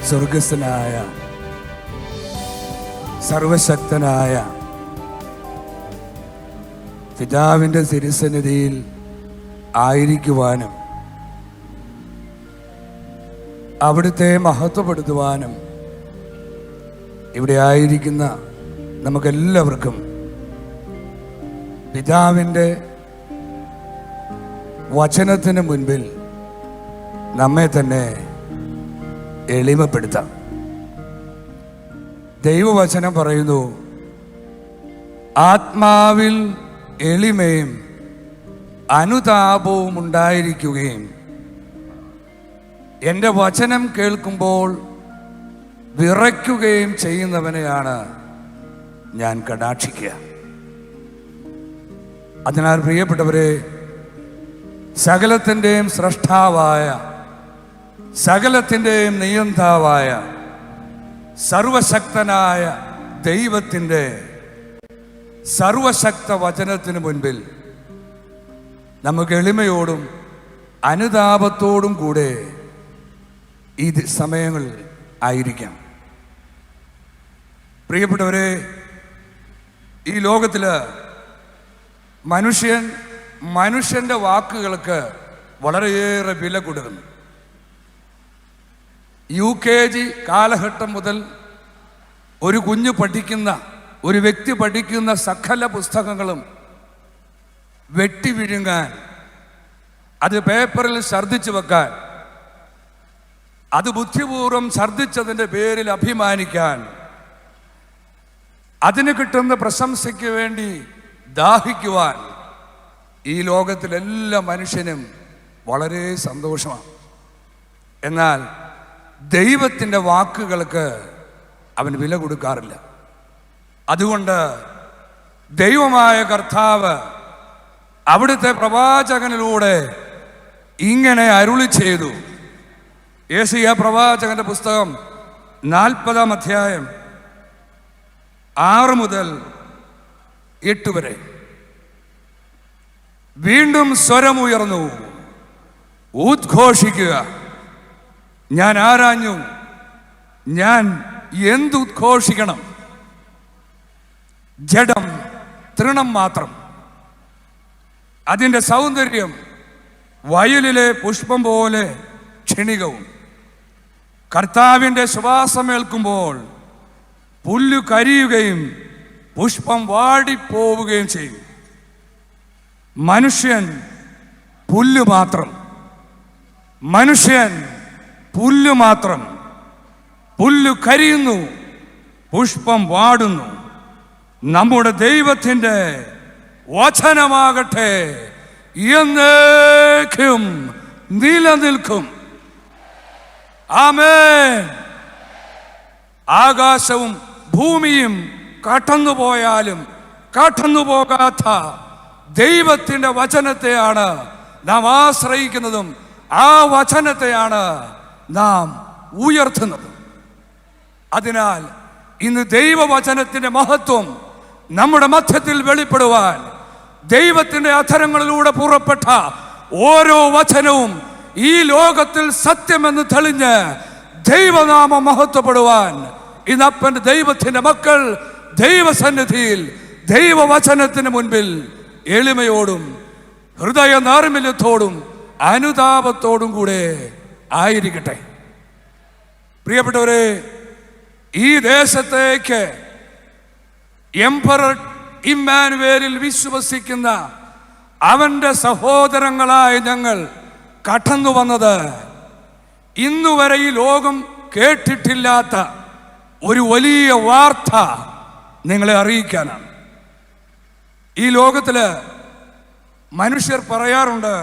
സ്വർഗസ്ഥനായ സർവശക്തനായ പിതാവിൻ്റെ തിരുസന്നിധിയിൽ ആയിരിക്കുവാനും അവിടുത്തെ മഹത്വപ്പെടുത്തുവാനും ഇവിടെ ആയിരിക്കുന്ന നമുക്കെല്ലാവർക്കും പിതാവിൻ്റെ വചനത്തിന് മുൻപിൽ നമ്മെ തന്നെ എളിമപ്പെടുത്താം. ദൈവവചനം പറയുന്നു, ആത്മാവിൽ എളിമയും അനുതാപവും ഉണ്ടായിരിക്കുകയും എൻ്റെ വചനം കേൾക്കുമ്പോൾ വിറയ്ക്കുകയും ചെയ്യുന്നവനെയാണ് ഞാൻ കടാക്ഷിക്കുക. അതിനാൽ പ്രിയപ്പെട്ടവരെ, സകലത്തിൻ്റെയും സ്രഷ്ടാവായ, സകലത്തിൻ്റെയും നിയന്താവായ, സർവശക്തനായ ദൈവത്തിൻ്റെ സർവശക്ത വചനത്തിന് മുൻപിൽ നമുക്ക് എളിമയോടും അനുതാപത്തോടും കൂടെ ഈ സമയങ്ങളിൽ ആയിരിക്കാം. പ്രിയപ്പെട്ടവരെ, ഈ ലോകത്തിൽ മനുഷ്യൻ്റെ വാക്കുകൾക്ക് വളരെയേറെ വില കൊടുക്കുന്നു. UKG കാലഘട്ടം മുതൽ ഒരു കുഞ്ഞ് പഠിക്കുന്ന, ഒരു വ്യക്തി പഠിക്കുന്ന സകല പുസ്തകങ്ങളും വെട്ടി വിഴുങ്ങാൻ, അത് പേപ്പറിൽ ഛർദ്ദിച്ചു വെക്കാൻ, അത് ബുദ്ധിപൂർവം ഛർദ്ദിച്ചതിൻ്റെ പേരിൽ അഭിമാനിക്കാൻ, അതിന് കിട്ടുന്ന പ്രശംസയ്ക്ക് വേണ്ടി ദാഹിക്കുവാൻ ഈ ലോകത്തിലെല്ലാ മനുഷ്യനും വളരെ സന്തോഷമാണ്. എന്നാൽ ദൈവത്തിൻ്റെ വാക്കുകൾക്ക് അവൻ വില കൊടുക്കാറില്ല. അതുകൊണ്ട് ദൈവമായ കർത്താവ് അവിടുത്തെ പ്രവാചകനിലൂടെ ഇങ്ങനെ അരുളി ചെയ്തു. യെശയ്യാ പ്രവാചകന്റെ പുസ്തകം 40-ാം അധ്യായം 6 മുതൽ 8 വരെ. വീണ്ടും സ്വരമുയർന്നു, ഉദ്ഘോഷിക്കുക. ഞാൻ ആരാഞ്ഞു, ഞാൻ എന്തുദ്ഘോഷിക്കണം? ജഡം തൃണം മാത്രം, അതിൻ്റെ സൗന്ദര്യം വയലിലെ പുഷ്പം പോലെ ക്ഷണികവും. കർത്താവിൻ്റെ ശ്വാസമേൽക്കുമ്പോൾ പുല്ലു കരിയുകയും പുഷ്പം വാടിപ്പോവുകയും ചെയ്യും. മനുഷ്യൻ പുല്ലു മാത്രം, മനുഷ്യൻ പുല്ലു മാത്രം. പുല്ലു കരിയുന്നു, പുഷ്പം വാടുന്നു. നമ്മുടെ ദൈവത്തിൻ്റെ വചനമാകട്ടെ എന്നേക്കും നിലനിൽക്കും. ആമേൻ. ആകാശവും ഭൂമിയും കടന്നുപോയാലും കടന്നുപോകാത്ത ദൈവത്തിൻ്റെ വചനത്തെയാണ് നാം ആശ്രയിക്കുന്നതും ആ വചനത്തെയാണ് നാം ഉയർത്തുന്നത്. അതിനാൽ ഇന്ന് ദൈവവചനത്തിൻ്റെ മഹത്വം നമ്മുടെ മധ്യത്തിൽ വെളിപ്പെടുവാൻ, ദൈവത്തിൻ്റെ അധരങ്ങളിലൂടെ പുറപ്പെട്ട ഓരോ വചനവും ഈ ലോകത്തിൽ സത്യമെന്ന് തെളിഞ്ഞ് ദൈവനാമം മഹത്വപ്പെടുവാൻ ഇന്ന് അപ്പൻ്റെ ദൈവത്തിൻ്റെ മക്കൾ ദൈവസന്നിധിയിൽ ദൈവവചനത്തിന് മുൻപിൽ എളിമയോടും ഹൃദയ നൈർമല്യത്തോടും അനുതാപത്തോടും കൂടെ ആയിരിക്കട്ടെ. പ്രിയപ്പെട്ടവരെ, ഈ ദേശത്തേക്ക് എംപറർ ഇമ്മാനുവേലിൽ വിശ്വസിക്കുന്ന അവൻ്റെ സഹോദരങ്ങളായ ഞങ്ങൾ കടന്നു വന്നത് ഇന്നുവരെ ഈ ലോകം കേട്ടിട്ടില്ലാത്ത ഒരു വലിയ വാർത്ത നിങ്ങളെ അറിയിക്കാനാണ്. ഈ ലോകത്തില് മനുഷ്യർ പറയാറുണ്ട്,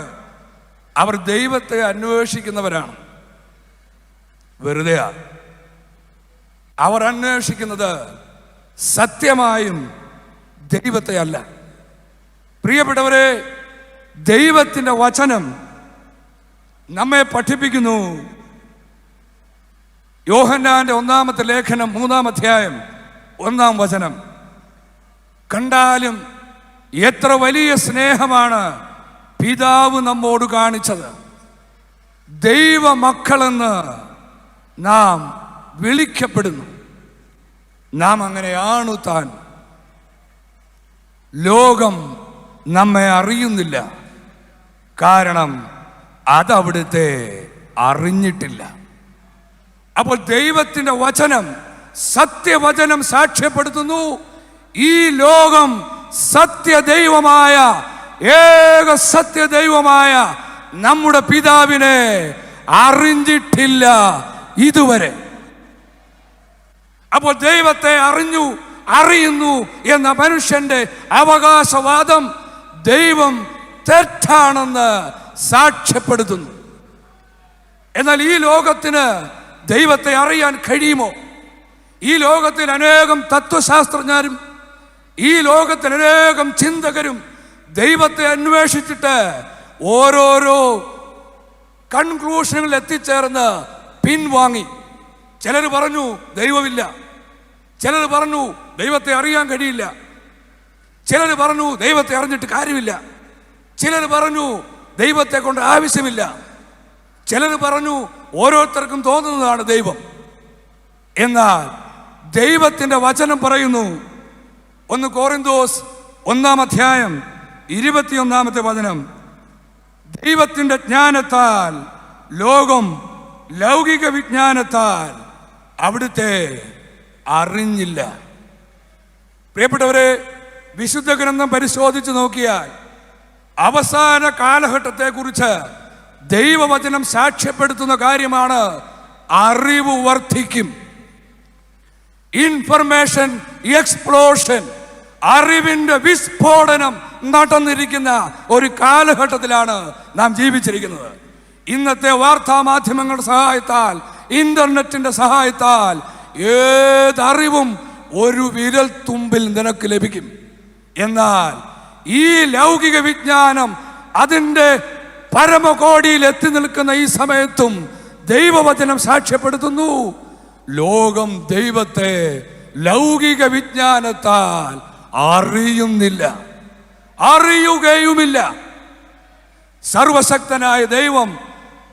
അവർ ദൈവത്തെ അന്വേഷിക്കുന്നവരാണ്. വെറുതെയാ. അവർ അന്വേഷിക്കുന്നത് സത്യമായും ദൈവത്തെ അല്ല. പ്രിയപ്പെട്ടവരെ, ദൈവത്തിൻ്റെ വചനം നമ്മെ പഠിപ്പിക്കുന്നു. യോഹന്നാന്റെ 1-ാമത്തെ ലേഖനം 3-ാം അധ്യായം 1-ാം വചനം. കണ്ടാലും എത്ര വലിയ സ്നേഹമാണ് പിതാവ് നമ്മോട് കാണിച്ചത്. ദൈവമക്കളെന്ന് നാം വിളിക്കപ്പെടുന്നു. നാം അങ്ങനെയാണു താൻ. ലോകം നമ്മെ അറിയുന്നില്ല, കാരണം അതവിടുത്തെ അറിഞ്ഞിട്ടില്ല. അപ്പോൾ ദൈവത്തിൻ്റെ വചനം, സത്യവചനം സാക്ഷ്യപ്പെടുത്തുന്നു, ഈ ലോകം സത്യദൈവമായ, ഏക സത്യദൈവമായ നമ്മുടെ പിതാവിനെ അറിഞ്ഞിട്ടില്ല ഇതുവരെ. അപ്പോൾ ദൈവത്തെ അറിയുന്നു എന്ന മനുഷ്യന്റെ അവകാശവാദം ദൈവം തെറ്റാണെന്ന് സാക്ഷ്യപ്പെടുത്തുന്നു. എന്നാൽ ഈ ലോകത്തിന് ദൈവത്തെ അറിയാൻ കഴിയുമോ? ഈ ലോകത്തിൽ അനേകം തത്വശാസ്ത്രജ്ഞരും ഈ ലോകത്തിൽ അനേകം ചിന്തകരും ദൈവത്തെ അന്വേഷിച്ചിട്ട് ഓരോരോ കൺക്ലൂഷനുകളിൽ എത്തിച്ചേർന്ന് പിൻവാങ്ങി. ചിലർ പറഞ്ഞു ദൈവമില്ല, ചിലർ പറഞ്ഞു ദൈവത്തെ അറിയാൻ കഴിയില്ല, ചിലർ പറഞ്ഞു ദൈവത്തെ അറിഞ്ഞിട്ട് കാര്യമില്ല, ചിലർ പറഞ്ഞു ദൈവത്തെ കൊണ്ട് ആവശ്യമില്ല, ചിലർ പറഞ്ഞു ഓരോരുത്തർക്കും തോന്നുന്നതാണ് ദൈവം. എന്നാൽ ദൈവത്തിൻ്റെ വചനം പറയുന്നു, 1 കൊറിന്തോസ് 1:21 ദൈവത്തിൻ്റെ ജ്ഞാനത്താൽ ലോകം ലൗകിക വിജ്ഞാനത്താൽ അവിടുത്തെ അറിഞ്ഞില്ല. പ്രിയപ്പെട്ടവരെ, വിശുദ്ധ ഗ്രന്ഥം പരിശോധിച്ച് നോക്കിയാൽ അവസാന കാലഘട്ടത്തെക്കുറിച്ച് ദൈവവചനം സാക്ഷ്യപ്പെടുത്തുന്ന കാര്യമാണ് അറിവ് വർദ്ധിക്കും. ഇൻഫർമേഷൻ എക്സ്പ്ലോഷൻ, അറിവിന്റെ വിസ്ഫോടനം നടന്നിരിക്കുന്ന ഒരു കാലഘട്ടത്തിലാണ് നാം ജീവിച്ചിരിക്കുന്നത്. ഇന്നത്തെ വാർത്താ മാധ്യമങ്ങളുടെ സഹായത്താൽ, ഇന്റർനെറ്റിന്റെ സഹായത്താൽ ഏതറിവും ഒരു വിരൽ തുമ്പിൽ നിനക്ക് ലഭിക്കും. എന്നാൽ ഈ ലൗകിക വിജ്ഞാനം അതിൻ്റെ പരമകോടിയിൽ എത്തി നിൽക്കുന്ന ഈ സമയത്തും ദൈവവചനം സാക്ഷ്യപ്പെടുത്തുന്നു, ലോകം ദൈവത്തെ ലൗകിക വിജ്ഞാനത്താൽ അറിയുന്നില്ല, അറിയുകയുമില്ല. സർവശക്തനായ ദൈവം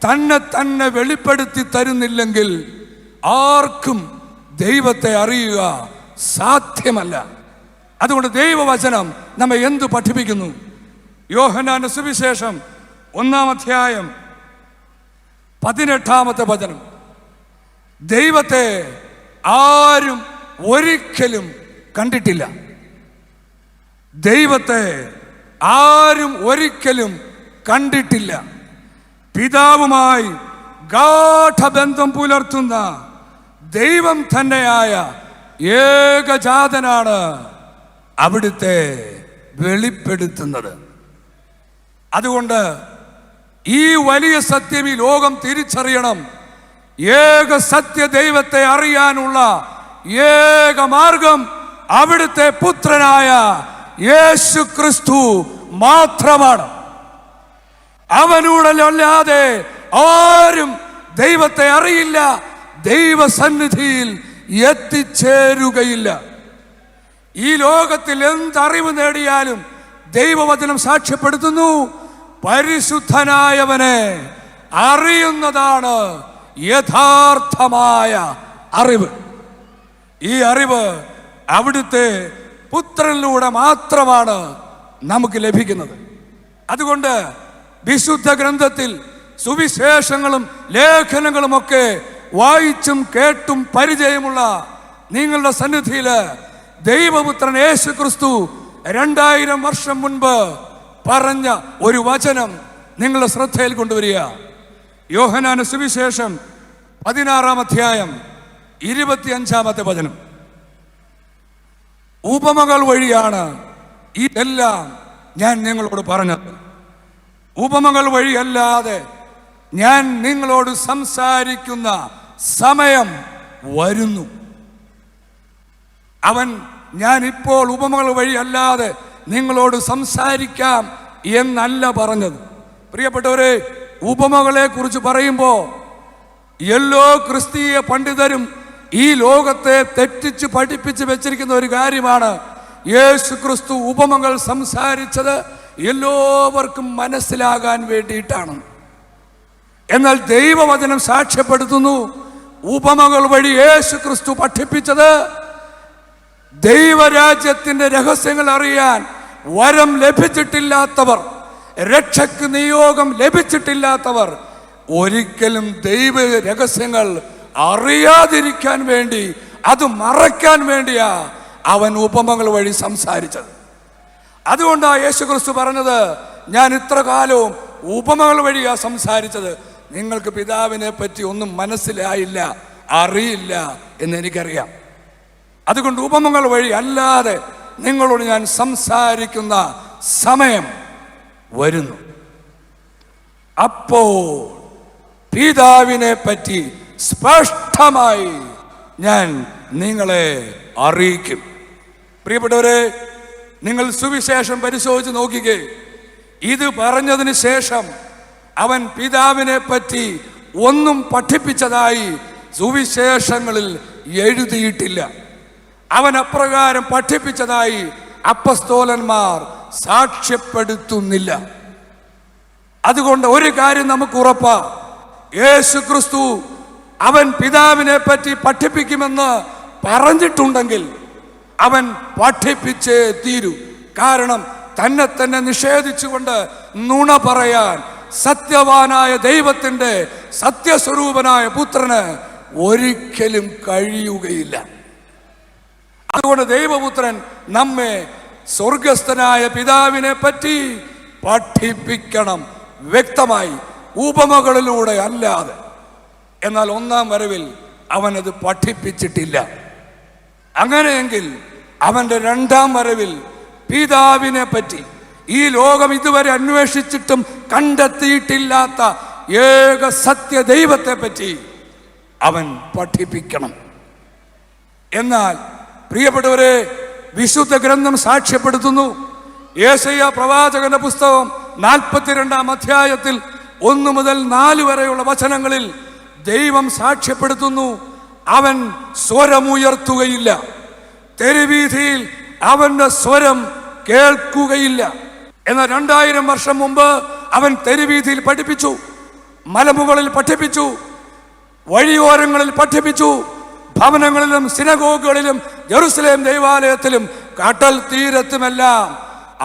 തന്നെ വെളിപ്പെടുത്തി തരുന്നില്ലെങ്കിൽ ആർക്കും ദൈവത്തെ അറിയുക സാധ്യമല്ല. അതുകൊണ്ട് ദൈവവചനം നമ്മെ എന്തു പഠിപ്പിക്കുന്നു? യോഹന്നാന്റെ സുവിശേഷം 1:18 ദൈവത്തെ ആരും ഒരിക്കലും കണ്ടിട്ടില്ല. ദൈവത്തെ ആരും ഒരിക്കലും കണ്ടിട്ടില്ല. പിതാവുമായി ഗാഠബന്ധം പുലർത്തുന്ന ദൈവം തന്നെയായ ഏകജാതനാണ് അവിടുത്തെ വെളിപ്പെടുത്തുന്നത്. അതുകൊണ്ട് ഈ വലിയ സത്യം ഈ ലോകം തിരിച്ചറിയണം. ഏക സത്യ ദൈവത്തെ അറിയാനുള്ള ഏക മാർഗം അവിടുത്തെ പുത്രനായ യേശു ക്രിസ്തു മാത്രമാണ്. അവനോടല്ലാതെ ആരും ദൈവത്തെ അറിയില്ല, ദൈവസന്നിധിയിൽ എത്തിച്ചേരുകയില്ല. ഈ ലോകത്തിൽ എന്തറിവ് നേടിയാലും ദൈവവചനം സാക്ഷ്യപ്പെടുത്തുന്നു, പരിശുദ്ധനായവനെ അറിയുന്നതാണ് യഥാർത്ഥമായ അറിവ്. ഈ അറിവ് അവിടുത്തെ പുത്രനിലൂടെ മാത്രമാണ് നമുക്ക് ലഭിക്കുന്നത്. അതുകൊണ്ട് വിശുദ്ധ ഗ്രന്ഥത്തിൽ സുവിശേഷങ്ങളും ലേഖനങ്ങളുമൊക്കെ വായിച്ചും കേട്ടും പരിചയമുള്ള നിങ്ങളുടെ സന്നിധിയിൽ ദൈവപുത്രൻ യേശു ക്രിസ്തു 2000 വർഷം മുൻപ് പറഞ്ഞ ഒരു വചനം നിങ്ങളുടെ ശ്രദ്ധയിൽ കൊണ്ടുവരിക. യോഹന്നാന്റെ സുവിശേഷം 16:25 ഉപമകൾ വഴിയാണ് ഇതെല്ലാം ഞാൻ നിങ്ങളോട് പറഞ്ഞത്. ഉപമകൾ വഴിയല്ലാതെ ഞാൻ നിങ്ങളോട് സംസാരിക്കുന്ന സമയം വരുന്നു. ഞാൻ ഇപ്പോൾ ഉപമകൾ വഴിയല്ലാതെ നിങ്ങളോട് സംസാരിക്കാം എന്നല്ല പറഞ്ഞത്. പ്രിയപ്പെട്ടവരെ, ഉപമകളെ കുറിച്ച് പറയുമ്പോൾ എല്ലാ ക്രിസ്തീയ പണ്ഡിതരും ഈ ലോകത്തെ തെറ്റിച്ച് പഠിപ്പിച്ച് വെച്ചിരിക്കുന്ന ഒരു കാര്യമാണ്, യേശു ക്രിസ്തു ഉപമകൾ സംസാരിച്ചത് എല്ലാവർക്കും മനസ്സിലാകാൻ വേണ്ടിയിട്ടാണ്. എന്നാൽ ദൈവവചനം സാക്ഷ്യപ്പെടുത്തുന്നു, ഉപമകൾ വഴി യേശു ക്രിസ്തു പഠിപ്പിച്ചത് ദൈവരാജ്യത്തിന്റെ രഹസ്യങ്ങൾ അറിയാൻ വരം ലഭിച്ചിട്ടില്ലാത്തവർ, രക്ഷയ്ക്ക് നിയോഗം ലഭിച്ചിട്ടില്ലാത്തവർ ഒരിക്കലും ദൈവ രഹസ്യങ്ങൾ അറിയാതിരിക്കാൻ വേണ്ടി, അത് മറയ്ക്കാൻ വേണ്ടിയാ അവൻ ഉപമകൾ വഴി സംസാരിച്ചത്. അതുകൊണ്ടാണ് യേശു ക്രിസ്തു പറഞ്ഞത്, ഞാൻ ഇത്ര കാലവും ഉപമകൾ വഴിയാ സംസാരിച്ചത്, നിങ്ങൾക്ക് പിതാവിനെ പറ്റി ഒന്നും മനസ്സിലായില്ല, അറിയില്ല എന്ന് എനിക്കറിയാം. അതുകൊണ്ട് ഉപമകൾ വഴി അല്ലാതെ നിങ്ങളോട് ഞാൻ സംസാരിക്കുന്ന സമയം വരുന്നു. അപ്പോൾ പിതാവിനെ പറ്റി സ്പഷ്ടമായി ഞാൻ നിങ്ങളെ അറിയിക്കും. പ്രിയപ്പെട്ടവരെ, നിങ്ങൾ സുവിശേഷം പരിശോധിച്ച് നോക്കിക്കേ. ഇത് പറഞ്ഞതിന് ശേഷം അവൻ പിതാവിനെ പറ്റി ഒന്നും പഠിപ്പിച്ചതായി സുവിശേഷങ്ങളിൽ എഴുതിയിട്ടില്ല. അവൻ അപ്രകാരം പഠിപ്പിച്ചതായി അപ്പസ്തോലന്മാർ സാക്ഷ്യപ്പെടുത്തുന്നില്ല. അതുകൊണ്ട് ഒരു കാര്യം നമുക്ക് ഉറപ്പാ, യേശു ക്രിസ്തു അവൻ പിതാവിനെ പറ്റി പഠിപ്പിക്കുമെന്ന് പറഞ്ഞിട്ടുണ്ടെങ്കിൽ അവൻ പഠിപ്പിച്ചേ തീരൂ. കാരണം തന്നെ തന്നെ നിഷേധിച്ചുകൊണ്ട് നുണ പറയാൻ സത്യവാനായ ദൈവത്തിന്റെ സത്യസ്വരൂപനായ പുത്രന് ഒരിക്കലും കഴിയുകയില്ല. അതുകൊണ്ട് ദൈവപുത്രൻ നമ്മെ സ്വർഗസ്ഥനായ പിതാവിനെ പറ്റി പഠിപ്പിക്കണം, വ്യക്തമായി, ഉപമകളിലൂടെ അല്ലാതെ. എന്നാൽ ഒന്നാം വരവിൽ അവനത് പഠിപ്പിച്ചിട്ടില്ല. അങ്ങനെയെങ്കിൽ അവന്റെ രണ്ടാം വരവിൽ പിതാവിനെ പറ്റി, ഈ ലോകം ഇതുവരെ അന്വേഷിച്ചിട്ടും കണ്ടെത്തിയിട്ടില്ലാത്ത ഏക സത്യ ദൈവത്തെ പറ്റി അവൻ പഠിപ്പിക്കണം. എന്നാൽ പ്രിയപ്പെട്ടവരെ, വിശുദ്ധ ഗ്രന്ഥം സാക്ഷ്യപ്പെടുത്തുന്നു, യേശയ്യാ പ്രവാചകന്റെ പുസ്തകം 42-ാം അധ്യായത്തിൽ 1 മുതൽ 4 വരെയുള്ള വചനങ്ങളിൽ ദൈവം സാക്ഷ്യപ്പെടുത്തുന്നു, അവൻ സ്വരമുയർത്തുകയില്ല, തെരുവീഥിയിൽ അവന്റെ സ്വരം കേൾക്കുകയില്ല. എന്നാൽ 2000 വർഷം മുമ്പ് അവൻ തെരുവീഥിയിൽ പഠിപ്പിച്ചു, മലമുകളിൽ പഠിപ്പിച്ചു, വഴിയോരങ്ങളിൽ പഠിപ്പിച്ചു, ഭവനങ്ങളിലും സിനഗോഗുകളിലും ജെറുസലേം ദൈവാലയത്തിലും കടൽ തീരത്തുമെല്ലാം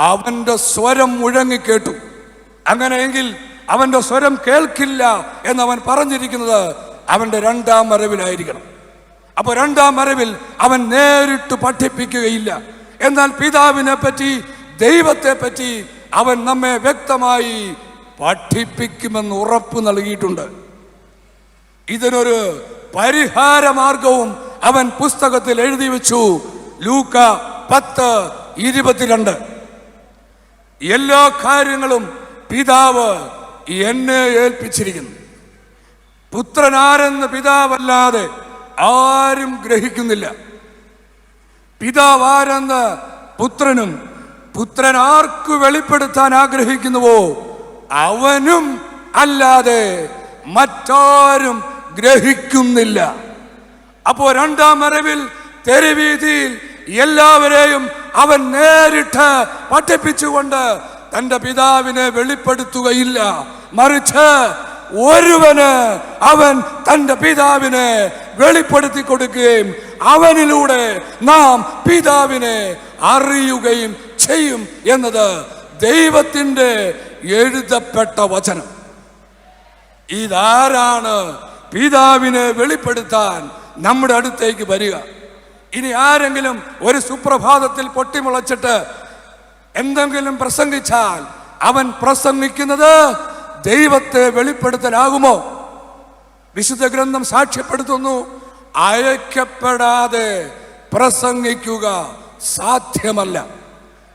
അവന്റെ സ്വരം മുഴങ്ങിക്കേട്ടു. അങ്ങനെയെങ്കിൽ അവന്റെ സ്വരം കേൾക്കില്ല എന്നവൻ പറഞ്ഞിരിക്കുന്നത് അവന്റെ രണ്ടാം വരവിലായിരിക്കണം. അപ്പൊ രണ്ടാം വരവിൽ അവൻ നേരിട്ട് പഠിപ്പിക്കുകയില്ല. എന്നാൽ പിതാവിനെ പറ്റി, ദൈവത്തെ പറ്റി അവൻ നമ്മെ വ്യക്തമായി പഠിപ്പിക്കുമെന്ന് ഉറപ്പ് നൽകിയിട്ടുണ്ട്. ഇതിനൊരു പരിഹാര മാർഗവും അവൻ പുസ്തകത്തിൽ എഴുതി വെച്ചു. ലൂക്ക 10:22. എല്ലാ കാര്യങ്ങളും പിതാവ് എന്നെ ഏൽപ്പിച്ചിരിക്കുന്നു. പുത്രൻ ആരെന്ന് പിതാവല്ലാതെ ആരും ഗ്രഹിക്കുന്നില്ല. പിതാവ് ആരെന്ന് പുത്രനും, പുത്രൻ ആർക്കു വെളിപ്പെടുത്താൻ ആഗ്രഹിക്കുന്നുവോ അവനും അല്ലാതെ മറ്റാരും ഗ്രഹിക്കുന്നില്ല. അപ്പോ രണ്ടാം വരവിൽ തെരുവീഥിയിൽ എല്ലാവരെയും അവൻ നേരിട്ട് പഠിപ്പിച്ചുകൊണ്ട് തന്റെ പിതാവിനെ വെളിപ്പെടുത്തുകയില്ല. മറിച്ച് ഒരുവന് അവൻ തന്റെ പിതാവിനെ വെളിപ്പെടുത്തി കൊടുക്കുകയും അവനിലൂടെ നാം പിതാവിനെ അറിയുകയും ചെയ്യും എന്നത് ദൈവത്തിന്റെ എഴുതപ്പെട്ട വചനം. ഇതാരാണ് പിതാവിനെ വെളിപ്പെടുത്താൻ നമ്മുടെ അടുത്തേക്ക് വരിക? ഇനി ആരെങ്കിലും ഒരു സുപ്രഭാതത്തിൽ പൊട്ടിമുളച്ചിട്ട് എന്തെങ്കിലും പ്രസംഗിച്ചാൽ അവൻ പ്രസംഗിക്കുന്നത് ദൈവത്തെ വെളിപ്പെടുത്തലാകുമോ? വിശുദ്ധ ഗ്രന്ഥം സാക്ഷ്യപ്പെടുത്തുന്നു, അയക്കപ്പെടാതെ പ്രസംഗിക്കുക സാധ്യമല്ല.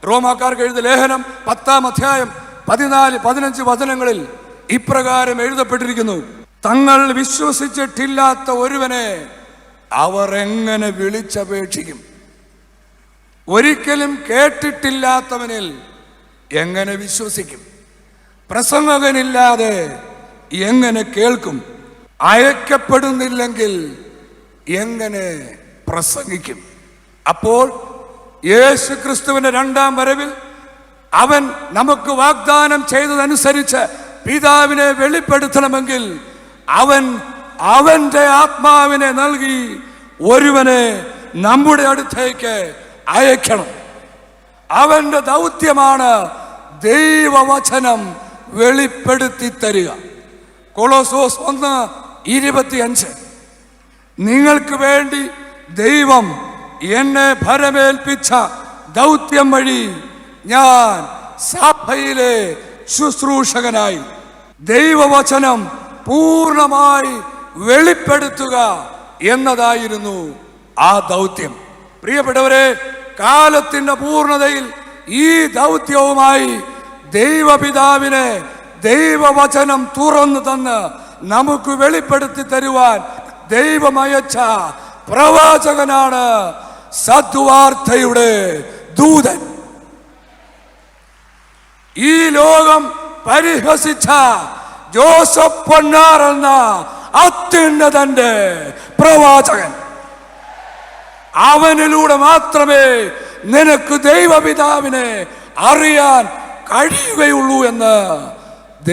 റോമാക്കാർക്ക് എഴുതിയ ലേഖനം 10-ാം അധ്യായം 14-15 വചനങ്ങളിൽ ഇപ്രകാരം എഴുതപ്പെട്ടിരിക്കുന്നു, തങ്ങൾ വിശ്വസിച്ചിട്ടില്ലാത്ത ഒരുവനെ അവർ എങ്ങനെ വിളിച്ചപേക്ഷിക്കും? ഒരിക്കലും കേട്ടിട്ടില്ലാത്തവനിൽ എങ്ങനെ വിശ്വസിക്കും? പ്രസംഗകനില്ലാതെ എങ്ങനെ കേൾക്കും? അയക്കപ്പെടുന്നില്ലെങ്കിൽ എങ്ങനെ പ്രസംഗിക്കും? അപ്പോൾ യേശു ക്രിസ്തുവിന്റെ രണ്ടാം വരവിൽ അവൻ നമുക്ക് വാഗ്ദാനം ചെയ്തതനുസരിച്ച് പിതാവിനെ വെളിപ്പെടുത്തണമെങ്കിൽ അവൻ അവന്റെ ആത്മാവിനെ നൽകി ഒരുവനെ നമ്മുടെ അടുത്തേക്ക് അയക്കണം. അവന്റെ ദൗത്യമാണ് ദൈവവചനം വെളിപ്പെടുത്തി തരിക. കൊളോസോസ് 1:25 നിങ്ങൾക്ക് വേണ്ടി ദൈവം എന്നെ ഭരമേൽപ്പിച്ച ദൗത്യം വഴി ഞാൻ സഭയിലെ ശുശ്രൂഷകനായി ദൈവവചനം പൂർണ്ണമായി വെളിപ്പെടുത്തുക എന്നതായിരുന്നു ആ ദൗത്യം. പ്രിയപ്പെട്ടവരെ, കാലത്തിന്റെ പൂർണ്ണതയിൽ ഈ ദൗത്യവുമായി ദൈവപിതാവിനെ ദൈവവചനം തുറന്നു തന്ന് നമുക്ക് വെളിപ്പെടുത്തി തരുവാൻ ദൈവമയച്ച പ്രവാചകനാണ് സദ്വാർത്തയുടെ ദൂതൻ. ഈ ലോകം പരിഹസിച്ച ജോസഫ് പൊന്നാർ എന്ന അത്യുന്നതന്റെ പ്രവാചകൻ, അവനിലൂടെ മാത്രമേ നിനക്ക് ദൈവപിതാവിനെ അറിയാൻ കഴിയുകയുള്ളൂ എന്ന്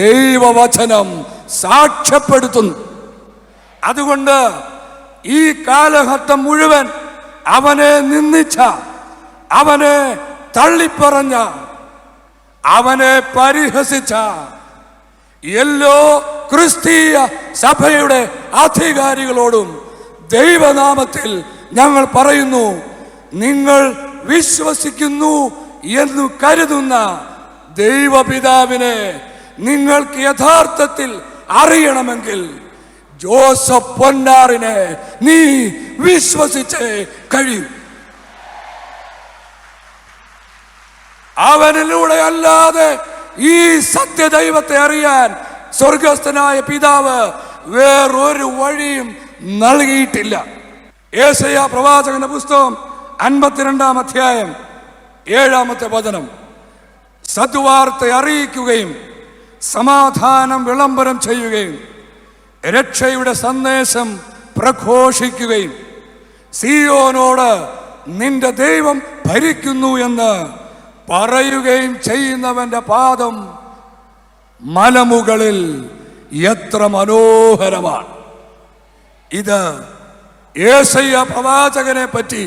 ദൈവവചനം സാക്ഷ്യപ്പെടുത്തുന്നു. അതുകൊണ്ട് ഈ കാലഘട്ടം മുഴുവൻ അവനെ നിന്ദിച്ച, അവനെ തള്ളിപ്പറഞ്ഞ, അവനെ പരിഹസിച്ച എല്ലാ ക്രിസ്തീയ സഭയുടെ അധികാരികളോടും ദൈവനാമത്തിൽ ഞങ്ങൾ പറയുന്നു, നിങ്ങൾ വിശ്വസിക്കുന്നു എന്ന് കരുതുന്ന ദൈവപിതാവിനെ നിങ്ങൾക്ക് യഥാർത്ഥത്തിൽ അറിയണമെങ്കിൽ ജോസഫ് പൊന്നാറിനെ നീ വിശ്വസിച്ചേ കഴിയൂ. അവനിലൂടെ അല്ലാതെ ഈ സത്യദൈവത്തെ അറിയാൻ സ്വർഗസ്ഥനായ പിതാവ് വേറൊരു വഴിയും നൽകിയിട്ടില്ല. യേശയ്യാ പ്രവാചകന്റെ പുസ്തകം 52-ാം അധ്യായം 7-ാമത്തെ വചനം, സദ്വാർത്ത അറിയിക്കുകയും സമാധാനം വിളംബരം ചെയ്യുകയും രക്ഷയുടെ സന്ദേശം പ്രഘോഷിക്കുകയും സിയോനോട് നിന്റെ ദൈവം ഭരിക്കുന്നു എന്ന് പറയുകയും ചെയ്യുന്നവന്റെ പാദം മലമുകളിൽ എത്ര മനോഹരമാണ്. ഇത് യേശയ്യാ പ്രവാചകനെ പറ്റി,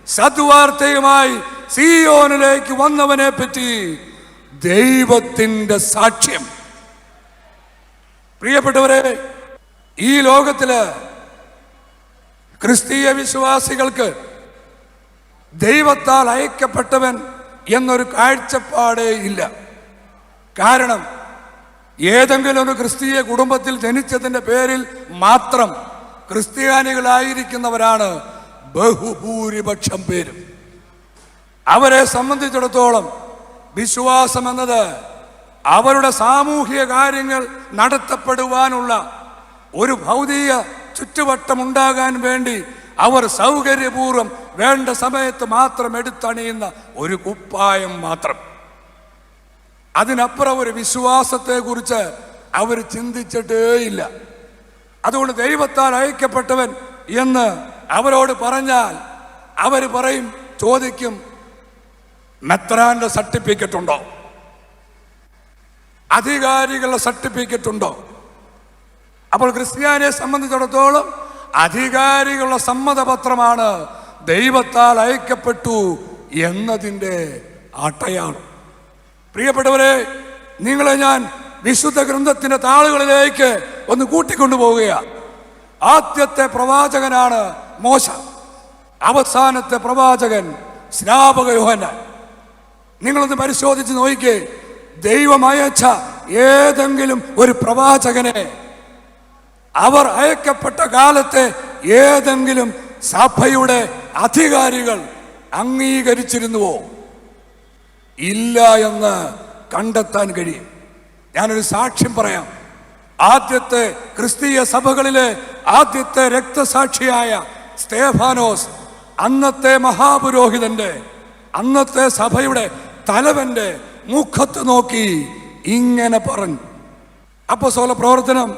സദ്വാർത്തയുമായി സിയോനിലേക്ക് വന്നവനെ പറ്റി ദൈവത്തിന്റെ സാക്ഷ്യം. പ്രിയപ്പെട്ടവരെ, ഈ ലോകത്തില് ക്രിസ്തീയ വിശ്വാസികൾക്ക് ദൈവത്താൽ അയക്കപ്പെട്ടവൻ എന്നൊരു കാഴ്ചപ്പാടേ ഇല്ല. കാരണം ഏതെങ്കിലും ഒരു ക്രിസ്തീയ കുടുംബത്തിൽ ജനിച്ചതിൻ്റെ പേരിൽ മാത്രം ക്രിസ്ത്യാനികളായിരിക്കുന്നവരാണ് ബഹുഭൂരിപക്ഷം പേരും. അവരെ സംബന്ധിച്ചിടത്തോളം വിശ്വാസം എന്നത് അവരുടെ സാമൂഹിക കാര്യങ്ങൾ നടത്തപ്പെടുവാനുള്ള ഒരു ഭൗതിക ചുറ്റുവട്ടം ഉണ്ടാകാൻ വേണ്ടി അവർ സൗകര്യപൂർവ്വം വേണ്ട സമയത്ത് മാത്രം എടുത്തണിയുന്ന ഒരു കുപ്പായം മാത്രം. അതിനപ്പുറം ഒരു വിശ്വാസത്തെ കുറിച്ച് അവർ ചിന്തിച്ചിട്ടേയില്ല. അതുകൊണ്ട് ദൈവത്താൽ അയക്കപ്പെട്ടവൻ എന്ന് അവരോട് പറഞ്ഞാൽ അവർ പറയും, ചോദിക്കും, മെത്രാന്റെ സർട്ടിഫിക്കറ്റ് ഉണ്ടോ, അധികാരികളുടെ സർട്ടിഫിക്കറ്റ് ഉണ്ടോ? അപ്പോൾ ക്രിസ്ത്യാനിയെ സംബന്ധിച്ചിടത്തോളം അധികാരികളുടെ സമ്മതപത്രമാണ് ദൈവത്താൽ അയക്കപ്പെട്ടു എന്നതിൻ്റെ അടയാളം. പ്രിയപ്പെട്ടവരെ, നിങ്ങളെ ഞാൻ വിശുദ്ധ ഗ്രന്ഥത്തിന്റെ താളുകളിലേക്ക് ഒന്ന് കൂട്ടിക്കൊണ്ടുപോവുകയാണ്. ആദ്യത്തെ പ്രവാചകനാണ് മോശ, അവസാനത്തെ പ്രവാചകൻ സ്നാപക യോഹന്നാൻ. നിങ്ങളൊന്ന് പരിശോധിച്ച് നോക്കിക്കേ, ദൈവം അയച്ച ഏതെങ്കിലും ഒരു പ്രവാചകനെ അവർ അയക്കപ്പെട്ട കാലത്തെ ഏതെങ്കിലും സഭയുടെ അധികാരികൾ അംഗീകരിച്ചിരുന്നുവോ? ഇല്ല എന്ന് കണ്ടെത്താൻ കഴിയും. ഞാനൊരു സാക്ഷ്യം പറയാം. ആദ്യത്തെ ക്രിസ്തീയ സഭകളിലെ ആദ്യത്തെ രക്തസാക്ഷിയായ സ്തേഫാനോസ് അന്നത്തെ മഹാപുരോഹിതന്റെ, അന്നത്തെ സഭയുടെ തലവന്റെ മുഖത്ത് നോക്കി ഇങ്ങനെ പറഞ്ഞു. അപ്പോസ്തല പ്രവർത്തനം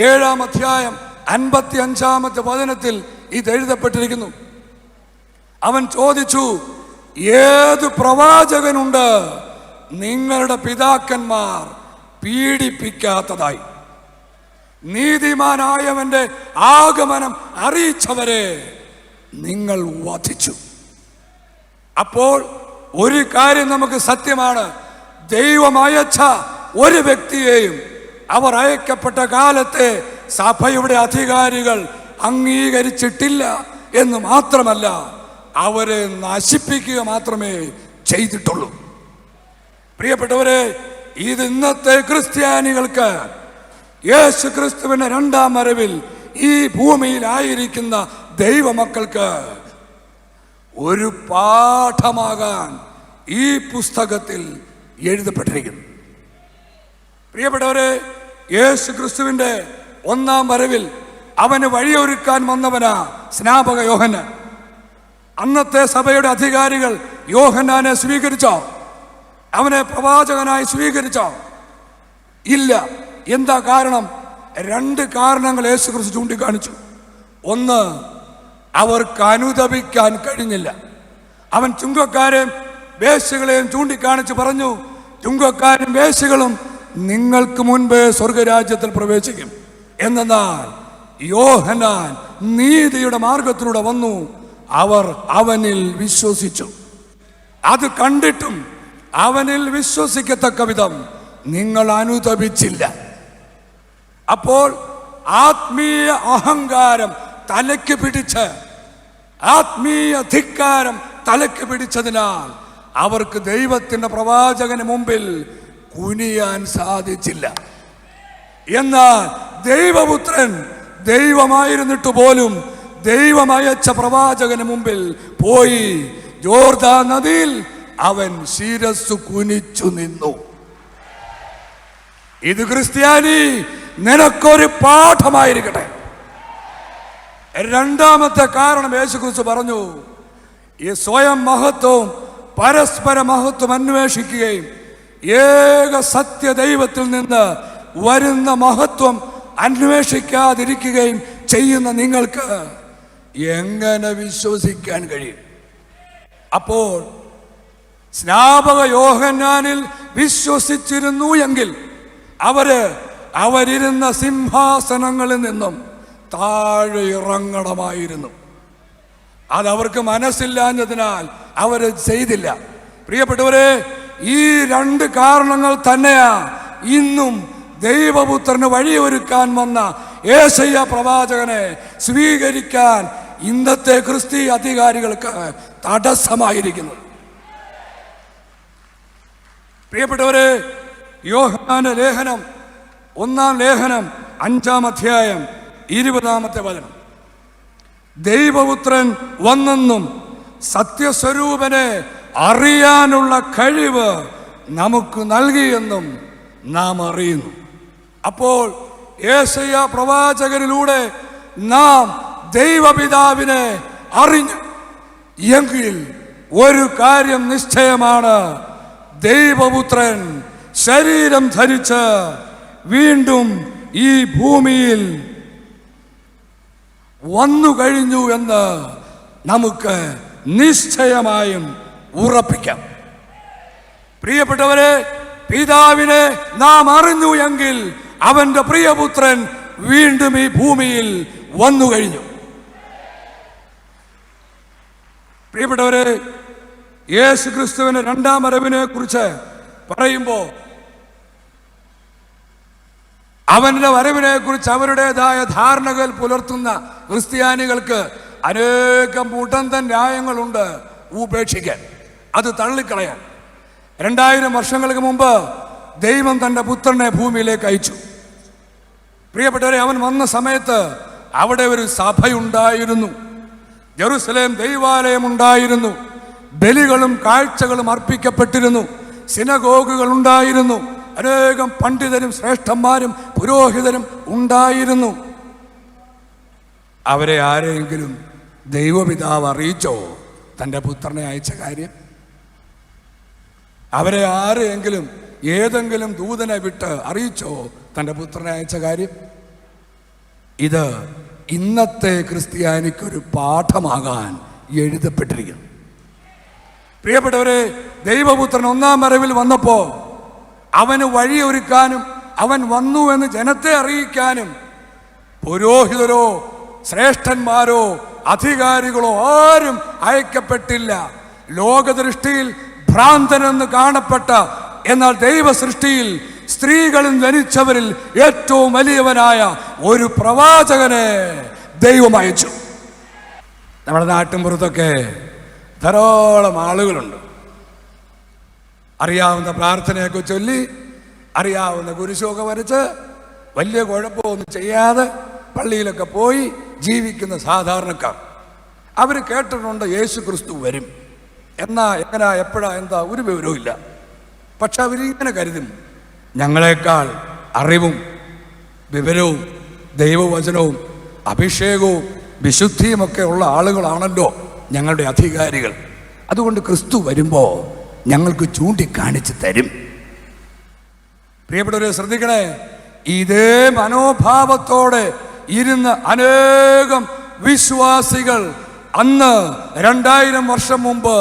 7-ാം അധ്യായം 55-ാമത്തെ വചനത്തിൽ ഇത് എഴുതപ്പെട്ടിരിക്കുന്നു. അവൻ ചോദിച്ചു, ഏത് പ്രവാചകനുണ്ട് നിങ്ങളുടെ പിതാക്കന്മാർ പീഡിപ്പിക്കാത്തതായി. നീതിമാനായവന്റെ ആഗമനം അറിയിച്ചവരെ നിങ്ങൾ വധിച്ചു. അപ്പോൾ ഒരു കാര്യം നമുക്ക് സത്യമാണ്, ദൈവം അയച്ച ഒരു വ്യക്തിയെയും അവർ അയക്കപ്പെട്ട കാലത്തെ സഭയുടെ അധികാരികൾ അംഗീകരിച്ചിട്ടില്ല എന്ന് മാത്രമല്ല, അവരെ നശിപ്പിക്കുക മാത്രമേ ചെയ്തിട്ടുള്ളൂ. പ്രിയപ്പെട്ടവരെ, ഇത് ഇന്നത്തെ ക്രിസ്ത്യാനികൾക്ക് യേശു ക്രിസ്തുവിന്റെ രണ്ടാം വരവിൽ ഈ ഭൂമിയിലായിരിക്കുന്ന ദൈവമക്കൾക്ക് ഒരു പാഠമാകാൻ ഈ പുസ്തകത്തിൽ എഴുതപ്പെട്ടിരിക്കുന്നു. പ്രിയപ്പെട്ടവരെ, യേശു ക്രിസ്തുവിന്റെ ഒന്നാം വരവിൽ അവന് വഴിയൊരുക്കാൻ വന്നവനാ സ്നാപക യോഹന്നാൻ. അന്നത്തെ സഭയുടെ അധികാരികൾ യോഹന്നാനെ സ്വീകരിച്ചോ? അവനെ പ്രവാചകനായി സ്വീകരിച്ചോ? ഇല്ല. എന്താ കാരണം? രണ്ട് കാരണങ്ങൾ യേശു ക്രിസ്തു ചൂണ്ടിക്കാണിച്ചു. ഒന്ന്, അവർക്ക് അനുതപിക്കാൻ കഴിഞ്ഞില്ല. അവൻ ചുങ്കക്കാരെയും വേശ്യകളെയും ചൂണ്ടിക്കാണിച്ച് പറഞ്ഞു, ചുങ്കക്കാരും വേശ്യകളും നിങ്ങൾക്ക് മുൻപേ സ്വർഗരാജ്യത്തിൽ പ്രവേശിക്കും. എന്നാൽ യോഹന്നാൻ നീതിയുടെ മാർഗത്തിലൂടെ വന്നു, അവർ അവനിൽ വിശ്വസിച്ചു. അത് കണ്ടിട്ടും അവനിൽ വിശ്വസിക്കത്തക്ക വിധം നിങ്ങൾ അനുതപിച്ചില്ല. അപ്പോൾ ആത്മീയ അഹങ്കാരം തലയ്ക്ക് പിടിച്ച്, ആത്മീയ ധിക്കാരം തലയ്ക്ക് പിടിച്ചതിനാൽ അവർക്ക് ദൈവത്തിന്റെ പ്രവാചകന് മുമ്പിൽ കുനിയാൻ സാധിച്ചില്ല. എന്നാൽ ദൈവപുത്രൻ ദൈവമായിരുന്നിട്ട് പോലും ദൈവമയച്ച പ്രവാചകന് മുമ്പിൽ പോയി യോർദാൻ നദിയിൽ അവൻ ശിരസ്സു കുനിച്ചു നിന്നു. ഇത് ക്രിസ്ത്യാനി നിനക്കൊരു പാഠമായിരിക്കട്ടെ. രണ്ടാമത്തെ കാരണം യേശുക്രിസ്തു പറഞ്ഞു, ഈ സ്വയം മഹത്വവും പരസ്പര മഹത്വം അന്വേഷിക്കുകയും ഏക സത്യ ദൈവത്തിൽ നിന്ന് വരുന്ന മഹത്വം അന്വേഷിക്കാതിരിക്കുകയും ചെയ്യുന്ന നിങ്ങൾക്ക് എങ്ങനെ വിശ്വസിക്കാൻ കഴിയും? അപ്പോൾ സ്നാപക യോഹന്നാനിൽ വിശ്വസിച്ചിരുന്നു എങ്കിൽ അവരിരുന്ന സിംഹാസനങ്ങളിൽ നിന്നും താഴെ ഇറങ്ങണമായിരുന്നു. അതവർക്ക് മനസ്സില്ലാഞ്ഞതിനാൽ അവര് ചെയ്തില്ല. പ്രിയപ്പെട്ടവരെ, ഈ രണ്ട് കാരണങ്ങൾ തന്നെയാ ഇന്നും ദൈവപുത്രന് വഴിയൊരുക്കാൻ വന്ന യേശയ്യാ പ്രവാചകനെ സ്വീകരിക്കാൻ ഇന്നത്തെ ക്രിസ്തീയ അധികാരികൾക്ക് തടസ്സമായിരിക്കുന്നത്. പ്രിയപ്പെട്ടവരെ, യോഹന്നാന്റെ ലേഖനം, ഒന്നാം ലേഖനം 5-ാം അധ്യായം 20-ാമത്തെ വചനം, ദൈവപുത്രൻ വന്നെന്നും സത്യസ്വരൂപനെ അറിയാനുള്ള കഴിവ് നമുക്ക് നൽകിയെന്നും നാം അറിയുന്നു. അപ്പോൾ യേശയ്യാ പ്രവാചകനിലൂടെ നാം ദൈവപിതാവിനെ അറിഞ്ഞു എങ്കിൽ ഒരു കാര്യം നിശ്ചയമാണ്, ദൈവപുത്രൻ ശരീരം ധരിച്ച് വീണ്ടും ഈ ഭൂമിയിൽ വന്നു കഴിഞ്ഞു എന്ന് നമുക്ക് നിശ്ചയമായും ഉറപ്പിക്കാം. പ്രിയപ്പെട്ടവരെ, പിതാവിനെ നാം അറിഞ്ഞു എങ്കിൽ അവന്റെ പ്രിയപുത്രൻ വീണ്ടും ഈ ഭൂമിയിൽ വന്നു കഴിഞ്ഞു. പ്രിയപ്പെട്ടവരെ, യേശു ക്രിസ്തുവിന്റെ രണ്ടാം വരവിനെ കുറിച്ച് പറയുമ്പോൾ അവന്റെ വരവിനെ കുറിച്ച് അവരുടേതായ ധാരണകൾ പുലർത്തുന്ന ക്രിസ്ത്യാനികൾക്ക് അനേകം മുടന്തൻ ന്യായങ്ങളുണ്ട് ഉപേക്ഷിക്കാൻ, അത് തള്ളിക്കളയാൻ. 2000 വർഷങ്ങൾക്ക് മുമ്പ് ദൈവം തൻ്റെ പുത്രനെ ഭൂമിയിലേക്ക് അയച്ചു. പ്രിയപ്പെട്ടവരെ, അവൻ വന്ന സമയത്ത് അവിടെ ഒരു സഭയുണ്ടായിരുന്നു, ജെറുസലേം ദൈവാലയം ഉണ്ടായിരുന്നു, ബലികളും കാഴ്ചകളും അർപ്പിക്കപ്പെട്ടിരുന്നു, സിനഗോഗുകൾ ഉണ്ടായിരുന്നു, അനേകം പണ്ഡിതരും ശ്രേഷ്ഠന്മാരും പുരോഹിതരും ഉണ്ടായിരുന്നു. അവരെ ആരെങ്കിലും ദൈവപിതാവ് അറിയിച്ചോ തൻ്റെ പുത്രനെ അയച്ച കാര്യം? അവരെ ആരെങ്കിലും ഏതെങ്കിലും ദൂതനെ വിട്ട് അറിയിച്ചോ തൻ്റെ പുത്രനെ അയച്ച കാര്യം? ഇത് ഇന്നത്തെ ക്രിസ്ത്യാനിക്കൊരു പാഠമാകാൻ എഴുതപ്പെട്ടിരിക്കുന്നു. പ്രിയപ്പെട്ടവരെ, ദൈവപുത്രൻ ഒന്നാം വരവിൽ വന്നപ്പോൾ അവന് വഴിയൊരുക്കാനും അവൻ വന്നു എന്ന് ജനത്തെ അറിയിക്കാനും പുരോഹിതരോ ശ്രേഷ്ഠന്മാരോ അധികാരികളോ ആരും അയക്കപ്പെട്ടില്ല. ലോകദൃഷ്ടിയിൽ ഭ്രാന്തനെന്ന് കാണപ്പെട്ട, എന്നാൽ ദൈവ സൃഷ്ടിയിൽ സ്ത്രീകളിൽ ജനിച്ചവരിൽ ഏറ്റവും വലിയവനായ ഒരു പ്രവാചകനെ ദൈവം അയച്ചു. നമ്മുടെ നാട്ടിൻപുറത്തൊക്കെ ധാരാളം ആളുകളുണ്ട്. അറിയാവുന്ന പ്രാർത്ഥനയൊക്കെ ചൊല്ലി, അറിയാവുന്ന കുരിശൊക്കെ വരച്ച്, വലിയ കുഴപ്പമൊന്നും ചെയ്യാതെ പള്ളിയിലൊക്കെ പോയി ജീവിക്കുന്ന സാധാരണക്കാർ. അവർ കേട്ടിട്ടുണ്ട് യേശു ക്രിസ്തു വരും, എന്നാ എങ്ങനാ എപ്പോഴാ എന്താ ഒരു വിവരവും ഇല്ല. പക്ഷെ അവരിങ്ങനെ കരുതും, ഞങ്ങളെക്കാൾ അറിവും വിവരവും ദൈവവചനവും അഭിഷേകവും വിശുദ്ധിയുമൊക്കെ ഉള്ള ആളുകളാണല്ലോ ഞങ്ങളുടെ അധികാരികൾ. അതുകൊണ്ട് ക്രിസ്തു വരുമ്പോൾ ഞങ്ങൾക്ക് ചൂണ്ടിക്കാണിച്ച് തരും. പ്രിയപ്പെട്ടവരെ ശ്രദ്ധിക്കണേ, ഇതേ മനോഭാവത്തോടെ ഇരുന്ന് അനേകം വിശ്വാസികൾ അന്ന് 2000 വർഷം മുമ്പ്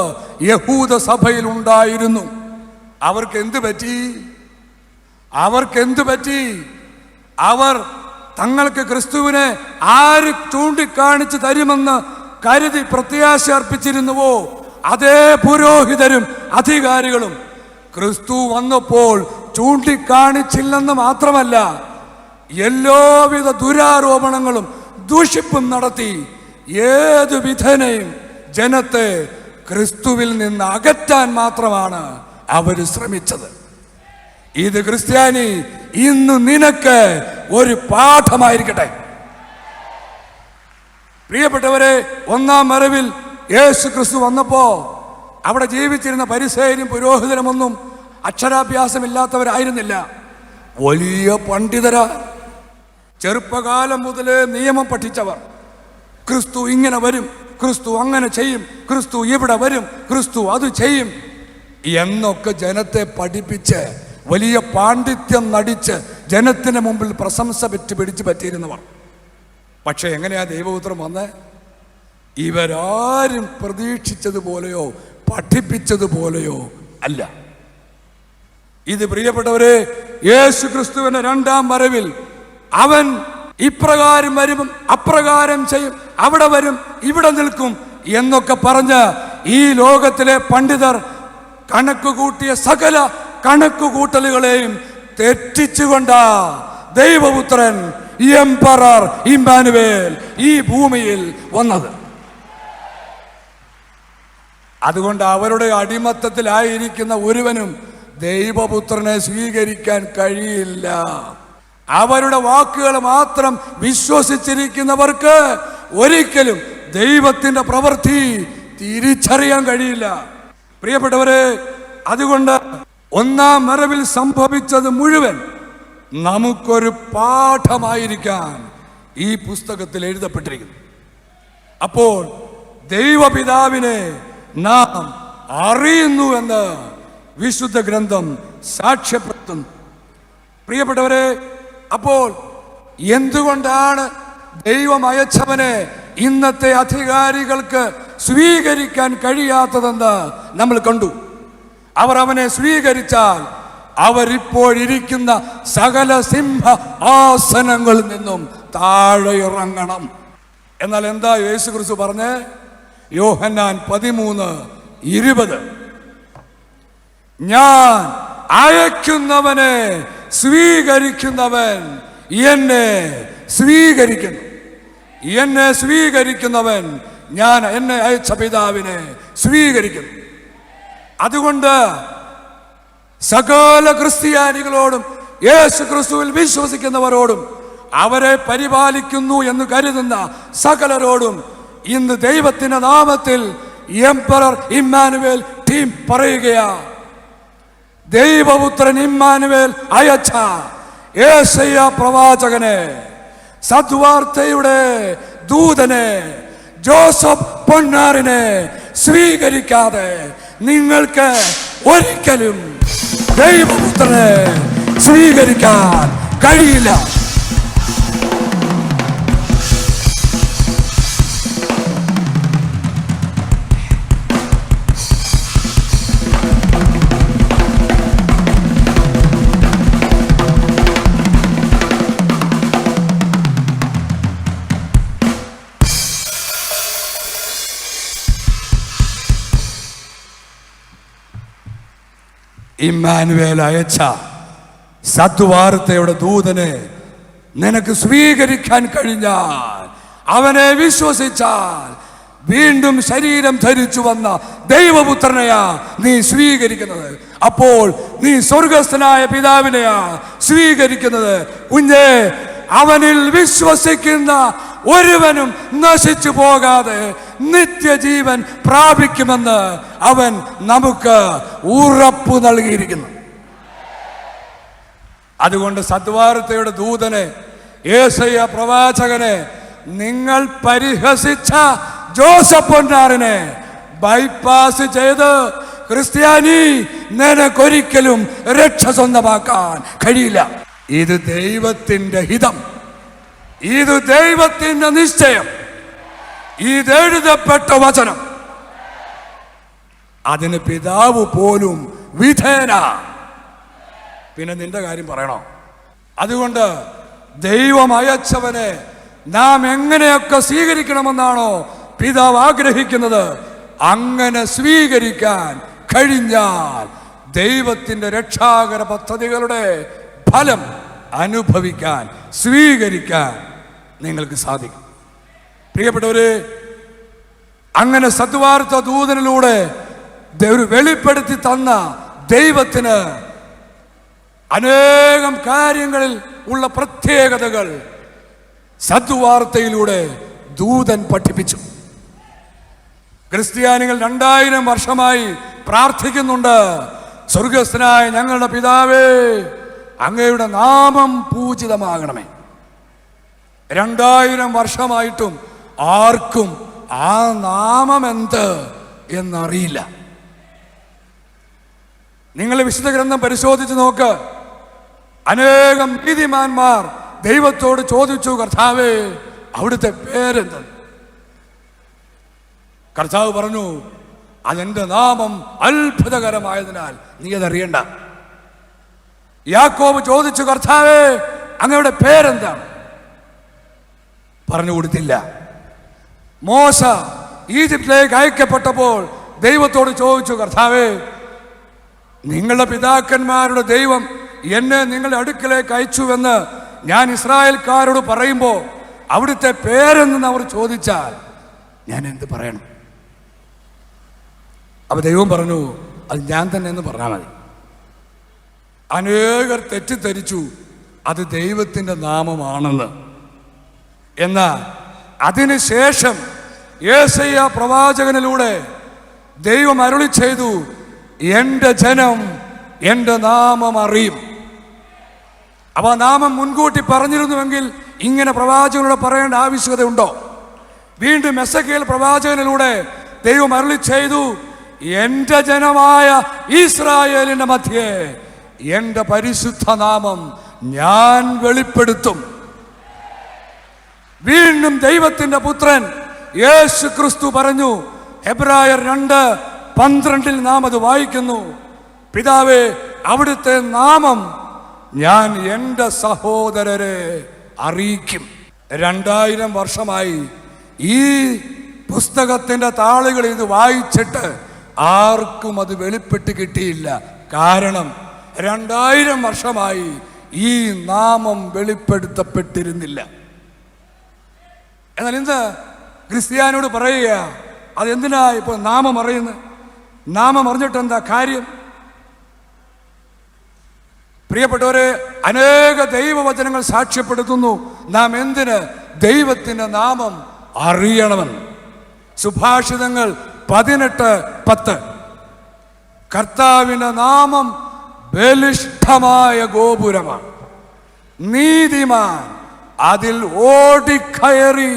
യഹൂദ സഭയിൽ ഉണ്ടായിരുന്നു. അവർക്ക് എന്ത് പറ്റി? അവർ തങ്ങൾക്ക് ക്രിസ്തുവിനെ ആര് ചൂണ്ടിക്കാണിച്ച് തരുമെന്ന് കരുതി പ്രത്യാശ അർപ്പിച്ചിരുന്നുവോ, അതേ പുരോഹിതരും അധികാരികളും ക്രിസ്തു വന്നപ്പോൾ ചൂണ്ടിക്കാണിച്ചില്ലെന്ന് മാത്രമല്ല, എല്ലാവിധ ദുരാരോപണങ്ങളും ദൂഷിപ്പും നടത്തി ഏതു വിധേനയും ജനത്തെ ക്രിസ്തുവിൽ നിന്ന് അകറ്റാൻ മാത്രമാണ് അവർ ശ്രമിച്ചത്. ഇത് ക്രിസ്ത്യാനി ഇന്ന് നിനക്ക് ഒരു പാഠമായിരിക്കട്ടെ. പ്രിയപ്പെട്ടവരെ, ഒന്നാം വരവിൽ യേശു ക്രിസ്തു വന്നപ്പോ അവിടെ ജീവിച്ചിരുന്ന പരിസേരും പുരോഹിതരുമൊന്നും അക്ഷരാഭ്യാസമില്ലാത്തവരായിരുന്നില്ല. വലിയ പണ്ഡിതര, ചെറുപ്പകാലം മുതലേ നിയമം പഠിച്ചവർ. ക്രിസ്തു ഇങ്ങനെ വരും, ക്രിസ്തു അങ്ങനെ ചെയ്യും, ക്രിസ്തു ഇവിടെ വരും, ക്രിസ്തു അത് ചെയ്യും എന്നൊക്കെ ജനത്തെ പഠിപ്പിച്ച് വലിയ പാണ്ഡിത്യം നടിച്ച് ജനത്തിന് മുമ്പിൽ പ്രശംസ പിടിച്ചു പറ്റിയിരുന്നവർ. പക്ഷെ എങ്ങനെയാ ദൈവപുത്രൻ വന്ന്? ഇവരാരും പ്രതീക്ഷിച്ചതുപോലെയോ പഠിപ്പിച്ചതുപോലെയോ അല്ല. ഇത് പ്രിയപ്പെട്ടവരെ, യേശു ക്രിസ്തുവിന്റെ 2ാം വരവിൽ അവൻ ഇപ്രകാരം വരും, അപ്രകാരം ചെയ്യും, അവിടെ വരും, ഇവിടെ നിൽക്കും എന്നൊക്കെ പറഞ്ഞ് ഈ ലോകത്തിലെ പണ്ഡിതർ കണക്ക് കൂട്ടിയ സകല കണക്കുകൂട്ടലുകളെയും തെറ്റിച്ചുകൊണ്ടാ ദൈവപുത്രൻ എംപറർ ഇമ്മാനുവേൽ ഈ ഭൂമിയിൽ വന്നത്. അതുകൊണ്ട് അവരുടെ അടിമത്തത്തിലായിരിക്കുന്ന ഒരുവനും ദൈവപുത്രനെ സ്വീകരിക്കാൻ കഴിയില്ല. അവരുടെ വാക്കുകൾ മാത്രം വിശ്വസിച്ചിരിക്കുന്നവർക്ക് ഒരിക്കലും ദൈവത്തിന്റെ പ്രവൃത്തി തിരിച്ചറിയാൻ കഴിയില്ല. പ്രിയപ്പെട്ടവരെ, അതുകൊണ്ട് ഒന്നാം വരവിൽ സംഭവിച്ചത് മുഴുവൻ നമുക്കൊരു പാഠമായിരിക്കാൻ ഈ പുസ്തകത്തിൽ എഴുതപ്പെട്ടിരിക്കുന്നു. അപ്പോൾ ദൈവപിതാവിനെ നാം അറിയുന്നുവെന്ന് വിശുദ്ധ ഗ്രന്ഥം സാക്ഷ്യപ്പെടുത്തുന്നു. പ്രിയപ്പെട്ടവരെ, അപ്പോൾ എന്തുകൊണ്ടാണ് ദൈവം അയച്ചവനെ ഇന്നത്തെ അധികാരികൾക്ക് സ്വീകരിക്കാൻ കഴിയാത്തതെന്ന് നമ്മൾ കണ്ടു. അവർ അവനെ സ്വീകരിച്ചാൽ അവരിപ്പോഴിരിക്കുന്ന സകല സിംഹ ആസനങ്ങളിൽ നിന്നും താഴെ ഇറങ്ങണം. എന്നാൽ എന്താ യേശു ക്രിസ്തു പറഞ്ഞേ? യോഹന്നാൻ 13:20, ഞാൻ അയക്കുന്നവനെ സ്വീകരിക്കുന്നവൻ എന്നെ സ്വീകരിക്കുന്നു, എന്നെ സ്വീകരിക്കുന്നവൻ ഞാൻ എന്നെ അയച്ച പിതാവിനെ സ്വീകരിക്കുന്നു. അതുകൊണ്ട് സകല ക്രിസ്ത്യാനികളോടും യേശു ക്രിസ്തുവിൽ വിശ്വസിക്കുന്നവരോടും അവരെ പരിപാലിക്കുന്നു എന്ന് കരുതുന്ന സകലരോടും ഇന്ന് ദൈവത്തിന്റെ നാമത്തിൽ എംപറർ ഇമ്മാനുവേൽ ടീം പറയുകയാ, ദൈവപുത്രൻ ഇമ്മാനുവേൽ അയച്ച യേശയ്യ പ്രവാചകനെ, സദ്വാർത്തയുടെ ദൂതനെ, ജോസഫ് പൊന്നാറിനെ സ്വീകരിക്കാതെ നിങ്ങൾക്ക് ഒരിക്കലും ദൈവപുത്രനെ സ്വീകരിക്കാൻ കഴിയില്ല. ഇമ്മാനുവേൽ അയച്ച സദ്വാർത്തയുടെ ദൂതനെ നിനക്ക് സ്വീകരിക്കാൻ കഴിഞ്ഞാൽ, അവനെ വിശ്വസിച്ചാൽ, വീണ്ടും ശരീരം ധരിച്ചു വന്ന ദൈവപുത്രനെയാ നീ സ്വീകരിക്കുന്നത്. അപ്പോൾ നീ സ്വർഗസ്ഥനായ പിതാവിനെയാ സ്വീകരിക്കുന്നത്. കുഞ്ഞേ, അവനിൽ വിശ്വസിക്കുന്ന ഒരുവനും നശിച്ചു പോകാതെ നിത്യജീവൻ പ്രാപിക്കുമെന്ന് അവൻ നമുക്ക് ഉറപ്പു നൽകിയിരിക്കുന്നു. അതുകൊണ്ട് സദ്വാർത്തയുടെ ദൂതനെ, യേശയ്യ പ്രവാചകനെ, നിങ്ങൾ പരിഹസിച്ച ജോസഫ് പൊന്നാറിനെ ബൈപ്പാസ് ചെയ്ത് ക്രിസ്ത്യാനി നിനക്കൊരിക്കലും രക്ഷ സ്വന്തമാക്കാൻ കഴിയില്ല. ഇത് ദൈവത്തിന്റെ ഹിതം, ഇത് ദൈവത്തിന്റെ നിശ്ചയം, ഇതെഴുതപ്പെട്ട വചനം. അതിന് പിതാവ് പോലും വിധേന. പിന്നെ നിന്റെ കാര്യം പറയണോ? അതുകൊണ്ട് ദൈവം അയച്ചവനെ നാം എങ്ങനെയൊക്കെ സ്വീകരിക്കണമെന്നാണോ പിതാവ് ആഗ്രഹിക്കുന്നത്, അങ്ങനെ സ്വീകരിക്കാൻ കഴിഞ്ഞാൽ ദൈവത്തിന്റെ രക്ഷാകര പദ്ധതികളുടെ ഫലം അനുഭവിക്കാൻ, സ്വീകരിക്കാൻ നിങ്ങൾക്ക് സാധിക്കും. പ്രിയപ്പെട്ടവരെ, അങ്ങനെ സദ്വാർത്ത ദൂതനിലൂടെ വെളിപ്പെടുത്തി തന്ന ദൈവത്തിന് അനേകം കാര്യങ്ങളിൽ ഉള്ള പ്രത്യേകതകൾ സദ്വാർത്തയിലൂടെ ദൂതൻ പഠിപ്പിച്ചു. ക്രിസ്ത്യാനികൾ 2000 വർഷമായി പ്രാർത്ഥിക്കുന്നുണ്ട്, സ്വർഗസ്ഥനായ ഞങ്ങളുടെ പിതാവേ, അങ്ങയുടെ നാമം പൂജിതമാകണമേ. 2000 വർഷമായിട്ടും ആർക്കും ആ നാമം എന്ത് എന്നറിയില്ല. നിങ്ങൾ വിശുദ്ധ ഗ്രന്ഥം പരിശോധിച്ച് നോക്ക്. അനേകം നീതിമാന്മാർ ദൈവത്തോട് ചോദിച്ചു, കർത്താവേ, അവിടുത്തെ പേരെന്ത്? കർത്താവ് പറഞ്ഞു, അതെന്റെ നാമം അത്ഭുതകരമായതിനാൽ നീ അതറിയണ്ട. യാക്കോബ് ചോദിച്ചു, കർത്താവേ, അങ്ങയുടെ പേരെന്താണ്? പറഞ്ഞു കൊടുത്തില്ല. മോശ ഈജിപ്തിലേക്ക് അയക്കപ്പെട്ടപ്പോൾ ദൈവത്തോട് ചോദിച്ചു, കർത്താവേ, നിങ്ങളുടെ പിതാക്കന്മാരുടെ ദൈവം എന്നെ നിങ്ങളുടെ അടുക്കലേക്ക് അയച്ചുവെന്ന് ഞാൻ ഇസ്രായേൽക്കാരോട് പറയുമ്പോൾ അവിടുത്തെ പേരെന്ന് അവർ ചോദിച്ചാൽ ഞാൻ എന്ത് പറയണം? അപ്പൊ ദൈവം പറഞ്ഞു, അത് ഞാൻ തന്നെ എന്ന് പറഞ്ഞാൽ മതി. അനേകർ തെറ്റിദ്ധരിച്ചു അത് ദൈവത്തിൻ്റെ നാമമാണെന്ന്. എന്നാൽ അതിനുശേഷം യേശയ്യ പ്രവാചകനിലൂടെ ദൈവം അരുളി ചെയ്തു, എൻ്റെ ജനം എൻ്റെ നാമം അറിയും. അപ്പൊ ആ നാമം മുൻകൂട്ടി പറഞ്ഞിരുന്നുവെങ്കിൽ ഇങ്ങനെ പ്രവാചകനോട് പറയേണ്ട ആവശ്യകതയുണ്ടോ? വീണ്ടും എസെക്കിയേൽ പ്രവാചകനിലൂടെ ദൈവം അരുളി ചെയ്തു, എൻ്റെ ജനമായ ഇസ്രായേലിന്റെ മധ്യേ എൻ്റെ പരിശുദ്ധ നാമം ഞാൻ വെളിപ്പെടുത്തും. വീണ്ടും ദൈവത്തിന്റെ പുത്രൻ യേശു ക്രിസ്തു പറഞ്ഞു, ഹെബ്രായർ 2:12 നാം അത് വായിക്കുന്നു, പിതാവേ, അവിടുത്തെ നാമം ഞാൻ എൻ്റെ സഹോദരരെ അറിയിക്കും. 2000 വർഷമായി ഈ പുസ്തകത്തിന്റെ താളുകൾ ഇത് വായിച്ചിട്ട് ആർക്കും അത് വെളിപ്പെട്ട് കിട്ടിയില്ല. കാരണം 2000 വർഷമായി ഈ നാമം വെളിപ്പെടുത്തപ്പെട്ടിരുന്നില്ല. എന്നാൽ ഇന്ന് ക്രിസ്ത്യാനിയോട് പറയുക, അതെന്തിനാ ഇപ്പോൾ നാമം അറിയുന്നത്? നാമം അറിഞ്ഞിട്ട് എന്താ കാര്യം? പ്രിയപ്പെട്ടവരെ, അനേക ദൈവവചനങ്ങൾ സാക്ഷ്യപ്പെടുത്തുന്നു നാം എന്തിന് ദൈവത്തിന്റെ നാമം അറിയണമെന്ന്. സുഭാഷിതങ്ങൾ 18:10 കർത്താവിന്റെ നാമം ബലിഷ്ഠമായ ഗോപുരമാണ്, നീതിമാൻ അതിൽ ഓടിക്കയറി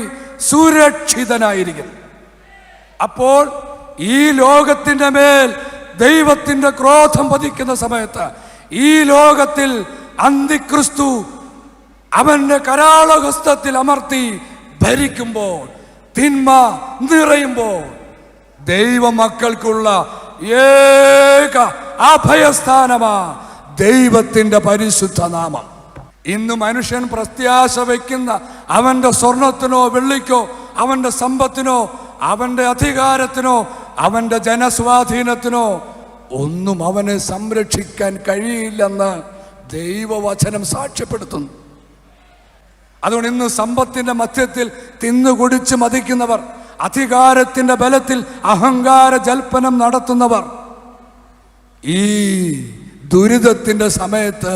സുരക്ഷിതനായിരിക്കുന്നു. അപ്പോൾ ഈ ലോകത്തിന്റെ മേൽ ദൈവത്തിന്റെ ക്രോധം പതിക്കുന്ന സമയത്ത്, ഈ ലോകത്തിൽ അന്തിക്രിസ്തു അവന്റെ കരാളഹസ്തത്തിൽ അമർത്തി ഭരിക്കുമ്പോൾ, തിന്മ നിറയുമ്പോൾ, ദൈവമക്കൾക്കുള്ള ഏക അഭയസ്ഥാനമാ ദൈവത്തിന്റെ പരിശുദ്ധ നാമം. ഇന്ന് മനുഷ്യൻ പ്രത്യാശ വയ്ക്കുന്ന അവന്റെ സ്വർണത്തിനോ വെള്ളിക്കോ, അവന്റെ സമ്പത്തിനോ, അവന്റെ അധികാരത്തിനോ, അവന്റെ ജനസ്വാധീനത്തിനോ ഒന്നും അവനെ സംരക്ഷിക്കാൻ കഴിയില്ലെന്ന് ദൈവവചനം സാക്ഷ്യപ്പെടുത്തുന്നു. അതുകൊണ്ട് ഇന്ന് സമ്പത്തിന്റെ മധ്യത്തിൽ തിന്നുകുടിച്ച് മതിക്കുന്നവർ, അധികാരത്തിന്റെ ബലത്തിൽ അഹങ്കാര ജൽപ്പനം നടത്തുന്നവർ ഈ ദുരിതത്തിന്റെ സമയത്ത്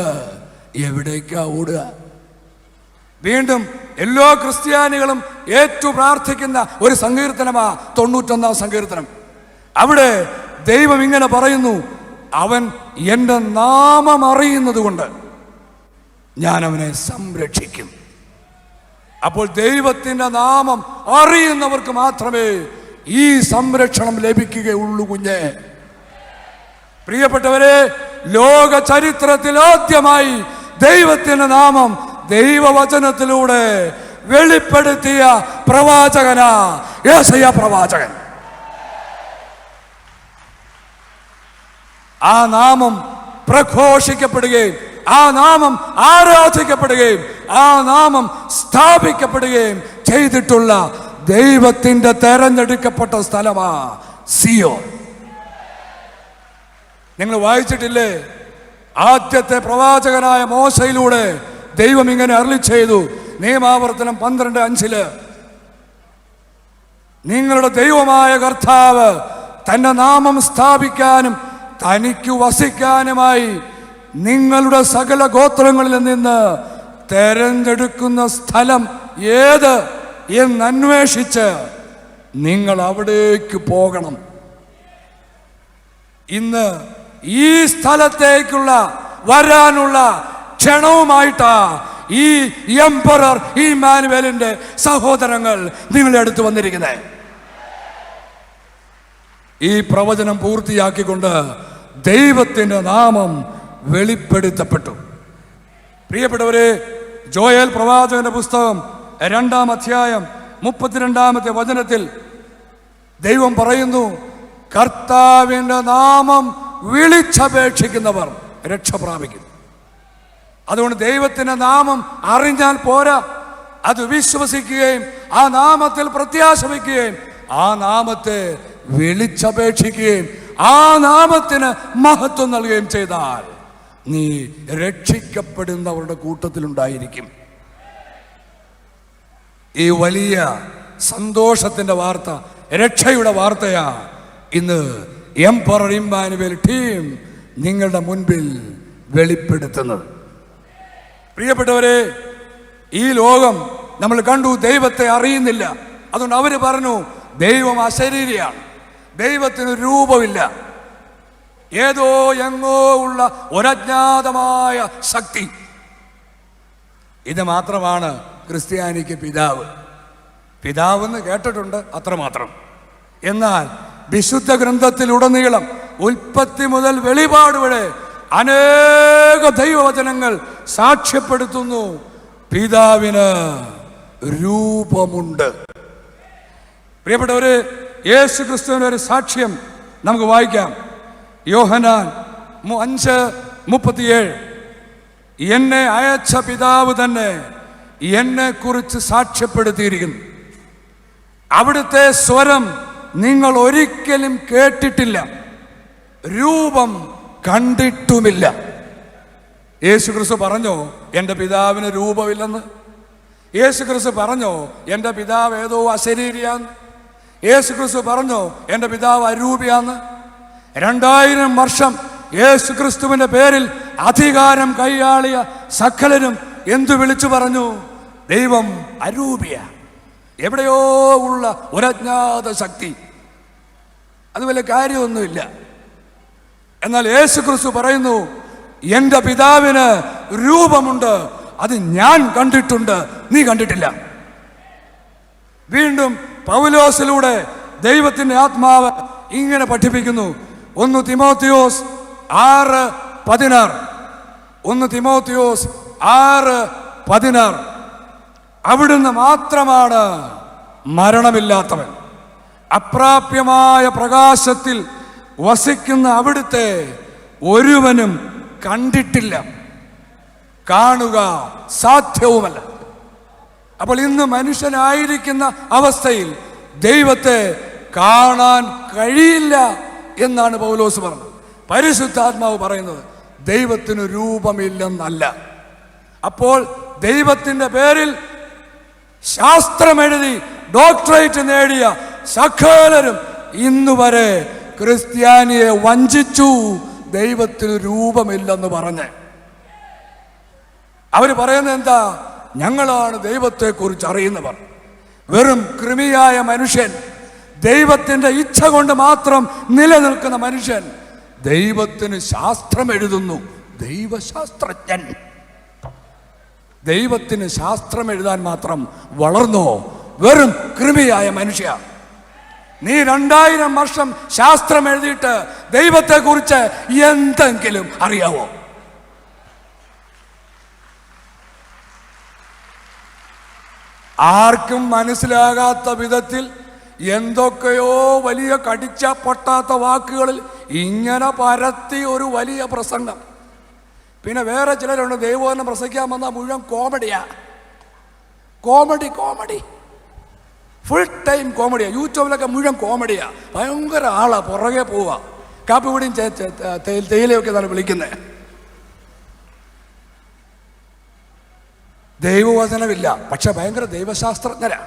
എവിടേക്കാ ഓടുക? വീണ്ടും എല്ലാ ക്രിസ്ത്യാനികളും ഏറ്റു പ്രാർത്ഥിക്കുന്ന ഒരു സങ്കീർത്തനമാ 91-ാം സങ്കീർത്തനം. അവിടെ ദൈവം ഇങ്ങനെ പറയുന്നു, അവൻ എൻ്റെ നാമം അറിയുന്നത് കൊണ്ട് ഞാൻ അവനെ സംരക്ഷിക്കും. അപ്പോൾ ദൈവത്തിൻ്റെ നാമം അറിയുന്നവർക്ക് മാത്രമേ ഈ സംരക്ഷണം ലഭിക്കുകയുള്ളൂ. കുഞ്ഞെ, പ്രിയപ്പെട്ടവരെ, ലോക ചരിത്രത്തിൽ ആദ്യമായി ദൈവത്തിൻ്റെ നാമം ദൈവവചനത്തിലൂടെ വെളിപ്പെടുത്തിയ പ്രവാചകനാ യെശയ്യാ പ്രവാചകൻ. ആ നാമം പ്രഘോഷിക്കപ്പെടുകയും ആ നാമം ആരാധിക്കപ്പെടുകയും ആ നാമം സ്ഥാപിക്കപ്പെടുകയും ചെയ്തിട്ടുള്ള ദൈവത്തിന്റെ തെരഞ്ഞെടുക്കപ്പെട്ട സ്ഥലമാ സിയോൻ. നിങ്ങൾ വായിച്ചിട്ടില്ലേ? ആദ്യത്തെ പ്രവാചകനായ മോശയിലൂടെ ദൈവം ഇങ്ങനെ അരുളി ചെയ്തു. നിയമാവർത്തനം 12:5 നിങ്ങളുടെ ദൈവമായ കർത്താവ് തന്റെ നാമം സ്ഥാപിക്കാനും തനിക്ക് വസിക്കാനുമായി നിങ്ങളുടെ സകല ഗോത്രങ്ങളിൽ നിന്ന് തെരഞ്ഞെടുക്കുന്ന സ്ഥലം ഏത് എന്നന്വേഷിച്ച് നിങ്ങൾ അവിടേക്ക് പോകണം. ഇന്ന് ഈ സ്ഥലത്തേക്കുള്ള വരാനുള്ള ക്ഷണവുമായിട്ടാ ഈ എംപറർ ഇമ്മാനുവേലിന്റെ സഹോദരങ്ങൾ നിങ്ങളുടെ അടുത്ത് വന്നിരിക്കുന്നത്. ഈ പ്രവചനം പൂർത്തിയാക്കിക്കൊണ്ട് ദൈവത്തിന്റെ നാമം വെളിപ്പെടുത്തപ്പെട്ടു. പ്രിയപ്പെട്ടവരെ, ജോയേൽ പ്രവാചകന്റെ പുസ്തകം 2-ാം അധ്യായം 32-ാമത്തെ വചനത്തിൽ ദൈവം പറയുന്നു, കർത്താവിന്റെ നാമം വിളിച്ചപേക്ഷിക്കുന്നവർ രക്ഷ പ്രാപിക്കും. അതുകൊണ്ട് ദൈവത്തിന്റെ നാമം അറിഞ്ഞാൽ പോരാ, അത് വിശ്വസിക്കുകയും ആ നാമത്തിൽ പ്രത്യാശ വയ്ക്കുകയും ആ നാമത്തെ വിളിച്ചപേക്ഷിക്കുകയും ആ നാമത്തിന് മഹത്വം നൽകുകയും ചെയ്താൽ നീ രക്ഷിക്കപ്പെടുന്നവരുടെ കൂട്ടത്തിലുണ്ടായിരിക്കും. ഈ വലിയ സന്തോഷത്തിന്റെ വാർത്ത, രക്ഷയുടെ വാർത്തയാ ഇന്ന് എംപറർ ഇമ്മാനുവേൽ ടീം നിങ്ങളുടെ മുൻപിൽ വെളിപ്പെടുത്തുന്നത്. പ്രിയപ്പെട്ടവരെ, ഈ ലോകം നമ്മൾ കണ്ടു ദൈവത്തെ അറിയുന്നില്ല. അതുകൊണ്ട് അവര് പറഞ്ഞു ദൈവം അശരീരിയാണ്, ദൈവത്തിന് രൂപമില്ല, ഏതോ എങ്ങോ ഉള്ള ഒരജ്ഞാതമായ ശക്തി. ഇത് മാത്രമാണ് ക്രിസ്ത്യാനിക്ക് പിതാവ്. പിതാവെന്ന് കേട്ടിട്ടുണ്ട്, അത്രമാത്രം. എന്നാൽ വിശുദ്ധ ഗ്രന്ഥത്തിലുടനീളം ഉൽപ്പത്തി മുതൽ വെളിപാട് വരെ അനേക ദൈവവചനങ്ങൾ സാക്ഷ്യപ്പെടുത്തുന്നു പിതാവിന് രൂപമുണ്ട്. പ്രിയപ്പെട്ടവര്, യേശു ക്രിസ്തുവിന്റെ ഒരു സാക്ഷ്യം നമുക്ക് വായിക്കാം. യോഹന്നാൻ 5:37 എന്നെ അയച്ച പിതാവ് തന്നെ എന്നെ കുറിച്ച് സാക്ഷ്യപ്പെടുത്തിയിരിക്കുന്നു. അവിടുത്തെ സ്വരം നിങ്ങൾ ഒരിക്കലും കേട്ടിട്ടില്ല, രൂപം കണ്ടിട്ടുമില്ല. യേശു ക്രിസ്തു പറഞ്ഞോ എൻ്റെ പിതാവിന് രൂപമില്ലെന്ന്? യേശു ക്രിസ്തു പറഞ്ഞോ എൻ്റെ പിതാവ് ഏതോ അശരീരിയാന്ന്? യേശു ക്രിസ്തു പറഞ്ഞോ എൻ്റെ പിതാവ് അരൂപിയാന്ന്? 2000 വർഷം യേശു ക്രിസ്തുവിന്റെ പേരിൽ അധികാരം കൈയാളിയ സകലരും എന്തു വിളിച്ചു പറഞ്ഞു? ദൈവം അരൂപിയ, എവിടെയോ ഉള്ള ഒരജ്ഞാത ശക്തി. അത് വലിയ കാര്യമൊന്നുമില്ല. എന്നാൽ യേശു ക്രിസ്തു പറയുന്നു എൻ്റെ പിതാവിന് രൂപമുണ്ട്, അത് ഞാൻ കണ്ടിട്ടുണ്ട്, നീ കണ്ടിട്ടില്ല. വീണ്ടും പൗലോസിലൂടെ ദൈവത്തിന്റെ ആത്മാവ് ഇങ്ങനെ പഠിപ്പിക്കുന്നു. 1 തിമോത്തിയോസ് 6:16 1 തിമോത്തിയോസ് 6:16 അവിടുന്ന് മാത്രമാണ് മരണമില്ലാത്തവൻ. അപ്രാപ്യമായ പ്രകാശത്തിൽ വസിക്കുന്ന അവിടുത്തെ ഒരുവനും കണ്ടിട്ടില്ല, കാണുക സാധ്യവുമല്ല. അപ്പോൾ ഇന്ന് മനുഷ്യനായിരിക്കുന്ന അവസ്ഥയിൽ ദൈവത്തെ കാണാൻ കഴിയില്ല എന്നാണ് പൗലോസ് പറഞ്ഞത്. പരിശുദ്ധാത്മാവ് പറയുന്നത് ദൈവത്തിന് രൂപമില്ലെന്നല്ല. അപ്പോൾ ദൈവത്തിൻ്റെ പേരിൽ ശാസ്ത്രമെഴുതി ഡോക്ടറേറ്റ് നേടിയ സകലരും ഇന്നുവരെ ക്രിസ്ത്യാനിയെ വഞ്ചിച്ചു, ദൈവത്തിന് രൂപമില്ലെന്ന് പറഞ്ഞ്. അവർ പറയുന്നത് എന്താ? ഞങ്ങളാണ് ദൈവത്തെക്കുറിച്ച് അറിയുന്നവർ. വെറും കൃമിയായ മനുഷ്യൻ, ദൈവത്തിൻ്റെ ഇച്ഛ കൊണ്ട് മാത്രം നിലനിൽക്കുന്ന മനുഷ്യൻ ദൈവത്തിന് ശാസ്ത്രം എഴുതുന്നു. ദൈവശാസ്ത്രജ്ഞൻ. ദൈവത്തിന് ശാസ്ത്രം എഴുതാൻ മാത്രം വളർന്നോ? വെറും കൃമിയായ മനുഷ്യ. നീ 2000 വർഷം ശാസ്ത്രം എഴുതിയിട്ട് ദൈവത്തെക്കുറിച്ച് എന്തെങ്കിലും അറിയാവോ? ആർക്കും മനസ്സിലാകാത്ത വിധത്തിൽ എന്തൊക്കെയോ വലിയ കടിച്ച പൊട്ടാത്ത വാക്കുകളിൽ ഇങ്ങനെ പരത്തി ഒരു വലിയ പ്രസംഗം. പിന്നെ വേറെ ചിലരുണ്ട് ദൈവവചനം പ്രസംഗിക്കാൻ വന്നാൽ മുഴുവൻ കോമഡിയാ. കോമഡി ഫുൾ ടൈം കോമഡിയാ. യൂട്യൂബിലൊക്കെ മുഴുവൻ കോമഡിയാ. ഭയങ്കര ആളാ, പുറകെ പോവാ. കാപ്പിപൊടിയും തേയിലയൊക്കെ എന്നാണ് വിളിക്കുന്നത്. ദൈവവചനമില്ല, പക്ഷെ ഭയങ്കര ദൈവശാസ്ത്രജ്ഞരാ.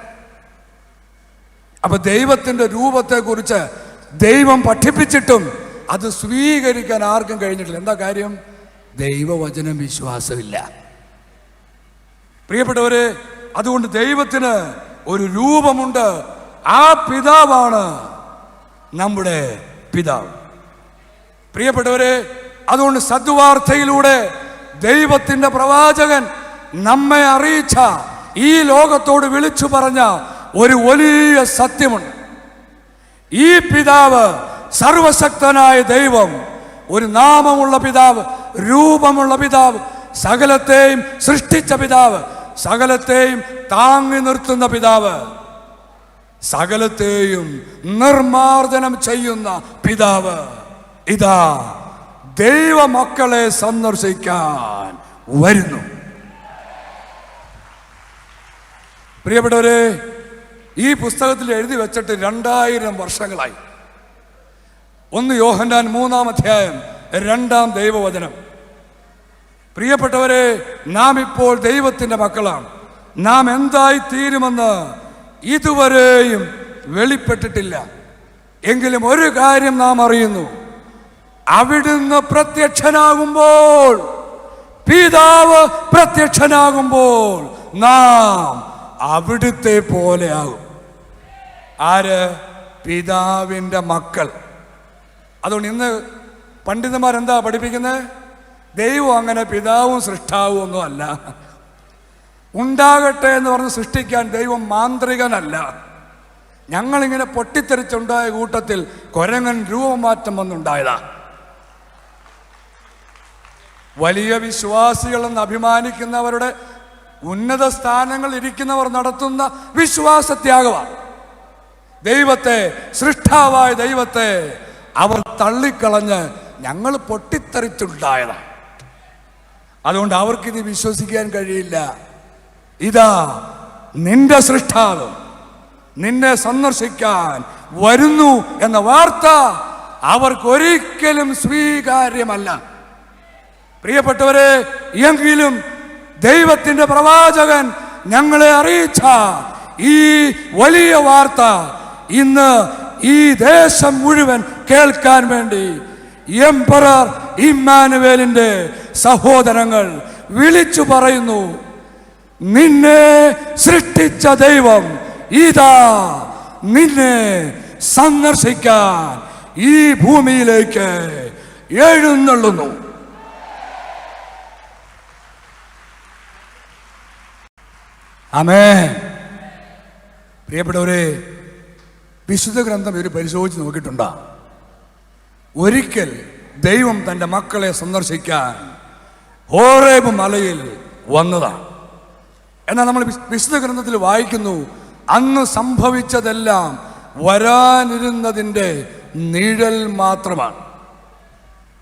അപ്പൊ ദൈവത്തിന്റെ രൂപത്തെക്കുറിച്ച് ദൈവം പഠിപ്പിച്ചിട്ടും അത് സ്വീകരിക്കാൻ ആർക്കും കഴിഞ്ഞിട്ടില്ല. എന്താ കാര്യം? ദൈവവചനം വിശ്വാസമില്ല. പ്രിയപ്പെട്ടവരെ, അതുകൊണ്ട് ദൈവത്തിന് ഒരു രൂപമുണ്ട്. ആ പിതാവാണ് നമ്മുടെ പിതാവ്. പ്രിയപ്പെട്ടവരെ, അതുകൊണ്ട് സദ്വാർത്തയിലൂടെ ദൈവത്തിന്റെ പ്രവാചകൻ നമ്മെ അറിയിച്ച, ഈ ലോകത്തോട് വിളിച്ചു പറഞ്ഞ ഒരു വലിയ സത്യമുണ്ട്. ഈ പിതാവ്, സർവശക്തനായ ദൈവം, ഒരു നാമമുള്ള പിതാവ്, രൂപമുള്ള പിതാവ്, സകലത്തെയും സൃഷ്ടിച്ച പിതാവ്, സകലത്തെയും താങ്ങി നിർത്തുന്ന പിതാവ്, സകലത്തെയും നിർമാർജനം ചെയ്യുന്ന പിതാവ് ഇതാ ദൈവമക്കളെ സന്ദർശിക്കാൻ വരുന്നു. പ്രിയപ്പെട്ടവരെ, ഈ പുസ്തകത്തിൽ എഴുതി വെച്ചിട്ട് 2000 വർഷങ്ങളായി. 1 യോഹന്നാൻ 3-ാം അധ്യായം 2-ാം ദൈവവചനം. പ്രിയപ്പെട്ടവരെ, നാം ഇപ്പോൾ ദൈവത്തിൻ്റെ മക്കളാണ്. നാം എന്തായി തീരുമെന്ന് ഇതുവരെയും വെളിപ്പെട്ടിട്ടില്ല. എങ്കിലും ഒരു കാര്യം നാം അറിയുന്നു, അവിടുന്ന് പ്രത്യക്ഷനാകുമ്പോൾ, പിതാവ് പ്രത്യക്ഷനാകുമ്പോൾ നാം അവിടുത്തെ പോലെയാകും. ആര്? പിതാവിൻ്റെ മക്കൾ. അതുകൊണ്ട് ഇന്ന് പണ്ഡിതന്മാരെന്താ പഠിപ്പിക്കുന്നത്? ദൈവം അങ്ങനെ പിതാവും സൃഷ്ടാവും ഒന്നും അല്ല. ഉണ്ടാകട്ടെ എന്ന് പറഞ്ഞ് സൃഷ്ടിക്കാൻ ദൈവം മാന്ത്രികനല്ല. ഞങ്ങളിങ്ങനെ പൊട്ടിത്തെറിച്ചുണ്ടായ കൂട്ടത്തിൽ കൊരങ്ങൻ രൂപമാറ്റം വന്നുണ്ടായതാ. വലിയ വിശ്വാസികളെന്ന് അഭിമാനിക്കുന്നവരുടെ ഉന്നത സ്ഥാനങ്ങൾ ഇരിക്കുന്നവർ നടത്തുന്ന വിശ്വാസത്യാഗമാണ്. ദൈവത്തെ, സൃഷ്ടാവായ ദൈവത്തെ അവർ തള്ളിക്കളഞ്ഞ് ഞങ്ങൾ പൊട്ടിത്തെറിച്ചുണ്ടായതാണ്. അതുകൊണ്ട് അവർക്കിത് വിശ്വസിക്കാൻ കഴിയില്ല. ഇതാ നിന്റെ സൃഷ്ടാവ് നിന്നെ സന്ദർശിക്കാൻ വരുന്നു എന്ന വാർത്ത അവർക്കൊരിക്കലും സ്വീകാര്യമല്ല. പ്രിയപ്പെട്ടവരെ, എങ്കിലും ദൈവത്തിന്റെ പ്രവാചകൻ ഞങ്ങളെ അറിയിച്ച ഈ വലിയ വാർത്ത ഇന്ന് ഈ ദേശം മുഴുവൻ കേൾക്കാൻ വേണ്ടി എംപറർ ഇമ്മാനുവേലിന്റെ സഹോദരങ്ങൾ വിളിച്ചു പറയുന്നു, നിന്നെ സൃഷ്ടിച്ച ദൈവം ഇതാ നിന്നെ സന്ദർശിക്കാൻ ഈ ഭൂമിയിലേക്ക് എഴുന്നള്ളുന്നു. ആമേൻ. പ്രിയപ്പെട്ടവരെ, വിശുദ്ധ ഗ്രന്ഥം ഇവർ പരിശോധിച്ച് നോക്കിയിട്ടുണ്ടോ? ഒരിക്കൽ ദൈവം തൻ്റെ മക്കളെ സന്ദർശിക്കാൻ ഹോറേബ് മലയിൽ വന്നതാണ്. എന്നാൽ നമ്മൾ വിശുദ്ധ ഗ്രന്ഥത്തിൽ വായിക്കുന്നു, അന്ന് സംഭവിച്ചതെല്ലാം വരാനിരുന്നതിൻ്റെ നിഴൽ മാത്രമാണ്.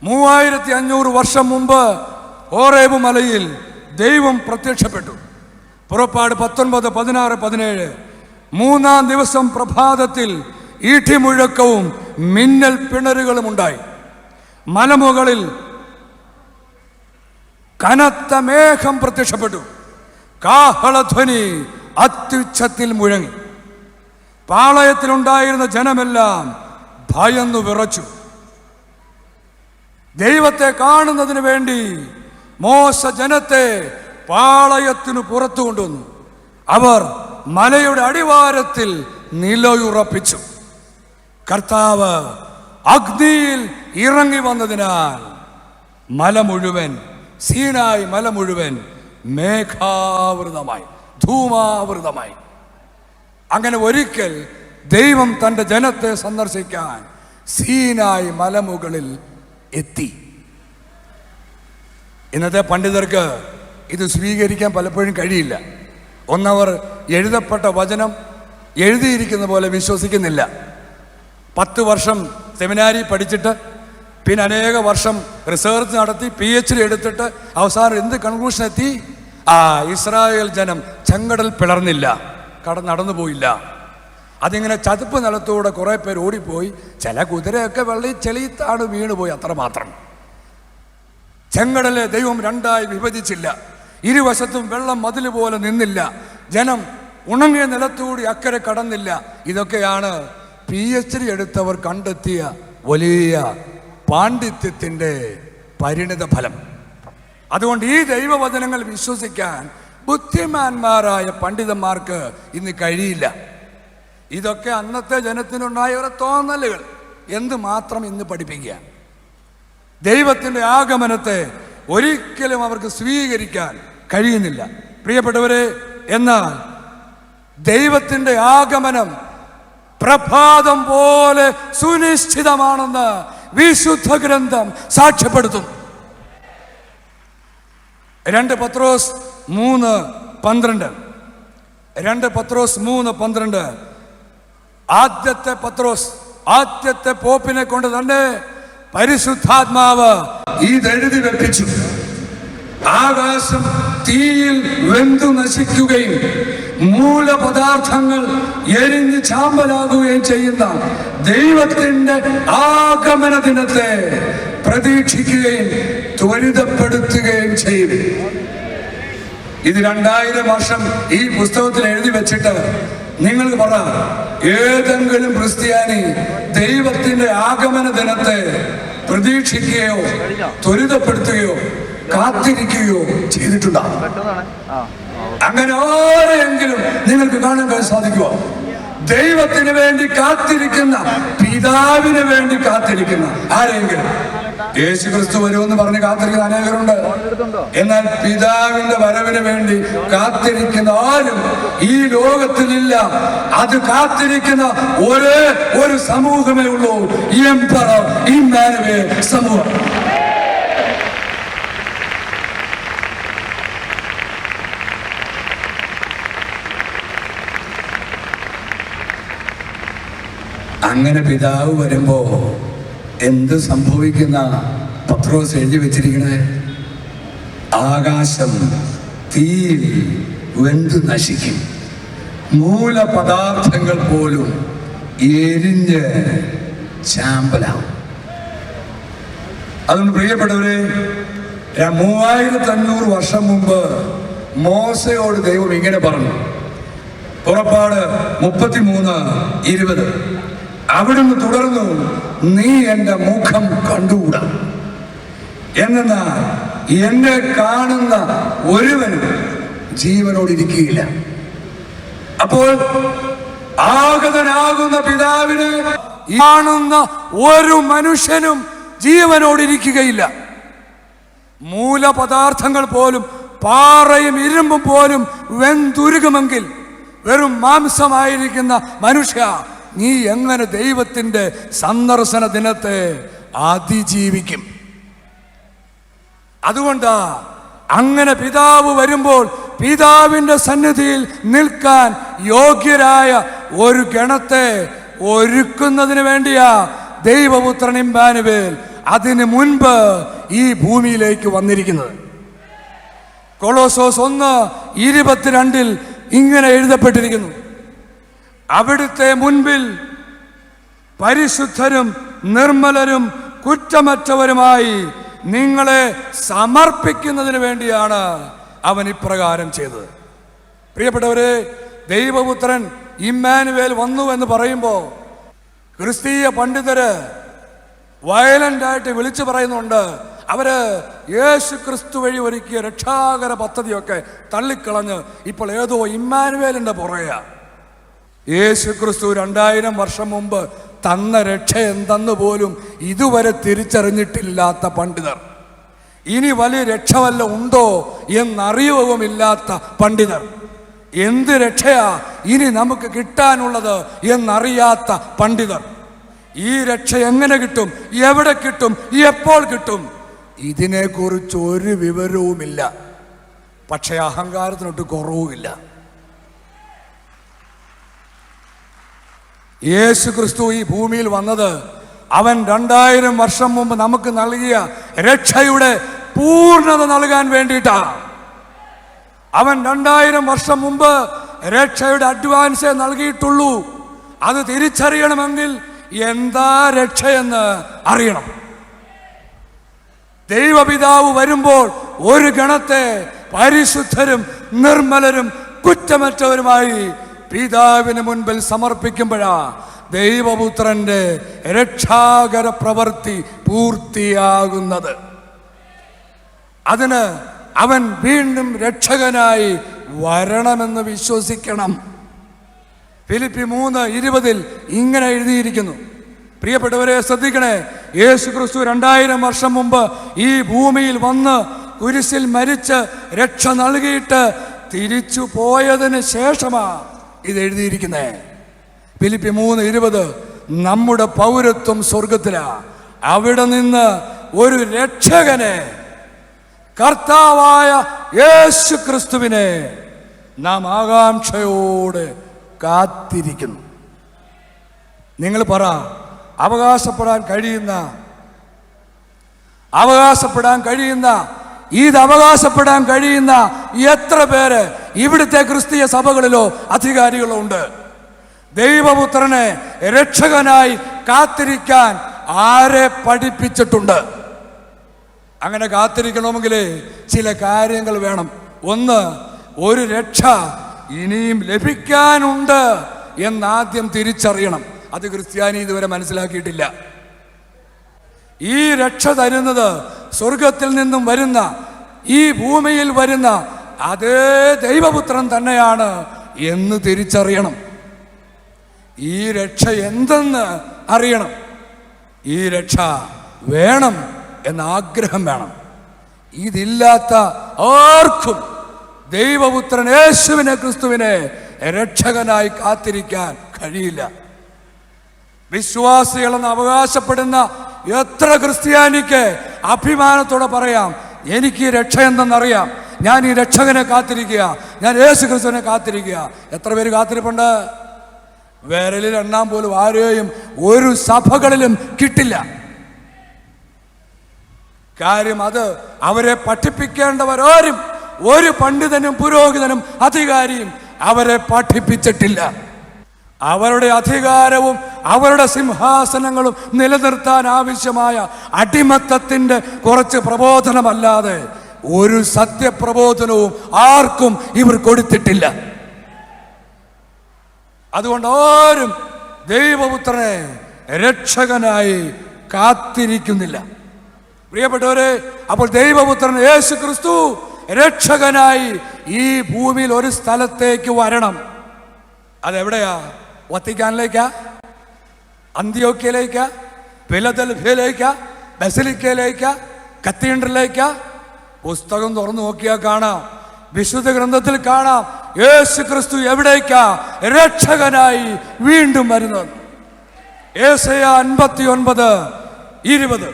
3500 വർഷം മുമ്പ് ഹോറേബ് മലയിൽ ദൈവം പ്രത്യക്ഷപ്പെട്ടു. പുറപ്പാട് 19, 16, 17. 3-ാം ദിവസം പ്രഭാതത്തിൽ ഈട്ടിമുഴക്കവും മിന്നൽ പിണരുകളും ഉണ്ടായി. മലമുകളിൽ കനത്ത മേഘം പ്രത്യക്ഷപ്പെട്ടു. കാഹളധ്വനി അത്യുച്ചത്തിൽ മുഴങ്ങി. പാളയത്തിലുണ്ടായിരുന്ന ജനമെല്ലാം ഭയന്നു വിറച്ചു. ദൈവത്തെ കാണുന്നതിന് വേണ്ടി മോശ ജനത്തെ പാളയത്തിനു പുറത്തു കൊണ്ടുവന്നു. അവർ മലയുടെ അടിവാരത്തിൽ നിലയുറപ്പിച്ചു. കർത്താവ് അഗ്നിയിൽ ഇറങ്ങി വന്നതിനാൽ മല മുഴുവൻ, സീനായി മല മുഴുവൻ മേഘാവൃതമായി, ധൂമാവൃതമായി. അങ്ങനെ ഒരിക്കൽ ദൈവം തൻ്റെ ജനത്തെ സന്ദർശിക്കാൻ സീനായി മലമുകളിൽ എത്തി. ഇന്നത്തെ പണ്ഡിതർക്ക് ഇത് സ്വീകരിക്കാൻ പലപ്പോഴും കഴിയില്ല. ഒന്നവർ എഴുതപ്പെട്ട വചനം എഴുതിയിരിക്കുന്ന പോലെ വിശ്വസിക്കുന്നില്ല. 10 വർഷം സെമിനാരി പഠിച്ചിട്ട് പിന്നെ അനേക വർഷം റിസർച്ച് നടത്തി PhD എടുത്തിട്ട് അവസാനം എന്ത് കൺക്ലൂഷൻ എത്തി? ഇസ്രായേൽ ജനം ചെങ്കടൽ പിളർന്നില്ല, നടന്നു പോയില്ല. അതിങ്ങനെ ചതുപ്പ് നിലത്തൂടെ കുറേ പേർ ഓടിപ്പോയി. ചില കുതിരയൊക്കെ വെള്ളി ചെളിത്താണ് വീണുപോയി, അത്രമാത്രം. ചെങ്കടലെ ദൈവം 2ആയി വിഭജിച്ചില്ല. ഇരുവശത്തും വെള്ളം മതിൽ പോലെ നിന്നില്ല. ജനം ഉണങ്ങിയ നിലത്തൂടി അക്കരെ കടന്നില്ല. ഇതൊക്കെയാണ് PhD എടുത്തവർ കണ്ടെത്തിയ വലിയ പാണ്ഡിത്യത്തിൻ്റെ പരിണിത ഫലം. അതുകൊണ്ട് ഈ ദൈവവചനങ്ങൾ വിശ്വസിക്കാൻ ബുദ്ധിമാന്മാരായ പണ്ഡിതന്മാർക്ക് ഇന്ന് കഴിയില്ല. ഇതൊക്കെ അന്നത്തെ ജനത്തിനുണ്ടായ ഒരു തോന്നലുകൾ. എന്തുമാത്രം ഇന്ന് പഠിപ്പിക്കുക. ദൈവത്തിൻ്റെ ആഗമനത്തെ ഒരിക്കലും അവർക്ക് സ്വീകരിക്കാൻ കഴിയുന്നില്ല. പ്രിയപ്പെട്ടവരെ, എന്നാൽ ദൈവത്തിൻ്റെ ആഗമനം പ്രഭാതം പോലെ സുനിശ്ചിതമാണെന്ന് വിശുദ്ധ ഗ്രന്ഥം സാക്ഷ്യപ്പെടുത്തും. 2 പത്രോസ് 3:12. 2 പത്രോസ് 3:12. ആദ്യത്തെ പോപ്പിനെ കൊണ്ട് തന്നെ പരിശുദ്ധാത്മാവ് ഇതെഴുതി വെപ്പിച്ചു. ആകാശം തീയിൽ വെന്തു നശിക്കുകയും മൂലപദാർത്ഥങ്ങൾ എരിഞ്ഞ് ചാമ്പലാകുകയും ചെയ്യുന്ന ദൈവത്തിന്റെ ആഗമന ദിനത്തെ പ്രതീക്ഷിക്കുകയും ത്വരിതപ്പെടുത്തുകയും ചെയ്യും. ഇത് 2000 വർഷം ഈ പുസ്തകത്തിൽ എഴുതി വെച്ചിട്ട് നിങ്ങൾക്ക് പറ, ഏതെങ്കിലും ക്രിസ്ത്യാനി ദൈവത്തിന്റെ ആഗമന ദിനത്തെ പ്രതീക്ഷിക്കുകയോ ത്വരിതപ്പെടുത്തുകയോ കാത്തിരിക്കുകയോ ചെയ്തിട്ടുണ്ടോ? അങ്ങനെ ആരെയെങ്കിലും നിങ്ങൾക്ക് കാണാൻ സാധിക്കുമോ? ദൈവത്തിന് വേണ്ടി കാത്തിരിക്കുന്ന, പിതാവിന് വേണ്ടി കാത്തിരിക്കുന്ന ആരെങ്കിലും? യേശു ക്രിസ്തു വരുമെന്ന് പറഞ്ഞ് കാത്തിരിക്കുന്ന അനേകരുണ്ട്. എന്നാൽ പിതാവിന്റെ വരവിന് വേണ്ടി കാത്തിരിക്കുന്ന ആരും ഈ ലോകത്തിലില്ല. അത് കാത്തിരിക്കുന്ന ഒരേ ഒരു സമൂഹമേ ഉള്ളൂ, എംപറർ ഇമ്മാനുവേൽ സമൂഹം. അങ്ങനെ പിതാവ് വരുമ്പോ എന്ത് സംഭവിക്കുന്ന പത്രോസ് എഴുതി വെച്ചിരിക്കണേ? ആകാശം തീയിൽ വെന്തു നശിക്കും, മൂലപദാർത്ഥങ്ങൾ പോലും എരിഞ്ഞ് ചാമ്പലാവും. അതുകൊണ്ട് പ്രിയപ്പെട്ടവരെ, 3500 വർഷം മുമ്പ് മോശയോട് ദൈവം ഇങ്ങനെ പറഞ്ഞു. പുറപ്പാട് 33:20. അവിടുന്ന് തുടർന്നു, നീ എൻ്റെ മുഖം കണ്ടുകൂടാ, എന്നാൽ എന്നെ കാണുന്ന ഒരുവനും ജീവനോടിരിക്കുകയില്ല. അപ്പോൾ ആഗതനാകുന്ന പിതാവിനെ കാണുന്ന ഒരു മനുഷ്യനും ജീവനോടിരിക്കുകയില്ല. മൂലപദാർത്ഥങ്ങൾ പോലും, പാറയും ഇരുമ്പും പോലും വെന്തുരുകുമെങ്കിൽ വെറും മാംസമായിരിക്കുന്ന മനുഷ്യ, നീ എങ്ങനെ ദൈവത്തിൻ്റെ സന്ദർശന ദിനത്തെ അതിജീവിക്കും? അതുകൊണ്ടാ അങ്ങനെ പിതാവ് വരുമ്പോൾ പിതാവിൻ്റെ സന്നിധിയിൽ നിൽക്കാൻ യോഗ്യരായ ഒരു ഗണത്തെ ഒരുക്കുന്നതിന് വേണ്ടിയാ ദൈവപുത്രൻ ഇമ്മാനുവേൽ അതിന് മുൻപ് ഈ ഭൂമിയിലേക്ക് വന്നിരിക്കുന്നത്. കൊളോസോസ് 1:22 ഇങ്ങനെ എഴുതപ്പെട്ടിരിക്കുന്നു: അവിടുത്തെ മുൻപിൽ പരിശുദ്ധരും നിർമ്മലരും കുറ്റമറ്റവരുമായി നിങ്ങളെ സമർപ്പിക്കുന്നതിന് വേണ്ടിയാണ് അവൻ ഇപ്രകാരം ചെയ്തത്. പ്രിയപ്പെട്ടവരെ, ദൈവപുത്രൻ ഇമ്മാനുവേൽ വന്നു എന്ന് പറയുമ്പോൾ ക്രിസ്തീയ പണ്ഡിതര് വയലന്റായിട്ട് വിളിച്ചു പറയുന്നുണ്ട്. അവര് യേശു ക്രിസ്തു വഴി ഒരുക്കിയ രക്ഷാകര പദ്ധതിയൊക്കെ തള്ളിക്കളഞ്ഞ് ഇപ്പോൾ ഏതോ ഇമ്മാനുവേലിന്റെ പുറകെയാ. യേശു ക്രിസ്തു 2000 വർഷം മുമ്പ് തന്ന രക്ഷ എന്തെന്ന് പോലും ഇതുവരെ തിരിച്ചറിഞ്ഞിട്ടില്ലാത്ത പണ്ഡിതർ, ഇനി വലിയ രക്ഷ വല്ല ഉണ്ടോ എന്നറിയുവുമില്ലാത്ത പണ്ഡിതർ, എന്ത് രക്ഷയാ ഇനി നമുക്ക് കിട്ടാനുള്ളത് എന്നറിയാത്ത പണ്ഡിതർ, ഈ രക്ഷ എങ്ങനെ കിട്ടും, എവിടെ കിട്ടും, എപ്പോൾ കിട്ടും, ഇതിനെക്കുറിച്ച് ഒരു വിവരവുമില്ല. പക്ഷേ അഹങ്കാരത്തിനൊട്ട് കുറവുമില്ല. യേശു ക്രിസ്തു ഈ ഭൂമിയിൽ വന്നത് അവൻ 2000 വർഷം മുമ്പ് നമുക്ക് നൽകിയ രക്ഷയുടെ പൂർണ്ണത നൽകാൻ വേണ്ടിയിട്ടാണ്. അവൻ 2000 വർഷം മുമ്പ് രക്ഷയുടെ അഡ്വാൻസേ നൽകിയിട്ടുള്ളൂ. അത് തിരിച്ചറിയണമെങ്കിൽ എന്താ രക്ഷയെന്ന് അറിയണം. ദൈവപിതാവ് വരുമ്പോൾ ഒരു ഗണത്തെ പരിശുദ്ധരും നിർമ്മലരും കുറ്റമറ്റവരുമായി പിതാവിന് മുൻപിൽ സമർപ്പിക്കുമ്പോഴാ ദൈവപുത്രന്റെ രക്ഷാകര പ്രവൃത്തി പൂർത്തിയാകുന്നത്. അതിന് അവൻ വീണ്ടും രക്ഷകനായി വരണമെന്ന് വിശ്വസിക്കണം. ഫിലിപ്പി 3:20 ഇങ്ങനെ എഴുതിയിരിക്കുന്നു. പ്രിയപ്പെട്ടവരെ, ശ്രദ്ധിക്കണേ. യേശു ക്രിസ്തു 2000 വർഷം മുമ്പ് ഈ ഭൂമിയിൽ വന്ന് കുരിശിൽ മരിച്ച് രക്ഷ നൽകിയിട്ട് തിരിച്ചു പോയതിന് ശേഷമാ ഇത് എഴുതിയിരിക്കുന്നേ. ഫിലിപ്പി 3:20 നമ്മുടെ പൗരത്വം സ്വർഗത്തിലാ. അവിടെ നിന്ന് ഒരു രക്ഷകനെ, കർത്താവായ യേശു ക്രിസ്തുവിനെ നാം ആകാംക്ഷയോടെ കാത്തിരിക്കുന്നു. നിങ്ങൾ പറ, അവകാശപ്പെടാൻ കഴിയുന്ന എത്ര പേര് ഇവിടുത്തെ ക്രിസ്തീയ സഭകളിലോ അധികാരികളോ ഉണ്ട്? ദൈവപുത്രനെ രക്ഷകനായി കാത്തിരിക്കാൻ ആരെ പഠിപ്പിച്ചിട്ടുണ്ട്? അങ്ങനെ കാത്തിരിക്കണമെങ്കിൽ ചില കാര്യങ്ങൾ വേണം. ഒന്ന്, ഒരു രക്ഷ ഇനിയും ലഭിക്കാനുണ്ട് എന്നാദ്യം തിരിച്ചറിയണം. അത് ക്രിസ്ത്യാനി ഇതുവരെ മനസ്സിലാക്കിയിട്ടില്ല. ഈ രക്ഷ തരുന്നത് സ്വർഗത്തിൽ നിന്നും വരുന്ന, ഈ ഭൂമിയിൽ വരുന്ന അതേ ദൈവപുത്രൻ തന്നെയാണ് എന്ന് തിരിച്ചറിയണം. ഈ രക്ഷ എന്തെന്ന് അറിയണം. ഈ രക്ഷ വേണം എന്ന ആഗ്രഹം വേണം. ഇതില്ലാത്ത ആർക്കും ദൈവപുത്രൻ യേശുവിനെ ക്രിസ്തുവിനെ രക്ഷകനായി കാത്തിരിക്കാൻ കഴിയില്ല. വിശ്വാസികളെന്ന് അവകാശപ്പെടുന്ന എത്ര ക്രിസ്ത്യാനിക്ക് അഭിമാനത്തോടെ പറയാം, എനിക്ക് രക്ഷ എന്തെന്നറിയാം, ഞാൻ ഈ രക്ഷകനെ കാത്തിരിക്കുക, ഞാൻ യേശു ക്രിസ്തുവിനെ കാത്തിരിക്കുക. എത്ര പേര് കാത്തിരിപ്പുണ്ട്? വിരലിൽ എണ്ണാൻ പോലും ആരെയും ഒരു സഭകളിലും കിട്ടില്ല. കാര്യം അത് അവരെ പഠിപ്പിക്കേണ്ടവരാരും ഒരു പണ്ഡിതനും പുരോഹിതനും അധികാരിയും അവരെ പഠിപ്പിച്ചിട്ടില്ല. അവരുടെ അധികാരവും അവരുടെ സിംഹാസനങ്ങളും നിലനിർത്താൻ ആവശ്യമായ അടിമത്തത്തിന്റെ കുറച്ച് പ്രബോധനമല്ലാതെ ഒരു സത്യപ്രബോധനവും ആർക്കും ഇവർ കൊടുത്തിട്ടില്ല. അതുകൊണ്ട് ആരും ദൈവപുത്രനെ രക്ഷകനായി കാത്തിരിക്കുന്നില്ല. പ്രിയപ്പെട്ടവരെ, അപ്പോൾ ദൈവപുത്രൻ യേശു ക്രിസ്തു രക്ഷകനായി ഈ ഭൂമിയിൽ ഒരു സ്ഥലത്തേക്ക് വരണം. അതെവിടെയാ? വത്തിക്കാനിലേക്കാ? അന്ത്യോക്യയിലേക്കാ? ഫിലദൽഫിയയിലേക്കാ? ബസിലിക്കയിലേക്കാ? കത്തീഡ്രലിലേക്കാ? പുസ്തകം തുറന്നു നോക്കിയാൽ കാണാം, വിശുദ്ധ ഗ്രന്ഥത്തിൽ കാണാം, യേശു ക്രിസ്തു എവിടേക്കാ രക്ഷകനായി വീണ്ടും വരുന്നത്. യെശയ്യാ 59:20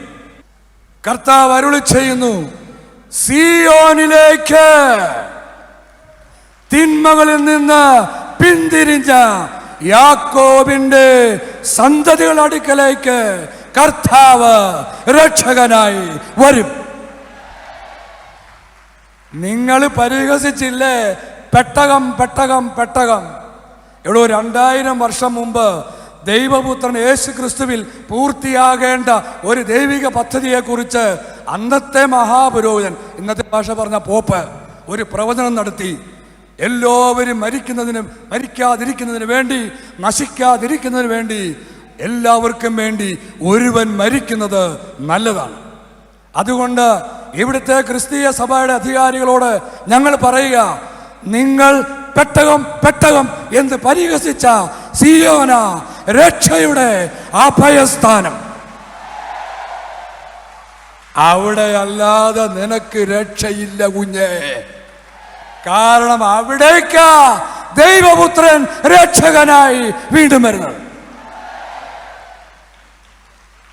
കർത്താവ് അരുളി ചെയ്യുന്നു, സിയോനിലേക്ക് തിന്മകളിൽ നിന്ന് പിന്തിരിഞ്ഞ യാക്കോബിന്റെ സന്തതികളുടെ അടുക്കലേക്ക് കർത്താവ് രക്ഷകനായി വരും. നിങ്ങൾ പരിഹസിച്ചില്ലേ പെട്ടകം പെട്ടകം പെട്ടകം? ഇവിടെ 2000 വർഷം മുമ്പ് ദൈവപുത്രൻ യേശു ക്രിസ്തുവിൽ പൂർത്തിയാകേണ്ട ഒരു ദൈവിക പദ്ധതിയെക്കുറിച്ച് അന്നത്തെ മഹാപുരോഹിതൻ, ഇന്നത്തെ ഭാഷ പറഞ്ഞ പോപ്പ്, ഒരു പ്രവചനം നടത്തി. എല്ലാവരും മരിക്കാതിരിക്കുന്നതിന് വേണ്ടി, നശിക്കാതിരിക്കുന്നതിന് വേണ്ടി, എല്ലാവർക്കും വേണ്ടി ഒരുവൻ മരിക്കുന്നത് നല്ലതാണ്. അതുകൊണ്ട് ഇവിടുത്തെ ക്രിസ്തീയ സഭയുടെ അധികാരികളോട് ഞങ്ങൾ പറയുക, നിങ്ങൾ പെട്ടകം എന്ന് പരിഹസിച്ച സിയോന രക്ഷയുടെ അഭയസ്ഥാനം. അവിടെ അല്ലാതെ നിനക്ക് രക്ഷയില്ല കുഞ്ഞേ. കാരണം അവിടേക്കാ ദൈവപുത്രൻ രക്ഷകനായി വീണ്ടും വരുന്നത്.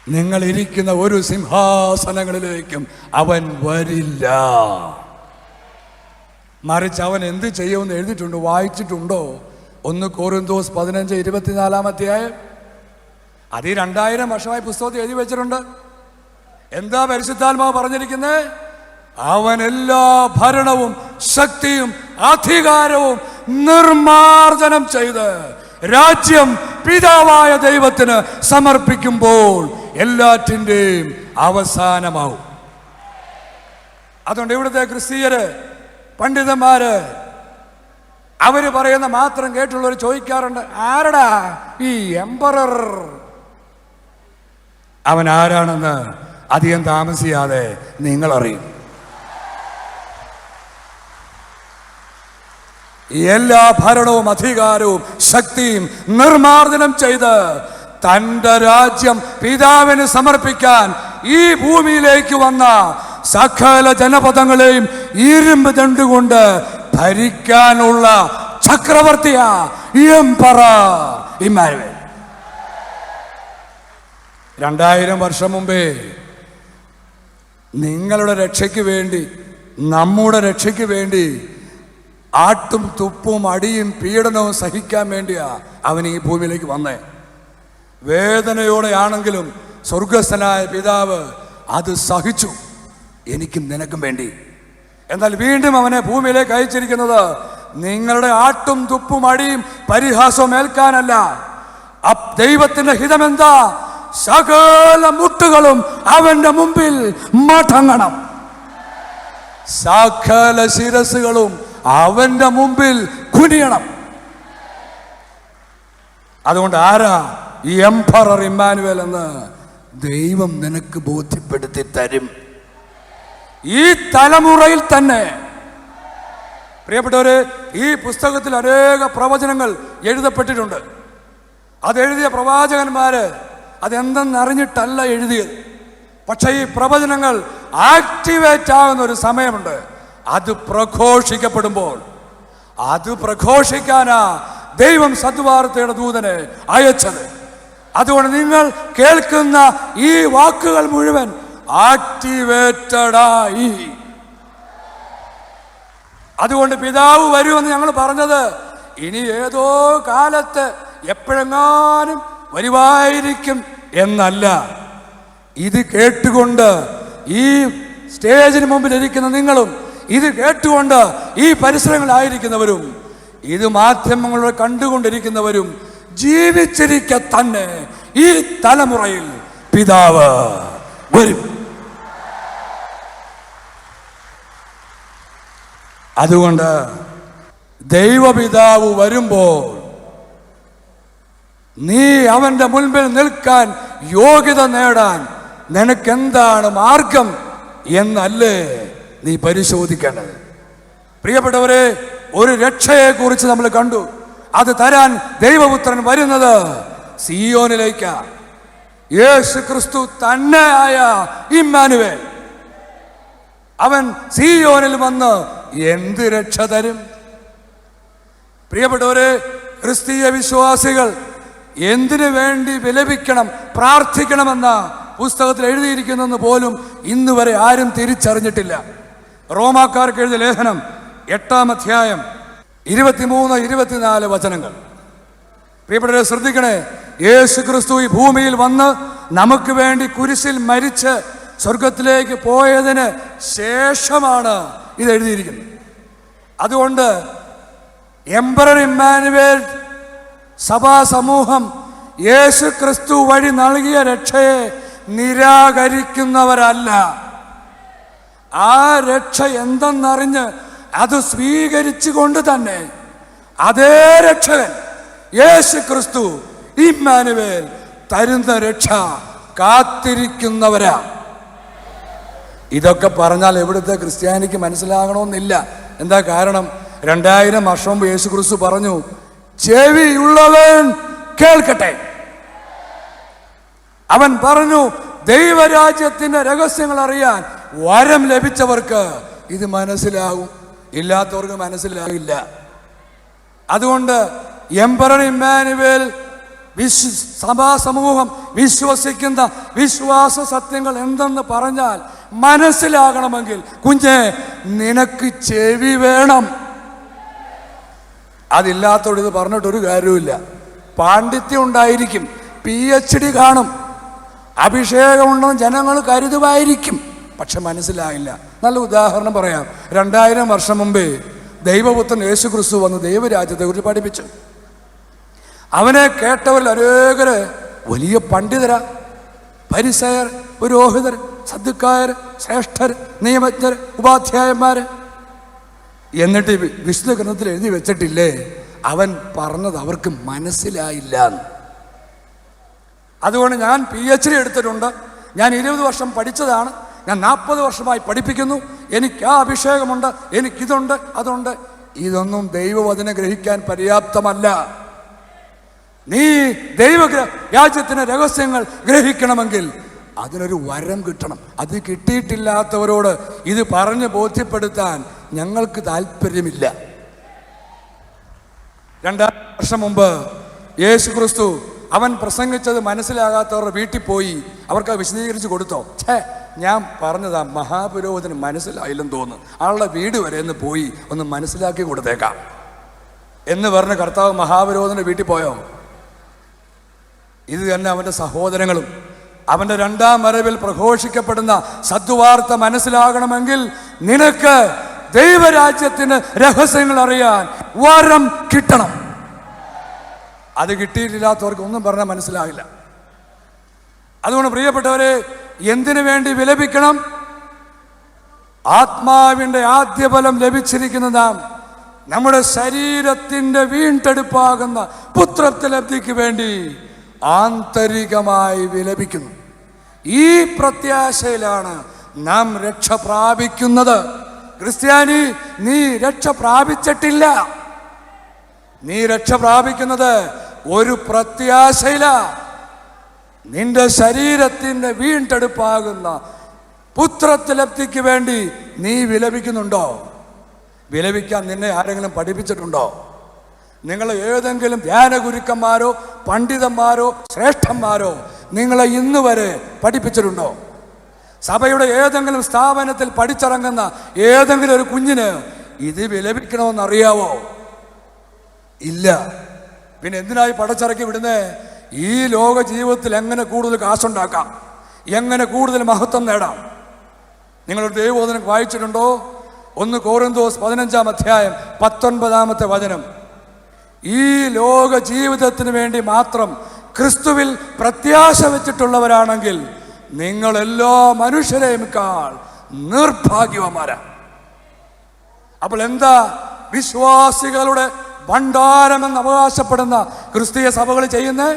നിങ്ങൾ ഇരിക്കുന്ന ഒരു സിംഹാസനങ്ങളിലേക്കും അവൻ വരില്ല. മറിച്ച് അവൻ എന്ത് ചെയ്യുമെന്ന് എഴുതിയിട്ടുണ്ട്, വായിച്ചിട്ടുണ്ടോ? 1 കൊരിന്തോസ് 15:24 അത് 2000 വർഷമായി പുസ്തകത്തിൽ എഴുതി വെച്ചിട്ടുണ്ട്. എന്താ പരിശുദ്ധാത്മാവ് പറഞ്ഞിരിക്കുന്നത്? അവൻ എല്ലാ ഭരണവും ശക്തിയും അധികാരവും നിർമാർജനം ചെയ്ത് രാജ്യം പിതാവായ ദൈവത്തിന് സമർപ്പിക്കുമ്പോൾ എല്ലാറ്റിൻ്റെയും അവസാനമാവും. അതുകൊണ്ട് ഇവിടുത്തെ ക്രിസ്തീയര്, പണ്ഡിതന്മാര് അവര് പറയുന്ന മാത്രം കേട്ടുള്ളവർ ചോദിക്കാറുണ്ട്, ആരടാ ഈ എംപറർ? അവൻ ആരാണെന്ന് അധികം താമസിയാതെ നിങ്ങൾ അറിയും. എല്ലാ ഭരണവും അധികാരവും ശക്തിയും നിർമാർജനം ചെയ്ത് തൻ്റെ രാജ്യം പിതാവിന് സമർപ്പിക്കാൻ ഈ ഭൂമിയിലേക്ക് വന്ന സകല ജനപദങ്ങളെയും ഇരുമ്പ് ദണ്ടുകൊണ്ട് ഭരിക്കാനുള്ള ചക്രവർത്തിയാ എംപറർ ഇമ്മാനുവേൽ. 2000 വർഷം മുമ്പേ നിങ്ങളുടെ രക്ഷയ്ക്ക് വേണ്ടി, നമ്മുടെ രക്ഷയ്ക്ക് വേണ്ടി ആട്ടും തുപ്പും അടിയും പീഡനവും സഹിക്കാൻ വേണ്ടിയാ അവൻ ഈ ഭൂമിയിലേക്ക് വന്നേ. വേദനയോടെയാണെങ്കിലും സ്വർഗസ്ഥനായ പിതാവ് അത് സഹിച്ചു, എനിക്കും നിനക്കും വേണ്ടി. എന്നാൽ വീണ്ടും അവനെ ഭൂമിയിലേക്ക് അയച്ചിരിക്കുന്നത് നിങ്ങളുടെ ആട്ടും തുപ്പും അടിയും പരിഹാസവും ഏൽക്കാനല്ല. ദൈവത്തിന്റെ ഹിതമെന്താ? സകല മുട്ടുകളും അവന്റെ മുമ്പിൽ മടങ്ങണം, സകല ശിരസുകളും അവന്റെ മുമ്പിൽ കുനിയണം. അതുകൊണ്ട് ആരാ ഈ എംപറർ ഇമ്മാനുവേൽ എന്ന് ദൈവം നിനക്ക് ബോധ്യപ്പെടുത്തി തരും ഈ തലമുറയിൽ തന്നെ. പ്രിയപ്പെട്ടവരെ, ഈ പുസ്തകത്തിൽ അനേക പ്രവചനങ്ങൾ എഴുതപ്പെട്ടിട്ടുണ്ട്. അതെഴുതിയ പ്രവാചകന്മാര് അതെന്തെന്നറിഞ്ഞിട്ടല്ല എഴുതിയത്. പക്ഷെ ഈ പ്രവചനങ്ങൾ ആക്ടിവേറ്റ് ആകുന്ന ഒരു സമയമുണ്ട്. അത് പ്രഘോഷിക്കപ്പെടുമ്പോൾ, അത് പ്രഘോഷിക്കാനാ ദൈവം സദ്വാർത്തയുടെ ദൂതനെ അയച്ചത്. അതുകൊണ്ട് നിങ്ങൾ കേൾക്കുന്ന ഈ വാക്കുകൾ മുഴുവൻ ആക്ടിവേറ്റഡായി. അതുകൊണ്ട് പിതാവ് വരുമെന്ന് ഞങ്ങൾ പറഞ്ഞത് ഇനി ഏതോ കാലത്ത് എപ്പോഴെങ്ങാനും വരുവായിരിക്കും എന്നല്ല. ഇത് കേട്ടുകൊണ്ട് ഈ സ്റ്റേജിന് മുമ്പിൽ ഇരിക്കുന്ന നിങ്ങളും, ഇത് കേട്ടുകൊണ്ട് ഈ പരിസരങ്ങളായിരിക്കുന്നവരും, ഇത് മാധ്യമങ്ങളിലൂടെ കണ്ടുകൊണ്ടിരിക്കുന്നവരും ജീവിച്ചിരിക്കെ തന്നെ ഈ തലമുറയിൽ പിതാവ് വരും. അതുകൊണ്ട് ദൈവപിതാവ് വരുമ്പോൾ നീ അവന്റെ മുൻപിൽ നിൽക്കാൻ യോഗ്യത നേടാൻ നിനക്കെന്താണ് മാർഗം എന്നല്ലേ നീ പരിശോധിക്കേണ്ടത്. പ്രിയപ്പെട്ടവരെ, ഒരു രക്ഷയെക്കുറിച്ച് നമ്മൾ കണ്ടു. അത് തരാൻ ദൈവപുത്രൻ വരുന്നത് സിയോനിലേക്കാ. യേശു ക്രിസ്തു തന്നെയായ ഇമ്മാനുവേൽ അവൻ സിയോനിൽ വന്ന് എന്ത് രക്ഷ തരും? പ്രിയപ്പെട്ടവരെ, ക്രിസ്തീയ വിശ്വാസികൾ എന്തിനു വേണ്ടി വിലപിക്കണം, പ്രാർത്ഥിക്കണമെന്ന പുസ്തകത്തിൽ എഴുതിയിരിക്കുന്നെന്ന് പോലും ഇന്ന് വരെ ആരും തിരിച്ചറിഞ്ഞിട്ടില്ല. റോമാക്കാർക്ക് എഴുതിയ ലേഖനം 8-ാം അധ്യായം 23-24 വചനങ്ങൾ. പ്രിയപ്പെട്ടവരെ ശ്രദ്ധിക്കണേ. യേശു ക്രിസ്തു ഈ ഭൂമിയിൽ വന്ന് നമുക്ക് വേണ്ടി കുരിശിൽ മരിച്ച് സ്വർഗത്തിലേക്ക് പോയതിന് ശേഷമാണ് ഇത് എഴുതിയിരിക്കുന്നത്. അതുകൊണ്ട് എംപറർ ഇമ്മാനുവേൽ സഭാ സമൂഹം യേശു ക്രിസ്തു വഴി നൽകിയ രക്ഷയെ നിരാകരിക്കുന്നവരല്ല. ആ രക്ഷ എന്തെന്നറിഞ്ഞ് അത് സ്വീകരിച്ചുകൊണ്ട് തന്നെ അതേ രക്ഷകൻ യേശു ക്രിസ്തു ഇമ്മാനുവേൽ തരുന്ന രക്ഷ കാത്തിരിക്കുന്നവരാ. ഇതൊക്കെ പറഞ്ഞാൽ എവിടുത്തെ ക്രിസ്ത്യാനിക്ക് മനസ്സിലാകണമെന്നില്ല. എന്താ കാരണം? 2000 വർഷം മുമ്പ് യേശു ക്രിസ്തു പറഞ്ഞു, ചെവിയുള്ളവൻ കേൾക്കട്ടെ. അവൻ പറഞ്ഞു, ദൈവരാജ്യത്തിന്റെ രഹസ്യങ്ങൾ അറിയാൻ വരം ലഭിച്ചവർക്ക് ഇത് മനസ്സിലാകും, ഇല്ലാത്തവർക്ക് മനസ്സിലാകില്ല. അതുകൊണ്ട് എംപറർ ഇമ്മാനുവേൽ സഭാസമൂഹം വിശ്വസിക്കുന്ന വിശ്വാസ സത്യങ്ങൾ എന്തെന്ന് പറഞ്ഞാൽ മനസ്സിലാകണമെങ്കിൽ കുഞ്ഞെ നിനക്ക് ചെവി വേണം. അതില്ലാത്തോട് ഇത് പറഞ്ഞിട്ടൊരു കാര്യമില്ല. പാണ്ഡിത്യം ഉണ്ടായിരിക്കും, PhD കാണും, അഭിഷേകമുണ്ടെന്ന് ജനങ്ങൾ കരുതുമായിരിക്കും, പക്ഷെ മനസ്സിലായില്ല. നല്ല ഉദാഹരണം പറയാം. 2000 വർഷം മുമ്പേ ദൈവപുത്രൻ യേശു ക്രിസ്തു വന്ന് ദൈവരാജ്യത്തെ കുറിച്ച് പഠിപ്പിച്ചു. അവനെ കേട്ടവരിൽ അനേകര് വലിയ പണ്ഡിതരാ, പരിസയർ, പുരോഹിതർ, സദ്ദുക്കായർ, ശ്രേഷ്ഠർ, നിയമജ്ഞർ, ഉപാധ്യായന്മാര്. എന്നിട്ട് വിശുദ്ധ ഗ്രന്ഥത്തിൽ എഴുതി വെച്ചിട്ടില്ലേ അവൻ പറഞ്ഞത് അവർക്ക് മനസ്സിലായില്ല. അതുകൊണ്ട് ഞാൻ PhD എടുത്തിട്ടുണ്ട്, ഞാൻ 20 വർഷം പഠിച്ചതാണ്, ഞാൻ 40 വർഷമായി പഠിപ്പിക്കുന്നു, എനിക്ക് ആ അഭിഷേകമുണ്ട്, എനിക്കിതുണ്ട്, അതുണ്ട്. ഇതൊന്നും ദൈവവചനം ഗ്രഹിക്കാൻ പര്യാപ്തമല്ല. നീ രാജ്യത്തിന്റെ രഹസ്യങ്ങൾ ഗ്രഹിക്കണമെങ്കിൽ അതിനൊരു വരം കിട്ടണം. അത് കിട്ടിയിട്ടില്ലാത്തവരോട് ഇത് പറഞ്ഞ് ബോധ്യപ്പെടുത്താൻ ഞങ്ങൾക്ക് താല്പര്യമില്ല. 2000 വർഷം മുമ്പ് യേശു ക്രിസ്തു അവൻ പ്രസംഗിച്ചത് മനസ്സിലാകാത്തവരുടെ വീട്ടിൽ പോയി അവർക്ക് വിശദീകരിച്ച് കൊടുത്തോ? ഞാൻ പറഞ്ഞതാ, മഹാപുരോഹിതന് മനസ്സിലായില്ലെന്ന് തോന്നുന്നു, ആളുടെ വീട് വരെ ഒന്ന് പോയി ഒന്ന് മനസ്സിലാക്കി കൊടുത്തേക്കാം എന്ന് പറഞ്ഞ് കർത്താവ് മഹാപുരോഹിതന്റെ വീട്ടിൽ പോയോ? ഇത് തന്നെ അവൻ്റെ സഹോദരങ്ങളും അവൻ്റെ 2ാം വരവിൽ പ്രഘോഷിക്കപ്പെടുന്ന സദ്വാർത്ത മനസ്സിലാകണമെങ്കിൽ നിനക്ക് ദൈവരാജ്യത്തിന് രഹസ്യങ്ങൾ അറിയാൻ വരം കിട്ടണം. അത് കിട്ടിയിട്ടില്ലാത്തവർക്ക് ഒന്നും പറഞ്ഞാൽ മനസ്സിലാകില്ല. അതുകൊണ്ട് പ്രിയപ്പെട്ടവരെ, എന്തിനു വേണ്ടി വിലപിക്കണം? ആത്മാവിൻ്റെ ആദ്യഫലം ലഭിച്ചിരിക്കുന്ന നാം നമ്മുടെ ശരീരത്തിൻ്റെ വീണ്ടെടുപ്പാകുന്ന പുത്രത്വലബ്ധിക്ക് വേണ്ടി ആന്തരികമായി വിലപിക്കുന്നു. ഈ പ്രത്യാശയിലാണ് നാം രക്ഷ പ്രാപിക്കുന്നത്. ക്രിസ്ത്യാനി, നീ രക്ഷ പ്രാപിച്ചിട്ടില്ല. നീ രക്ഷ പ്രാപിക്കുന്നത് ഒരു പ്രത്യാശയില. നിന്റെ ശരീരത്തിൻ്റെ വീണ്ടെടുപ്പാകുന്ന പുത്രത്വലബ്ധിക്ക് വേണ്ടി നീ വിലപിക്കുന്നുണ്ടോ? വിലപിക്കാൻ നിന്നെ ആരെങ്കിലും പഠിപ്പിച്ചിട്ടുണ്ടോ? നിങ്ങൾ ഏതെങ്കിലും ധ്യാന ഗുരുക്കന്മാരോ പണ്ഡിതന്മാരോ ശ്രേഷ്ഠന്മാരോ നിങ്ങളെ ഇന്ന് വരെ പഠിപ്പിച്ചിട്ടുണ്ടോ? സഭയുടെ ഏതെങ്കിലും സ്ഥാപനത്തിൽ പഠിച്ചിറങ്ങുന്ന ഏതെങ്കിലും ഒരു കുഞ്ഞിന് ഇത് വിലപിക്കണമെന്നറിയാവോ? ഇല്ല. പിന്നെ എന്തിനായി പടച്ചിറക്കി വിടുന്നേ? ഈ ലോക ജീവിതത്തിൽ എങ്ങനെ കൂടുതൽ കാശുണ്ടാക്കാം, എങ്ങനെ കൂടുതൽ മഹത്വം നേടാം. നിങ്ങളൊരു ദൈവവചനം വായിച്ചിട്ടുണ്ടോ? 1 കൊറിന്തോസ് 15-ാം അധ്യായം 19-ാമത്തെ വചനം. ഈ ലോക ജീവിതത്തിന് വേണ്ടി മാത്രം ക്രിസ്തുവിൽ പ്രത്യാശ വെച്ചിട്ടുള്ളവരാണെങ്കിൽ നിങ്ങൾ എല്ലാ മനുഷ്യരെയുംക്കാൾ നിർഭാഗ്യവാന്മാരാ. അപ്പോൾ എന്താ വിശ്വാസികളുടെ ഭണ്ഡാരമെന്ന് അവകാശപ്പെടുന്ന ക്രിസ്തീയ സഭകൾ ചെയ്യുന്നേ?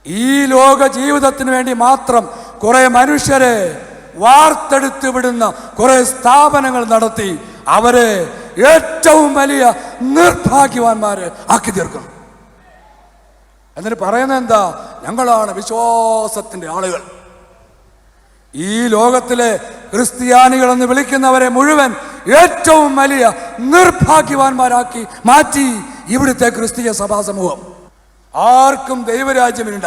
ഈ ലോക ജീവിതത്തിന് വേണ്ടി മാത്രം കുറെ മനുഷ്യരെ വാർത്തെടുത്ത് വിടുന്ന കുറെ സ്ഥാപനങ്ങൾ നടത്തി അവരെ ഏറ്റവും വലിയ നിർഭാഗ്യവാന്മാരെ ആക്കി തീർക്കുന്നു. എന്നിട്ട് പറയുന്നത് എന്താ? ഞങ്ങളാണ് വിശ്വാസത്തിന്റെ ആളുകൾ. ഈ ലോകത്തിലെ ക്രിസ്ത്യാനികൾ എന്ന് വിളിക്കുന്നവരെ മുഴുവൻ ഏറ്റവും വലിയ നിർഭാഗ്യവാന്മാരാക്കി മാറ്റി ഇവിടുത്തെ ക്രിസ്തീയ സഭാ സമൂഹം. ആർക്കും ദൈവരാജ്യം വേണ്ട,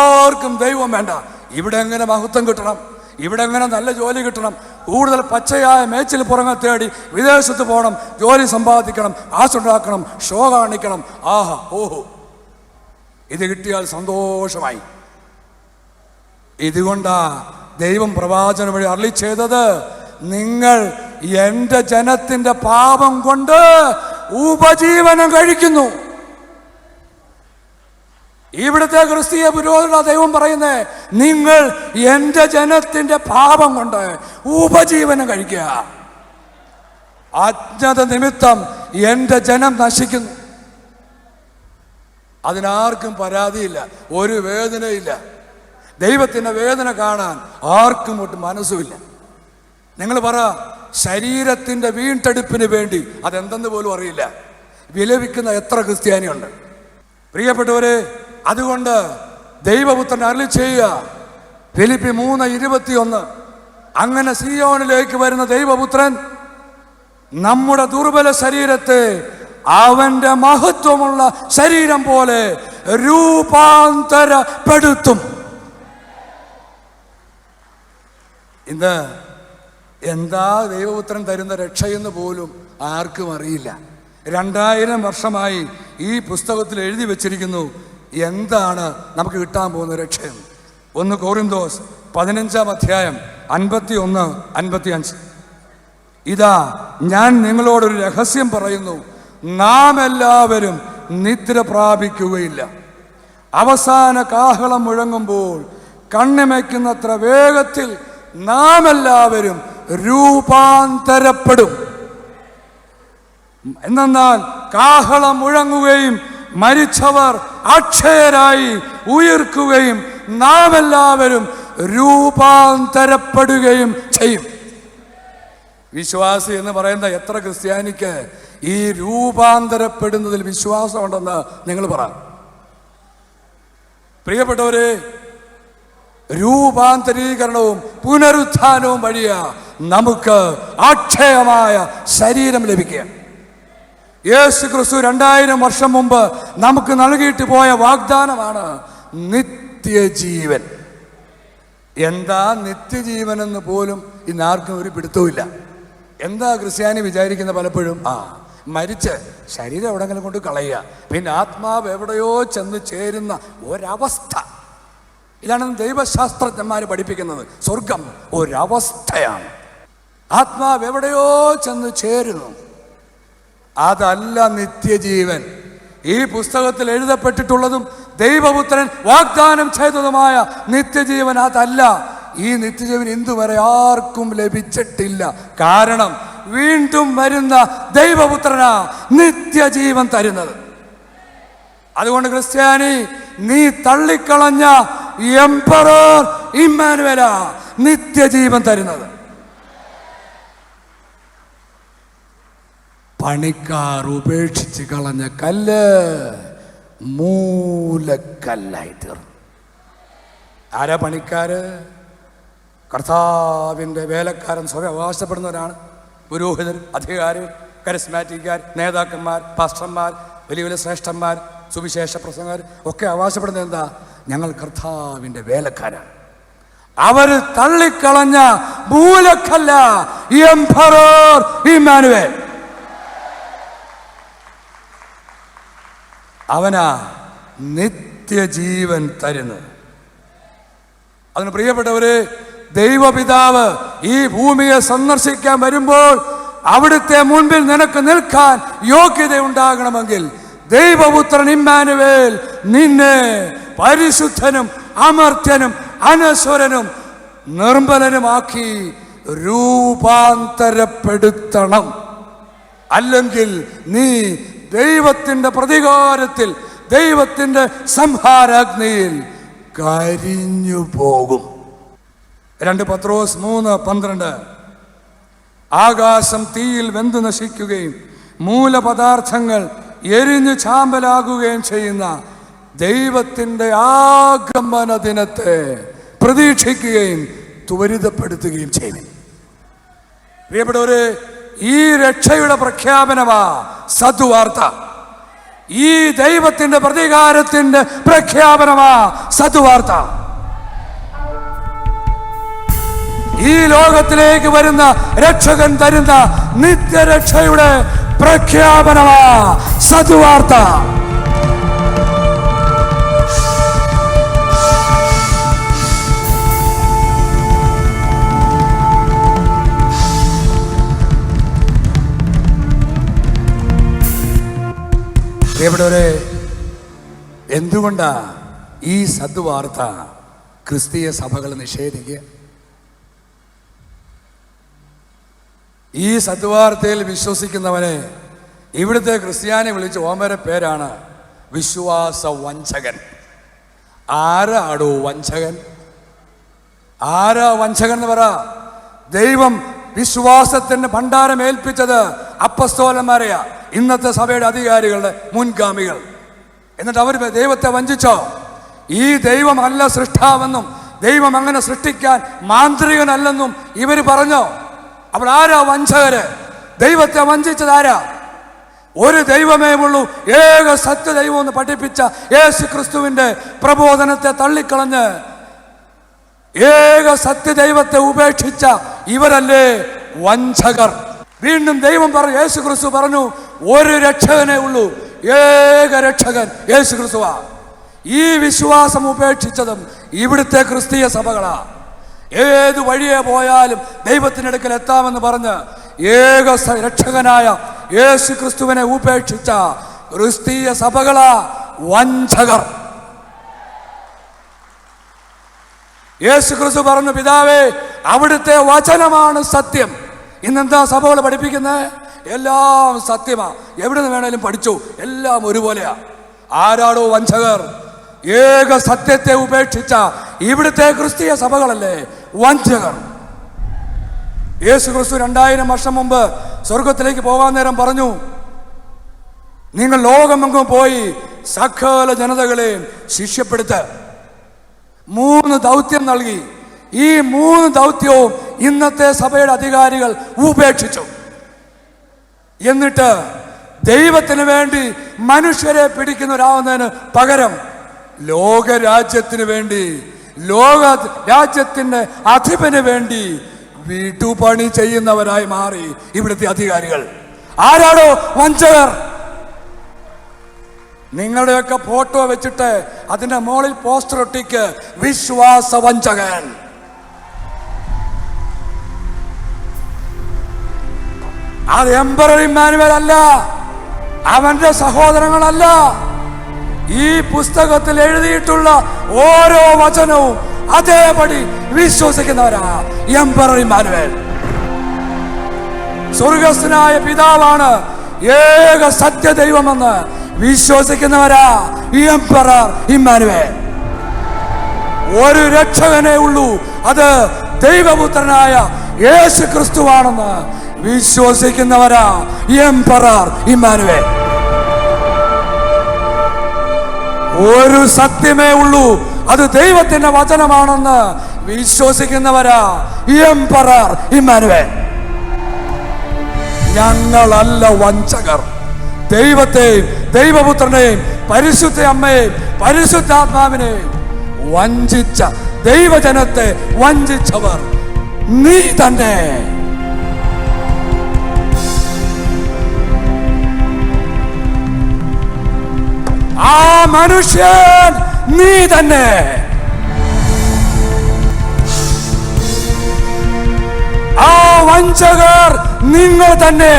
ആർക്കും ദൈവം വേണ്ട. ഇവിടെ എങ്ങനെ മഹത്വം കിട്ടണം, ഇവിടെ എങ്ങനെ നല്ല ജോലി കിട്ടണം, കൂടുതൽ പച്ചയായ മേച്ചിൽ പുറങ്ങ തേടി വിദേശത്ത് പോകണം, ജോലി സമ്പാദിക്കണം, ആശുണ്ടാക്കണം, ഷോ കാണിക്കണം. ആഹാ ഓഹോ, ഇത് കിട്ടിയാൽ സന്തോഷമായി. ഇതുകൊണ്ടാ ദൈവം പ്രവാചകൻ വഴി അരുളി ചെയ്തത്, നിങ്ങൾ എൻ്റെ ജനത്തിന്റെ പാപം കൊണ്ട് ഉപജീവനം കഴിക്കുന്നു. ഇവിടുത്തെ ക്രിസ്തീയ പുരോഹിത ദൈവം പറയുന്നേ, നിങ്ങൾ എൻ്റെ ജനത്തിന്റെ പാപം കൊണ്ട് ഉപജീവനം കഴിക്കുക. അജ്ഞത നിമിത്തം എൻ്റെ ജനം നശിക്കുന്നു. അതിനാർക്കും പരാതിയില്ല, ഒരു വേദനയില്ല. ദൈവത്തിൻ്റെ വേദന കാണാൻ ആർക്കും ഒട്ടും മനസ്സുമില്ല. നിങ്ങൾ പറ, ശരീരത്തിൻ്റെ വീണ്ടെടുപ്പിന് വേണ്ടി അതെന്തെന്ന് പോലും അറിയില്ല വിലപിക്കുന്ന എത്ര ക്രിസ്ത്യാനിയുണ്ട്. പ്രിയപ്പെട്ടവരെ, അതുകൊണ്ട് ദൈവപുത്രൻ അരുളി ചെയ്യുക, ഫിലിപ്പി 3:21, അങ്ങനെ സിയോനിലേക്ക് വരുന്ന ദൈവപുത്രൻ നമ്മുടെ ദുർബല ശരീരത്തെ അവന്റെ മഹത്വമുള്ള ശരീരം പോലെ രൂപാന്തരപ്പെടുത്തും. ഇന്ന് എന്താ ദൈവപുത്രൻ തരുന്ന രക്ഷയെന്ന് പോലും ആർക്കും അറിയില്ല. 2000 വർഷമായി ഈ പുസ്തകത്തിൽ എഴുതി വച്ചിരിക്കുന്നു എന്താണ് നമുക്ക് കിട്ടാൻ പോകുന്ന രക്ഷയെന്ന്. 1 കൊറിന്തോസ് 15-ാം അധ്യായം 51-55. ഇതാ, ഞാൻ നിങ്ങളോടൊരു രഹസ്യം പറയുന്നു, നാം എല്ലാവരും നിദ്ര പ്രാപിക്കുകയില്ല. അവസാന കാഹളം മുഴങ്ങുമ്പോൾ കണ്ണിമയ്ക്കുന്നത്ര വേഗത്തിൽ നാം എല്ലാവരും രൂപാന്തരപ്പെടും. എന്നാൽ കാഹളം മുഴങ്ങുകയും മരിച്ചവർ അക്ഷയരായി ഉയർക്കുകയും നാം എല്ലാവരും രൂപാന്തരപ്പെടുകയും ചെയ്യും. വിശ്വാസി എന്ന് പറയുന്ന എത്ര ക്രിസ്ത്യാനിക്ക് ഈ രൂപാന്തരപ്പെടുന്നതിൽ വിശ്വാസമുണ്ടെന്ന് നിങ്ങൾ പറ. പ്രിയപ്പെട്ടവരെ, രൂപാന്തരീകരണവും പുനരുത്ഥാനവും വഴിയാ നമുക്ക് അക്ഷയമായ ശരീരം ലഭിക്കുക. യേശു ക്രിസ്തു 2000 വർഷം മുമ്പ് നമുക്ക് നൽകിയിട്ട് പോയ വാഗ്ദാനമാണ് നിത്യജീവൻ. എന്താ നിത്യജീവൻ എന്ന് പോലും ഇന്നാർക്കും ഒരു പിടുത്തവുമില്ല. എന്താ ക്രിസ്ത്യാനി വിചാരിക്കുന്ന പലപ്പോഴും, മരിച്ച് ശരീരം എവിടെങ്കിലും കൊണ്ട് കളയുക, പിന്നെ ആത്മാവ് എവിടെയോ ചെന്ന് ചേരുന്ന ഒരവസ്ഥ. ഇതാണ് ദൈവശാസ്ത്രജ്ഞന്മാർ പഠിപ്പിക്കുന്നത്. സ്വർഗം ഒരവസ്ഥയാണ്, ആത്മാവ് എവിടെയോ ചെന്ന് ചേരുന്നു. അതല്ല നിത്യജീവൻ. ഈ പുസ്തകത്തിൽ എഴുതപ്പെട്ടിട്ടുള്ളതും ദൈവപുത്രൻ വാഗ്ദാനം ചെയ്തതുമായ നിത്യജീവൻ അതല്ല. ഈ നിത്യജീവൻ ഇന്നുവരെ ആർക്കും ലഭിച്ചിട്ടില്ല. കാരണം വീണ്ടും വരുന്ന ദൈവപുത്രനാ നിത്യജീവൻ തരുന്നത്. അതുകൊണ്ട് ക്രിസ്ത്യാനി, നീ തള്ളിക്കളഞ്ഞ എംപറർ ഇമ്മാനുവേലാ നിത്യജീവൻ തരുന്നത്. പണിക്കാർ ഉപേക്ഷിച്ച് കളഞ്ഞ കല്ല് മൂലക്കല്ലായി തീർന്നു. ആരാ പണിക്കാര്? കർത്താവിൻ്റെ വേലക്കാരൻ സ്വയം അവകാശപ്പെടുന്നവരാണ്. പുരോഹിതർ, അധികാരികൾ, കരിസ്മാറ്റിക്കാർ, നേതാക്കന്മാർ, പാസ്റ്റർമാർ, വലിയ വലിയ ശ്രേഷ്ഠന്മാർ, സുവിശേഷ പ്രസംഗർ ഒക്കെ അവകാശപ്പെടുന്നത് എന്താ? ഞങ്ങൾ കർത്താവിൻ്റെ വേലക്കാരാണ്. അവർ തള്ളിക്കളഞ്ഞ മൂലക്കല്ല എംപറർ ഇമ്മാനുവേൽ. അവനാ നിത്യജീവൻ തരുന്നത്. അതിന് പ്രിയപ്പെട്ടവരെ, ദൈവപിതാവ് ഈ ഭൂമിയെ സന്ദർശിക്കാൻ വരുമ്പോൾ അവിടുത്തെ മുൻപിൽ നിനക്ക് നിൽക്കാൻ യോഗ്യത ഉണ്ടാകണമെങ്കിൽ ദൈവപുത്രൻ ഇമ്മാനുവേൽ നിന്നെ പരിശുദ്ധനും അമർത്യനും അനശ്വരനും നിർമ്മലനുമാക്കി രൂപാന്തരപ്പെടുത്തണം. അല്ലെങ്കിൽ നീ ദൈവത്തിൻ്റെ പ്രതികാരത്തിൽ, ദൈവത്തിൻ്റെ സംഹാരാഗ്നിയിൽ കരിഞ്ഞു പോകും. 2 പത്രോസ് 3:12. ആകാശം തീയിൽ വെന്തു നശിക്കുകയും മൂലപദാർത്ഥങ്ങൾ എരിഞ്ഞു ചാമ്പലാകുകയും ചെയ്യുന്ന ദൈവത്തിൻ്റെ ആഗമന ദിനത്തെ പ്രതീക്ഷിക്കുകയും ത്വരിതപ്പെടുത്തുകയും ചെയ്യും. പ്രിയപ്പെട്ടവരെ, ഈ രക്ഷയുടെ പ്രഖ്യാപനമാ സദ്വാർത്ത. ഈ ദൈവത്തിന്റെ പ്രതികാരത്തിന്റെ പ്രഖ്യാപനമാ സദ്വാർത്ത. ഈ ലോകത്തിലേക്ക് വരുന്ന രക്ഷകൻ തരുന്ന നിത്യരക്ഷയുടെ പ്രഖ്യാപനമാ സദ്വാർത്ത. പ്രിയപ്പെട്ടവരെ, എന്തുകൊണ്ടാ ഈ സദ്വാർത്ത ക്രിസ്തീയ സഭകൾ നിഷേധിക്കുക. ഈ സദ്വാർത്തയിൽ വിശ്വസിക്കുന്നവനെ ഇവിടുത്തെ ക്രിസ്ത്യാനി വിളിച്ച് ഓമര പേരാണ് വിശ്വാസ വഞ്ചകൻ. ആരാടോ വഞ്ചകൻ? ആരാ വഞ്ചകൻ എന്ന് പറ. ദൈവം വിശ്വാസത്തിന്റെ ഭണ്ഡാരം ഏൽപ്പിച്ചത് അപ്പസ്തോലന്മാരെയാ, ഇന്നത്തെ സഭയുടെ അധികാരികളുടെ മുൻഗാമികൾ. എന്നിട്ട് അവർ ദൈവത്തെ വഞ്ചിച്ചോ? ഈ ദൈവം അല്ല സൃഷ്ടാവെന്നും ദൈവം അങ്ങനെ സൃഷ്ടിക്കാൻ മാന്ത്രികനല്ലെന്നും ഇവര് പറഞ്ഞോ? അപ്പോൾ ആരാ വഞ്ചകര്? ദൈവത്തെ വഞ്ചിച്ചത് ആരാ? ഒരു ദൈവമേ ഉള്ളൂ, ഏക സത്യദൈവം എന്ന് പഠിപ്പിച്ച യേശു ക്രിസ്തുവിന്റെ പ്രബോധനത്തെ തള്ളിക്കളഞ്ഞ് ഏക സത്യദൈവത്തെ ഉപേക്ഷിച്ച ഇവരല്ലേ വഞ്ചകർ. വീണ്ടും ദൈവം പറഞ്ഞു, യേശു ക്രിസ്തു പറഞ്ഞു, ഒരു രക്ഷകനേ ഉള്ളൂ, ഏക രക്ഷകൻ യേശു ക്രിസ്തുവാ. ഈ വിശ്വാസം ഉപേക്ഷിച്ചതും ഇവിടുത്തെ ക്രിസ്തീയ സഭകളാ. ഏത് വഴിയെ പോയാലും ദൈവത്തിനടുക്കൽ എത്താമെന്ന് പറഞ്ഞ് ഏക രക്ഷകനായ യേശു ക്രിസ്തുവിനെ ഉപേക്ഷിച്ച ക്രിസ്തീയ സഭകളാ വഞ്ചകർ. യേശു ക്രിസ്തു പറഞ്ഞു, പിതാവേ, അവിടുത്തെ വചനമാണ് സത്യം. ഇന്നെന്താ സഭകൾ പഠിപ്പിക്കുന്നത്? എല്ലാം സത്യമാ, എവിടെ നിന്ന് വേണേലും പഠിച്ചു, എല്ലാം ഒരുപോലെയാ. ആരാടോ വഞ്ചകർ? ഏക സത്യത്തെ ഉപേക്ഷിച്ച ഇവിടുത്തെ ക്രിസ്തീയ സഭകളല്ലേ വഞ്ചകർ. യേശു ക്രിസ്തു 2000 വർഷം മുമ്പ് സ്വർഗത്തിലേക്ക് പോകാൻ നേരം പറഞ്ഞു, നിങ്ങൾ ലോകമെങ്ങും പോയി സകല ജനതകളെയും ശിഷ്യപ്പെടുത്ത 3 ദൗത്യം നൽകി. ഈ 3 ദൗത്യവും ഇന്നത്തെ സഭയുടെ അധികാരികൾ ഉപേക്ഷിച്ചു. എന്നിട്ട് ദൈവത്തിന് വേണ്ടി മനുഷ്യരെ പിടിക്കുന്നവരാവുന്നതിന് പകരം ലോകരാജ്യത്തിന് വേണ്ടി, ലോക രാജ്യത്തിന്റെ അധിപന് വേണ്ടി വീട്ടുപണി ചെയ്യുന്നവരായി മാറി ഇവിടുത്തെ അധികാരികൾ. ആരാടോ വഞ്ചകർ? നിങ്ങളുടെയൊക്കെ ഫോട്ടോ വെച്ചിട്ട് അതിന്റെ മുകളിൽ പോസ്റ്റർ ഒട്ടിക്ക്, വിശ്വാസ വഞ്ചകൻ. അത് എംപറർ ഇമ്മാനുവേൽ അല്ല, അവന്റെ സഹോദരങ്ങളല്ല. ഈ പുസ്തകത്തിൽ എഴുതിയിട്ടുള്ള ഓരോ വചനവും അതേപടി വിശ്വസിക്കുന്നവരാ എംപറർ ഇമ്മാനുവേൽ. സ്വർഗസ്ഥനായ പിതാവാണ് ഏക സത്യദൈവമെന്ന് വിശ്വസിക്കുന്നവരാ എംപറർ ഇമ്മാനുവേൽ. ഒരു രക്ഷകനേ ഉള്ളൂ, അത് ദൈവപുത്രനായ യേശു ക്രിസ്തുവാണെന്ന് വിശ്വസിക്കുന്നവരാ എംപറർ ഇമ്മാനുവേൽ. ഒരു സത്യമേ ഉള്ളൂ, അത് ദൈവത്തിന്റെ വചനമാണെന്ന് വിശ്വസിക്കുന്നവരാ എംപറർ ഇമ്മാനുവേൽ. ഞങ്ങളല്ല വഞ്ചകർ. ദൈവത്തെയും ദൈവപുത്രനെയും പരിശുദ്ധ അമ്മയെയും പരിശുദ്ധാത്മാവിനെയും വഞ്ചിച്ച ദൈവജനത്തെ വഞ്ചിച്ചവർ നീ തന്നെ. ആ മനുഷ്യൻ നീ തന്നെ. ആ വഞ്ചകർ നിങ്ങൾ തന്നെ.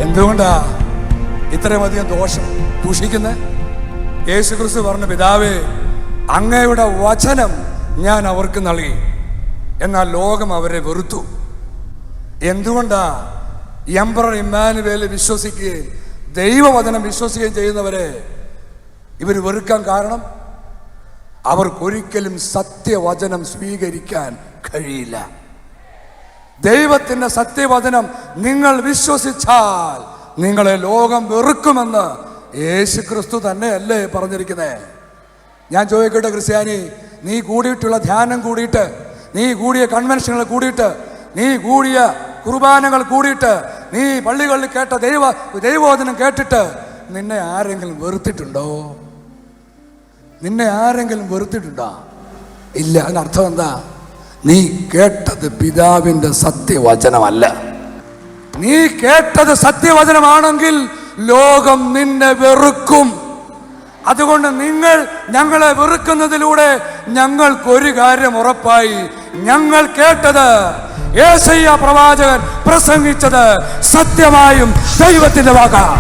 എന്തുകൊണ്ടാ ഇത്രയധികം ദോഷം ദൂഷിക്കുന്നത്? യേശു ക്രിസ്തു പറഞ്ഞു, പിതാവേ, അങ്ങയുടെ വചനം ഞാൻ അവർക്ക് നൽകി, എന്നാൽ ലോകം അവരെ വെറുത്തു. എന്തുകൊണ്ടാ എംപറർ ഇമ്മാനുവേൽ വിശ്വസിക്കുകയും ദൈവവചനം വിശ്വസിക്കുകയും ചെയ്യുന്നവരെ ഇവർ വെറുക്കാൻ കാരണം? അവർക്കൊരിക്കലും സത്യവചനം സ്വീകരിക്കാൻ കഴിയില്ല. ദൈവത്തിന്റെ സത്യവചനം നിങ്ങൾ വിശ്വസിച്ചാൽ നിങ്ങളെ ലോകം വെറുക്കുമെന്ന് യേശു ക്രിസ്തു തന്നെയല്ലേ പറഞ്ഞിരിക്കുന്നത്? ഞാൻ ചോദിക്കട്ടെ ക്രിസ്ത്യാനി, നീ കൂടിയിട്ടുള്ള ധ്യാനം കൂടിയിട്ട്, നീ കൂടിയ കൺവെൻഷനുകൾ കൂടിയിട്ട്, നീ കൂടിയ കുർബാനകൾ കൂടിയിട്ട്, നീ പള്ളികളിൽ കേട്ട ദൈവവചനം കേട്ടിട്ട് നിന്നെ ആരെങ്കിലും വെറുത്തിട്ടുണ്ടോ? നിന്നെ ആരെങ്കിലും വെറുത്തിട്ടുണ്ടോ? ഇല്ല. അതിനർത്ഥം എന്താ? നീ കേട്ടത് പിതാവിന്റെ സത്യവചനമല്ല. നീ കേട്ടത് സത്യവചനമാണെങ്കിൽ ലോകം നിന്നെ വെറുക്കും. അതുകൊണ്ട് നിങ്ങൾ ഞങ്ങളെ വെറുക്കുന്നതിലൂടെ ഞങ്ങൾക്കൊരു കാര്യം ഉറപ്പായി. ഞങ്ങൾ കേട്ടത് യേശയ്യാ പ്രവാചകൻ പ്രസംഗിച്ചത് സത്യമായും ദൈവത്തിന്റെ വാക്കാണ്.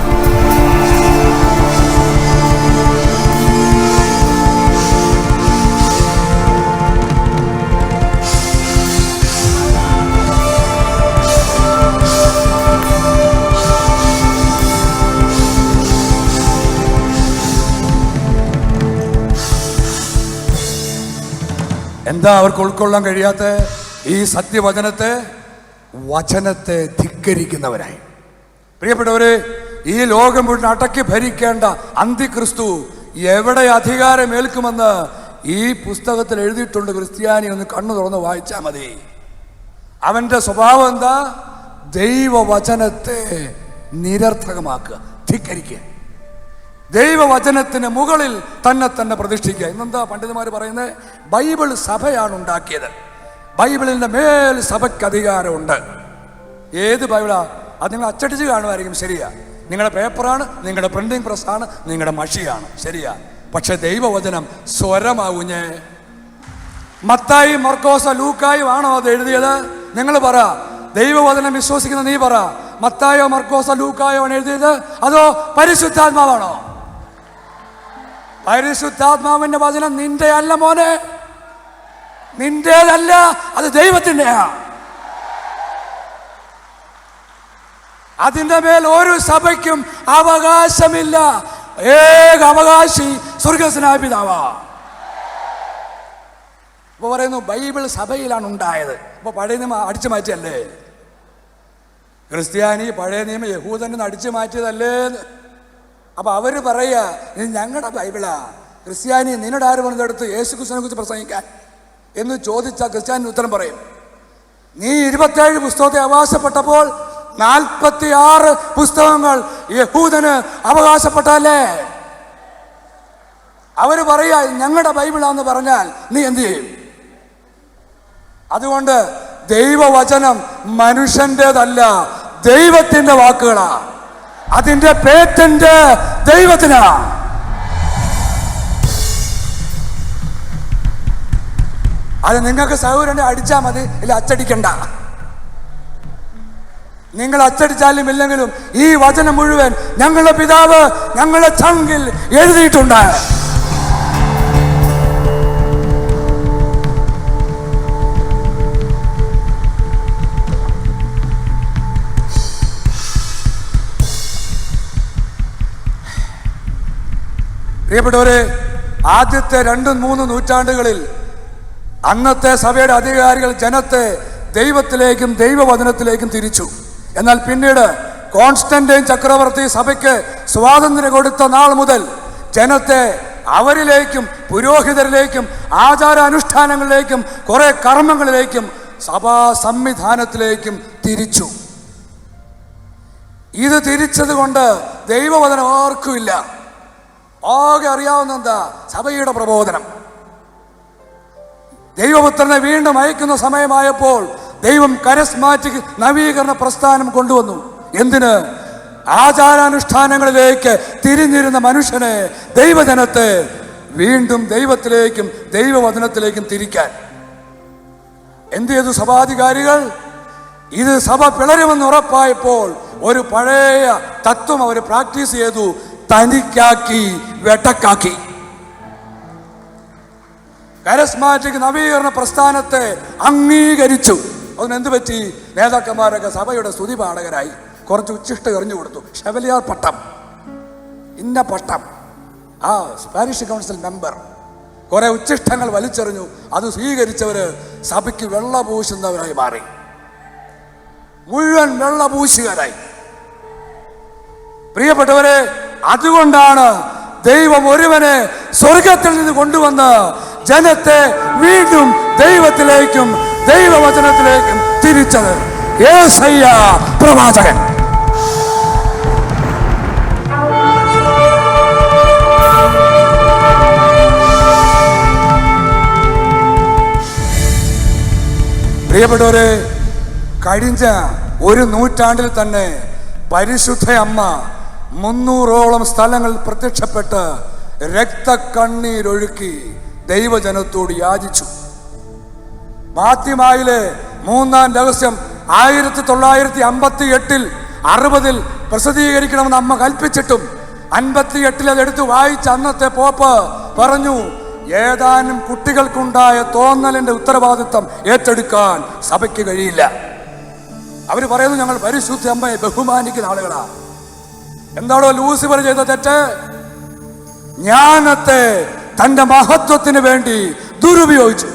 എന്താ അവർക്ക് ഉൾക്കൊള്ളാൻ കഴിയാത്ത? ഈ സത്യവചനത്തെ, വചനത്തെ ധിക്കരിക്കുന്നവരായി. പ്രിയപ്പെട്ടവരെ, ഈ ലോകം മുഴുവൻ അടക്കി ഭരിക്കേണ്ട അന്തിക്രിസ്തു എവിടെ അധികാരമേൽക്കുമെന്ന് ഈ പുസ്തകത്തിൽ എഴുതിയിട്ടുണ്ട്. ക്രിസ്ത്യാനി ഒന്ന് കണ്ണു തുറന്ന് വായിച്ചാൽ മതി. അവന്റെ സ്വഭാവം എന്താ? ദൈവവചനത്തെ നിരർത്ഥകമാക്കുക, ധിക്കരിക്കുക, ദൈവവചനത്തിന് മുകളിൽ തന്നെ പ്രതിഷ്ഠിക്കുക. ഇന്നെന്താ പണ്ഡിതന്മാർ പറയുന്നത്? ബൈബിൾ സഭയാണ് ഉണ്ടാക്കിയത്, ബൈബിളിന്റെ മേൽ സഭയ്ക്ക് അധികാരമുണ്ട്. ഏത് ബൈബിളാ? അത് നിങ്ങൾ അച്ചടിച്ച് കാണുമായിരിക്കും, ശരിയാ. നിങ്ങളുടെ പേപ്പറാണ്, നിങ്ങളുടെ പ്രിന്റിംഗ് പ്രസ്സാണ്, നിങ്ങളുടെ മഷിയാണ്, ശരിയാ. പക്ഷെ ദൈവവചനം സ്വരമാവുഞ്ഞേ. മത്തായി, മർക്കോസ്, ലൂക്കായും ആണോ അത് എഴുതിയത്? നിങ്ങൾ പറ. ദൈവവചനം വിശ്വസിക്കുന്ന നീ പറ. മത്തായോ മർക്കോസോ ലൂക്കായോ ആണ് എഴുതിയത്, അതോ പരിശുദ്ധാത്മാവാണോ? പരിശുദ്ധാത്മാവിന്റെ വചനം നിന്റെ അല്ല മോനെ, നിന്റേതല്ല, അത് ദൈവത്തിൻ്റെയാ. അതിന്റെ മേൽ ഒരു സഭയ്ക്കും അവകാശമില്ല. ഏക അവകാശി സ്വർഗ്ഗസ്വനായ പിതാവാ. ഇപ്പൊ പറയുന്നു ബൈബിൾ സഭയിലാണ് ഉണ്ടായത്. ഇപ്പൊ പഴയ നിയമം അടിച്ചു മാറ്റിയല്ലേ? ക്രിസ്ത്യാനി പഴയ നിയമം യഹൂദനെ അടിച്ചു മാറ്റിയതല്ലേ? അപ്പൊ അവര് പറയാ ഇത് ഞങ്ങളുടെ ബൈബിളാ. ക്രിസ്ത്യാനി നിന്നോട് ആര് പറഞ്ഞെടുത്ത് യേശു ക്രിസ്തുവിനെ കുറിച്ച് പ്രസംഗിക്കാൻ എന്ന് ചോദിച്ചാൽ ക്രിസ്ത്യാനി ഉത്തരം പറയും, നീ 27 പുസ്തകത്തെ അവകാശപ്പെട്ടപ്പോൾ 46 പുസ്തകങ്ങൾ യഹൂദന് അവകാശപ്പെട്ടല്ലേ? അവര് പറയാ ഞങ്ങളുടെ ബൈബിളാന്ന് പറഞ്ഞാൽ നീ എന്ത് ചെയ്യും? അതുകൊണ്ട് ദൈവവചനം മനുഷ്യൻ്റെതല്ല, ദൈവത്തിന്റെ വാക്കുകളാ. അതിന്റെ പേറ്റന്റ് ദൈവത്തിനാ. അത് നിങ്ങൾക്ക് സൗകര്യം അടിച്ചാൽ മതി, ഇല്ല അച്ചടിക്കണ്ട. നിങ്ങൾ അച്ചടിച്ചാലും ഇല്ലെങ്കിലും ഈ വചനം മുഴുവൻ ഞങ്ങളുടെ പിതാവ് ഞങ്ങളുടെ ചങ്കിൽ എഴുതിയിട്ടുണ്ട്. പ്രിയപ്പെട്ടവരെ, ആദ്യത്തെ 2-3 നൂറ്റാണ്ടുകളിൽ അന്നത്തെ സഭയുടെ അധികാരികൾ ജനത്തെ ദൈവത്തിലേക്കും ദൈവവചനത്തിലേക്കും തിരിച്ചു. എന്നാൽ പിന്നീട് കോൺസ്റ്റന്റൈൻ ചക്രവർത്തി സഭയ്ക്ക് സ്വാതന്ത്ര്യം കൊടുത്ത നാൾ മുതൽ ജനത്തെ അവരിലേക്കും പുരോഹിതരിലേക്കും ആചാരാനുഷ്ഠാനങ്ങളിലേക്കും കുറെ കർമ്മങ്ങളിലേക്കും സഭാ സംവിധാനത്തിലേക്കും തിരിച്ചു. ഇത് തിരിച്ചത് കൊണ്ട് ദൈവവചനം ആർക്കുമില്ല. ആകെ അറിയാവുന്ന എന്താ? സഭയുടെ പ്രബോധനം. ദൈവപുത്രനെ വീണ്ടും അയക്കുന്ന സമയമായപ്പോൾ ദൈവം കരസ്മാറ്റിക് നവീകരണ പ്രസ്ഥാനം കൊണ്ടുവന്നു. എന്തിന്? ആചാരാനുഷ്ഠാനങ്ങളിലേക്ക് തിരിഞ്ഞിരുന്ന മനുഷ്യനെ, ദൈവജനത്തെ വീണ്ടും ദൈവത്തിലേക്കും ദൈവവചനത്തിലേക്കും തിരിക്കാൻ. എന്ത് ചെയ്തു സഭാധികാരികൾ? ഇത് സഭ പിളരുമെന്ന് ഉറപ്പായപ്പോൾ ഒരു പഴയ തത്വം അവർ പ്രാക്ടീസ് ചെയ്തു. തനിക്കാക്കി, വെട്ടക്കാക്കി. കരസ്മാറ്റിക് നവീകരണ പ്രസ്ഥാനത്തെ അംഗീകരിച്ചു. അതിനെന്ത് പറ്റി? നേതാക്കന്മാരൊക്കെ സഭയുടെ സ്തുതി പാഠകരായി. കുറച്ച് ഉച്ചിഷ്ട എറിഞ്ഞു കൊടുത്തു. ഷെവലിയാർ പട്ടം, ഇന്ന പട്ടം, ആ സ്പാനിഷ് കൗൺസിൽ മെമ്പർ, കുറെ ഉച്ചിഷ്ടങ്ങൾ വലിച്ചെറിഞ്ഞു. അത് സ്വീകരിച്ചവര് സഭയ്ക്ക് വെള്ള പൂശുന്നവരായി മാറി. മുഴുവൻ വെള്ള പൂശുകാരായി. പ്രിയപ്പെട്ടവരെ, അതുകൊണ്ടാണ് ദൈവം ഒരുവനെ സ്വർഗത്തിൽ നിന്ന് കൊണ്ടുവന്ന് ജനത്തെ വീണ്ടും ദൈവത്തിലേക്കും ദൈവവചനത്തിലേക്കും തിരിച്ചത്. യേശയ്യാ പ്രവാചകൻ. പ്രിയപ്പെട്ടവരെ, കഴിഞ്ഞ 1 നൂറ്റാണ്ടിൽ തന്നെ പരിശുദ്ധ അമ്മ 300ഓളം സ്ഥലങ്ങളിൽ പ്രത്യക്ഷപ്പെട്ട് രക്തക്കണ്ണീരൊഴുക്കി ദൈവജനത്തോട് യാചിച്ചു. മാത്യമായിലെ 3-ാം രഹസ്യം 1958 60 പ്രസിദ്ധീകരിക്കണമെന്ന് അമ്മ കൽപ്പിച്ചിട്ടും 58 അതെടുത്ത് വായിച്ച അന്നത്തെ പോപ്പ് പറഞ്ഞു, ഏതാനും കുട്ടികൾക്കുണ്ടായ തോന്നലിന്റെ ഉത്തരവാദിത്വം ഏറ്റെടുക്കാൻ സഭയ്ക്ക് കഴിയില്ല. അവര് പറയുന്നു, ഞങ്ങൾ പരിശുദ്ധ അമ്മയെ ബഹുമാനിക്കുന്ന ആളുകളാ. എന്താണോ ലൂസിഫർ ചെയ്ത തെറ്റ്? ജ്ഞാനത്തെ തന്റെ മഹത്വത്തിന് വേണ്ടി ദുരുപയോഗിച്ചു.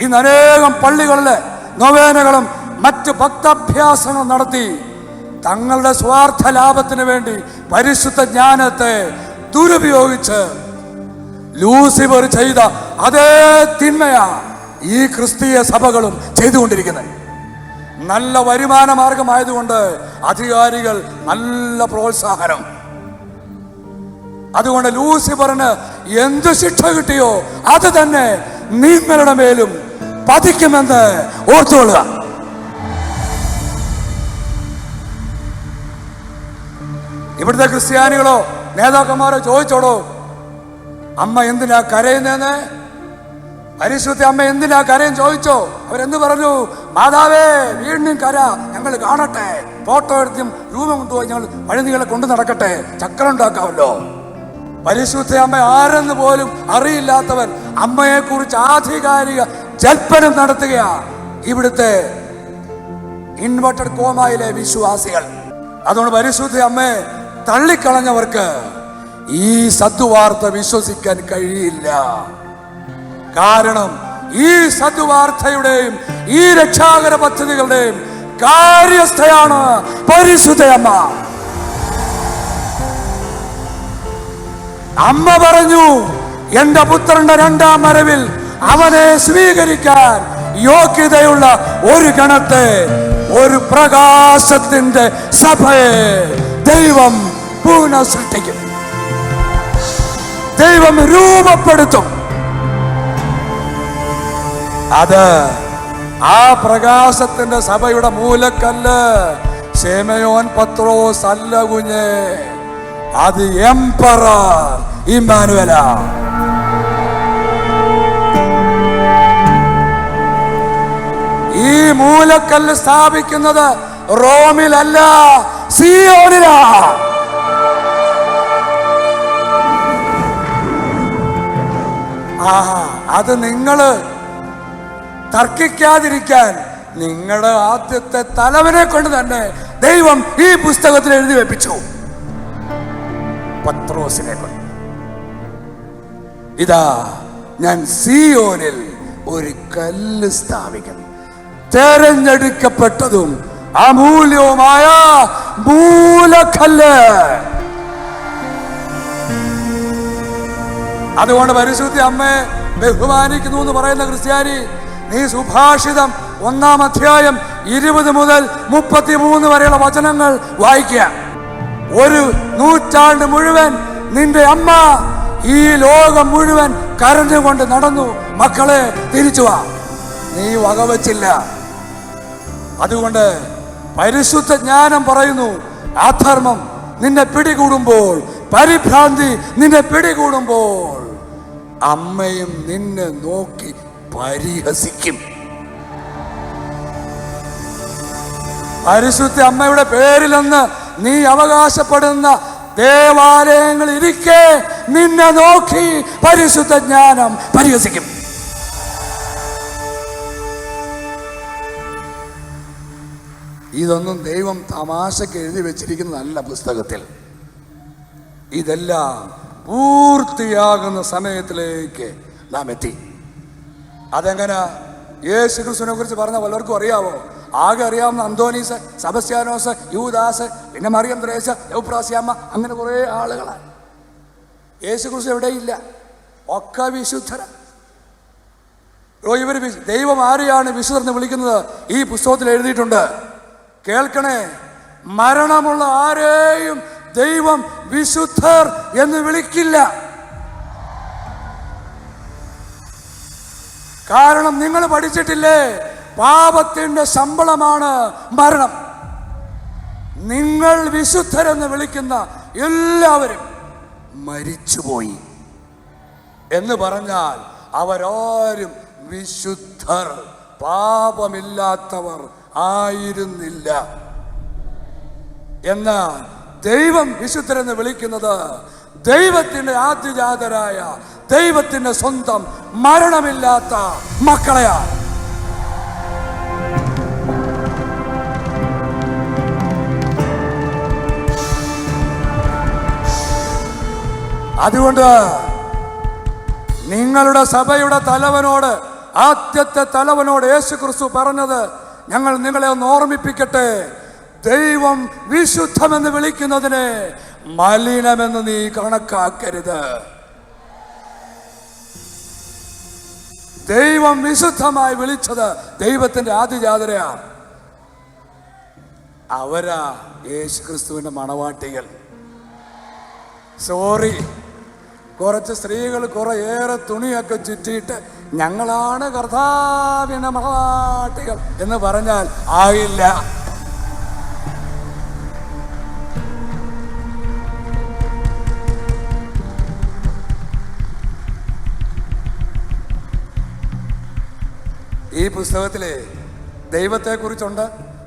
ഇന്ന് അനേകം പള്ളികളിലെ നൊവേനകളും മറ്റ് ഭക്താഭ്യാസങ്ങളും നടത്തി തങ്ങളുടെ സ്വാർത്ഥ ലാഭത്തിന് വേണ്ടി പരിശുദ്ധ ജ്ഞാനത്തെ ദുരുപയോഗിച്ച് ലൂസിഫർ ചെയ്ത അതേ തിന്മയാ ഈ ക്രിസ്തീയ സഭകളും ചെയ്തുകൊണ്ടിരിക്കുന്നത്. നല്ല വരുമാന മാർഗമായതുകൊണ്ട് അധികാരികൾ നല്ല പ്രോത്സാഹനം. അതുകൊണ്ട് ലൂസിഫറിന് എന്ത് ശിക്ഷ കിട്ടിയോ അത് തന്നെ നിങ്ങളുടെ മേലും പതിക്കുമെന്ന് ഓർത്തുകൊള്ളുക. ഇവിടുത്തെ ക്രിസ്ത്യാനികളോ നേതാക്കന്മാരോ ചോദിച്ചോളൂ, അമ്മ എന്തിനാ കരയുന്നതെന്ന്? പരിശുദ്ധ അമ്മ എന്തിനാ കരയും ചോദിച്ചോ? അവരെന്ത് പറഞ്ഞു? മാതാവേ, വീണ്ടും കര, ഞങ്ങൾ കാണട്ടെ, ഫോട്ടോ എടുത്തും രൂപം കൊണ്ടുപോയി ഞങ്ങൾ വഴുതികളെ കൊണ്ടു നടക്കട്ടെ, ചക്രം ഉണ്ടാക്കാമല്ലോ. പരിശുദ്ധ അമ്മ ആരെന്ന് പോലും അറിയില്ലാത്തവൻ അമ്മയെ കുറിച്ച് ആധികാരിക ജൽപ്പനം നടത്തുകയാ ഇവിടുത്തെ ഇൻവെർട്ടഡ് കോമയിലെ വിശ്വാസികൾ. അതുകൊണ്ട് പരിശുദ്ധ അമ്മയെ തള്ളിക്കളഞ്ഞവർക്ക് ഈ സദ്വാർത്ത വിശ്വസിക്കാൻ കഴിയില്ല. കാരണം ഈ സദ്വാർത്തയുടെയും ഈ രക്ഷാകര പദ്ധതികളുടെയും കാര്യസ്ഥയാണ് പരിശുദ്ധയമ്മ. അമ്മ പറഞ്ഞു, എന്റെ പുത്രന്റെ രണ്ടാം വരവിൽ അവനെ സ്വീകരിക്കാൻ യോഗ്യതയുള്ള ഒരു ഗണത്തെ, ഒരു പ്രകാശത്തിന്റെ സഭയെ ദൈവം പുനഃസൃഷ്ടിക്കും, ദൈവം രൂപപ്പെടുത്തും. അത് ആ പ്രകാശത്തിന്റെ സഭയുടെ മൂലക്കല്ല് ശേമയോൻ പത്രോസ് അല്ല കുഞ്ഞേ, അത് എംപറർ ഇമ്മാനുവേല. ഈ മൂലക്കല്ല് സ്ഥാപിക്കുന്നത് റോമിലല്ല, സിയോനിലാ. അത് നിങ്ങള് തർക്കിക്കാതിരിക്കാൻ നിങ്ങളുടെ ആദ്യത്തെ തലവനെ കൊണ്ട് തന്നെ ദൈവം ഈ പുസ്തകത്തിൽ എഴുതി വെപ്പിച്ചു, പത്രോസിനെ കൊണ്ട്. ഇതാ ഞാൻ സിയോനിൽ ഒരു കല്ല് സ്ഥാപിക്കുന്നു, തെരഞ്ഞെടുക്കപ്പെട്ടതും അമൂല്യവുമായ മൂലക്കല്ല്. അതുകൊണ്ട് പരിശുദ്ധ അമ്മയെ ബഹുമാനിക്കുന്നു എന്ന് പറയുന്ന ക്രിസ്ത്യാനി, നീ സുഭാഷിതം 1-ാം അധ്യായം 20 മുതൽ 33 വരെയുള്ള വചനങ്ങൾ വായിക്കുക. ഒരു നൂറ്റാണ്ട് മുഴുവൻ നിന്റെ അമ്മ ഈ ലോകം മുഴുവൻ കരഞ്ഞുകൊണ്ട് നടന്നു, മക്കളെ തിരിച്ചു വാ, നീ വകവച്ചില്ല. അതുകൊണ്ട് പരിശുദ്ധ ജ്ഞാനം പറയുന്നു, അധർമ്മം നിന്നെ പിടികൂടുമ്പോൾ, പരിഭ്രാന്തി നിന്നെ പിടികൂടുമ്പോൾ അമ്മയും നിന്നെ നോക്കി പരിഹസിക്കും. പരിശുദ്ധ അമ്മയുടെ പേരിലെന്ന് നീ അവകാശപ്പെടുന്ന ദേവാലയങ്ങൾ ഇരിക്കെ നിന്നെ നോക്കി പരിശുദ്ധ ജ്ഞാനം പരിഹസിക്കും. ഇതൊന്നും ദൈവം തമാശക്ക് എഴുതി വെച്ചിരിക്കുന്നതല്ല പുസ്തകത്തിൽ. ഇതെല്ലാം പൂർത്തിയാകുന്ന സമയത്തിലേക്ക് നാം എത്തി. അതെങ്ങനെ? യേശു ക്രിസ്തുവിനെ കുറിച്ച് പറഞ്ഞ പലർക്കും അറിയാവോ? ആകെ അറിയാവുന്ന അന്തോനീസ്, സെബസ്ത്യാനോസ്, യൂദാസ്, പിന്നെ മറിയം ത്രേസ്യ, എൗപ്രാസ്യാമ്മ, അങ്ങനെ കുറേ ആളുകളാണ്. യേശു ക്രിസ്തു എവിടെയില്ല, ഒക്കെ വിശുദ്ധര. ഇവർ ദൈവം ആരെയാണ് വിശുദ്ധരെന്ന് വിളിക്കുന്നത്? ഈ പുസ്തകത്തിൽ എഴുതിയിട്ടുണ്ട്. കേൾക്കണേ, മരണമുള്ള ആരെയും ദൈവം വിശുദ്ധർ എന്ന് വിളിക്കില്ല. കാരണം നിങ്ങൾ പഠിച്ചിട്ടില്ലേ, പാപത്തിന്റെ ശമ്പളമാണ് മരണം. നിങ്ങൾ വിശുദ്ധരെന്ന് വിളിക്കുന്ന എല്ലാവരും മരിച്ചുപോയി എന്ന് പറഞ്ഞാൽ അവരാരും വിശുദ്ധർ, പാപമില്ലാത്തവർ ആയിരുന്നില്ല. എന്നാൽ ദൈവം വിശുദ്ധരെന്ന് വിളിക്കുന്നത് ദൈവത്തിന്റെ ആദ്യജാതരായ ദൈവത്തിന്റെ സ്വന്തം മരണമില്ലാത്ത മക്കളെയാണ്. അതുകൊണ്ട് നിങ്ങളുടെ സഭയുടെ തലവനോട്, ആദ്യത്തെ തലവനോട് യേശു ക്രിസ്തു പറഞ്ഞത് ഞങ്ങൾ നിങ്ങളെ ഒന്ന് ഓർമ്മിപ്പിക്കട്ടെ, ദൈവം വിശുദ്ധമെന്ന് വിളിക്കുന്നതിനെ മലിനമെന്ന് നീ കണക്കാക്കരുത്. ദൈവം വിശുദ്ധമായി വിളിച്ചത് ദൈവത്തിന്റെ ആദ്യജാതരെയാണ്. അവരാ യേശു ക്രിസ്തുവിന്റെ മണവാട്ടികൾ. സോറി, കുറച്ച് സ്ത്രീകൾ കുറേയേറെ തുണിയൊക്കെ ചുറ്റിയിട്ട് ഞങ്ങളാണ് കർത്താവിന്റെ മണവാട്ടികൾ എന്ന് പറഞ്ഞാൽ ആയില്ല. ഈ പുസ്തകത്തിലെ ദൈവത്തെക്കുറിച്ചുണ്ട്,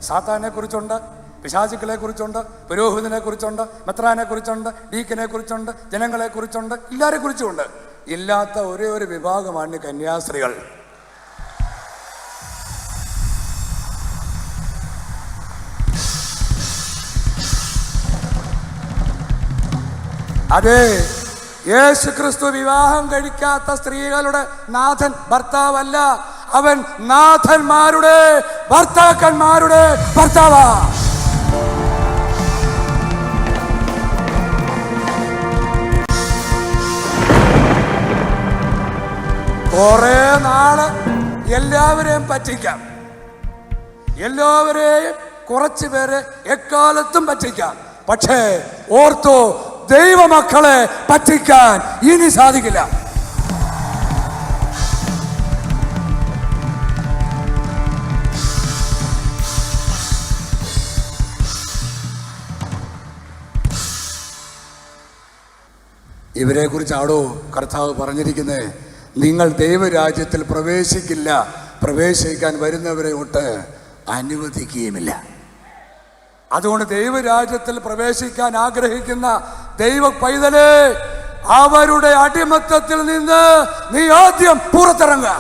സാത്താനെ കുറിച്ചുണ്ട്, പിശാചുക്കളെ കുറിച്ചുണ്ട്, പുരോഹിതനെ കുറിച്ചുണ്ട്, മെത്രാനെ കുറിച്ചുണ്ട്, ഡീക്കനെ കുറിച്ചുണ്ട്, ജനങ്ങളെ കുറിച്ചുണ്ട്, എല്ലാവരെ കുറിച്ചുമുണ്ട്. ഇല്ലാത്ത ഒരേ ഒരു വിഭാഗമാണ് കന്യാസ്ത്രീകൾ. അതെ, യേശു ക്രിസ്തു വിവാഹം കഴിക്കാത്ത സ്ത്രീകളുടെ നാഥൻ ഭർത്താവല്ല, അവൻ നാഥന്മാരുടെ ഭർത്താക്കന്മാരുടെ ഭർത്താവാ. കുറെ നാള് എല്ലാവരെയും പറ്റിക്കാം, എല്ലാവരെയും കുറച്ചു പേരെ എക്കാലത്തും പറ്റിക്കാം. പക്ഷേ ഓർത്തോ, ദൈവമക്കളെ പറ്റിക്കാൻ ഇനി സാധിക്കില്ല. ഇവരെ കുറിച്ചാണോ കർത്താവ് പറഞ്ഞിരിക്കുന്നത്, നിങ്ങൾ ദൈവരാജ്യത്തിൽ പ്രവേശിക്കില്ല, പ്രവേശിക്കാൻ വരുന്നവരെ ഒട്ട് അനുവദിക്കുകയുമില്ല. അതുകൊണ്ട് ദൈവരാജ്യത്തിൽ പ്രവേശിക്കാൻ ആഗ്രഹിക്കുന്ന ദൈവ പൈതലേ, അവരുടെ അടിമത്തത്തിൽ നിന്ന് നീ ആദ്യം പുറത്തിറങ്ങുക.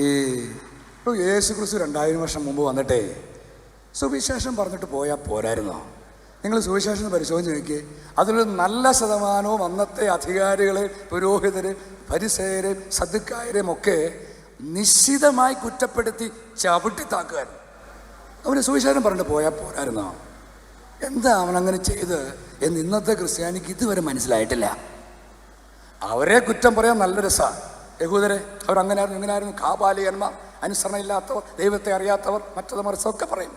ഈ യേശു ക്രിസ്തു 2000 വർഷം മുമ്പ് വന്നിട്ടേ സുവിശേഷം പറഞ്ഞിട്ട് പോയാൽ പോരായിരുന്നോ? നിങ്ങൾ സുവിശേഷം പരിശോധിച്ച് നോക്കിയേ, അതിലൊരു നല്ല ശതമാനവും അന്നത്തെ അധികാരികളെ, പുരോഹിതരെ, പരിസേയരെയും സദ്ദുക്കായരെയും ഒക്കെ നിശ്ചിതമായി കുറ്റപ്പെടുത്തി ചവിട്ടിത്താക്കുമായിരുന്നു. അവന് സുവിശേഷം പറഞ്ഞിട്ട് പോയാൽ പോരായിരുന്നോ? എന്താ അവനങ്ങനെ ചെയ്ത് എന്ന് ഇന്നത്തെ ക്രിസ്ത്യാനിക്ക് ഇതുവരെ മനസ്സിലായിട്ടില്ല. അവരെ കുറ്റം പറയാൻ നല്ല രസമാണ്. യഹൂദരെ അവരങ്ങനെയായിരുന്നു, ഇങ്ങനെയായിരുന്നു, കാപാലികന്മാർ, അനുസരണയില്ലാത്തവർ, ദൈവത്തെ അറിയാത്തവർ, മറ്റത് മറിച്ചൊക്കെ പറയും.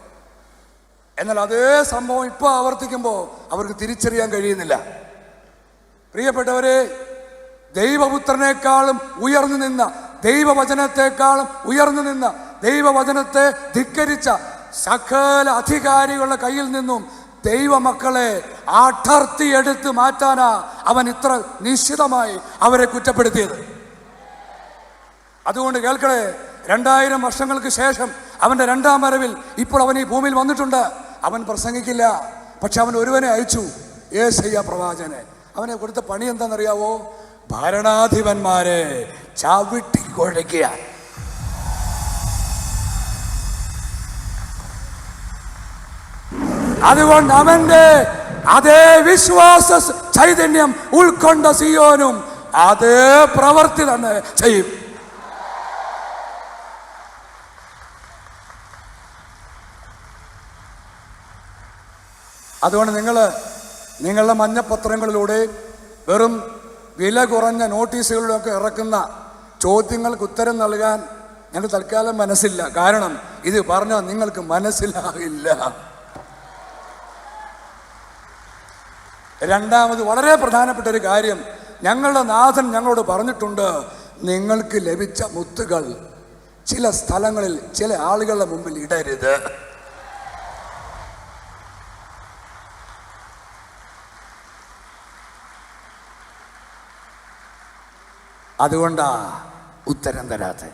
എന്നാൽ അതേ സംഭവം ഇപ്പോൾ ആവർത്തിക്കുമ്പോൾ അവർക്ക് തിരിച്ചറിയാൻ കഴിയുന്നില്ല. പ്രിയപ്പെട്ടവരെ, ദൈവപുത്രനേക്കാളും ഉയർന്നു നിന്ന, ദൈവവചനത്തെക്കാളും ഉയർന്നു നിന്ന, ദൈവവചനത്തെ ധിക്കരിച്ച സകല അധികാരികളുടെ കയ്യിൽ നിന്നും ദൈവമക്കളെ അടർത്തിയെടുത്ത് മാറ്റാനാ അവൻ ഇത്ര നിശ്ചിതമായി അവരെ കുറ്റപ്പെടുത്തിയത്. അതുകൊണ്ട് കേൾക്കണേ, 2000 വർഷങ്ങൾക്ക് ശേഷം അവൻ്റെ 2ാം വരവിൽ ഇപ്പോൾ അവൻ ഈ ഭൂമിയിൽ വന്നിട്ടുണ്ട്. അവൻ പ്രസംഗിക്കില്ല, പക്ഷെ അവൻ ഒരുവനെ അയച്ചു, യേശയ്യാ പ്രവാചകനെ. അവനെ കൊടുത്ത പണി എന്താണെന്നറിയാവോ? ഭരണാധിപന്മാരെ ചവിട്ടി കുഴയ്ക്കുക. അതുകൊണ്ട് അവന്റെ അതേ വിശ്വാസ ചൈതന്യം ഉൾക്കൊണ്ട സിയോനും അതേ പ്രവൃത്തി തന്നെ ചെയ്യും. അതുകൊണ്ട് നിങ്ങളുടെ മഞ്ഞപ്പത്രങ്ങളിലൂടെ വെറും വില കുറഞ്ഞ നോട്ടീസുകളിലൊക്കെ ഇറക്കുന്ന ചോദ്യങ്ങൾക്ക് ഉത്തരം നൽകാൻ ഞങ്ങൾക്ക് തൽക്കാലം മനസ്സില്ല. കാരണം ഇത് പറഞ്ഞാൽ നിങ്ങൾക്ക് മനസ്സിലാകില്ല. രണ്ടാമത് വളരെ പ്രധാനപ്പെട്ട ഒരു കാര്യം, ഞങ്ങളുടെ നാഥൻ ഞങ്ങളോട് പറഞ്ഞിട്ടുണ്ട്, നിങ്ങൾക്ക് ലഭിച്ച മുത്തുകൾ ചില സ്ഥലങ്ങളിൽ ചില ആളുകളുടെ മുമ്പിൽ ഇടരുത്. അതുകൊണ്ടാ ഉത്തരം തരാത്തെ.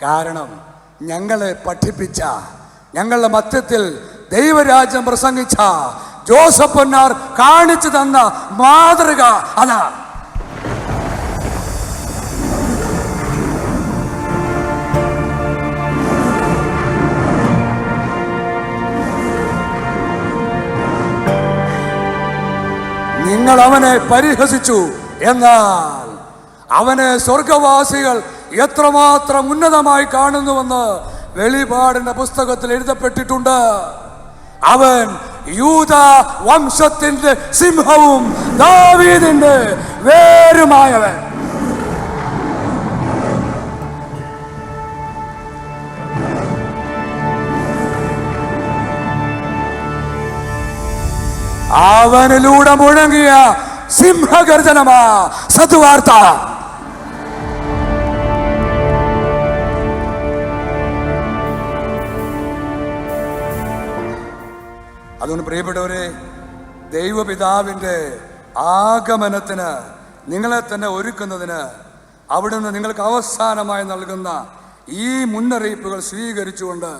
കാരണം ഞങ്ങളെ പഠിപ്പിച്ച, ഞങ്ങളുടെ മധ്യത്തിൽ ദൈവരാജ്യം പ്രസംഗിച്ച ജോസഫ് പൊന്നാർ കാണിച്ചു തന്ന മാതൃക അതാ. നിങ്ങൾ അവനെ പരിഹസിച്ചു, എന്നാൽ അവനെ സ്വർഗവാസികൾ എത്രമാത്രം ഉന്നതമായി കാണുന്നുവെന്ന് വെളിപാടിന്റെ പുസ്തകത്തിൽ എഴുതപ്പെട്ടിട്ടുണ്ട്. അവൻ യൂദ വംശത്തിന്റെ സിംഹവും ദാവീദിന്റെ വേരുമായവൻ. അവനിലൂടെ മുഴങ്ങിയ സിംഹഗർജനമാ സദ്വാർത്ത. അതുകൊണ്ട് പ്രിയപ്പെട്ടവരെ, ദൈവപിതാവിൻ്റെ ആഗമനത്തിന് നിങ്ങളെ തന്നെ ഒരുക്കുന്നതിന് അവിടുന്ന് നിങ്ങൾക്ക് അവസാനമായി നൽകുന്ന ഈ മുന്നറിയിപ്പുകൾ സ്വീകരിച്ചുകൊണ്ട്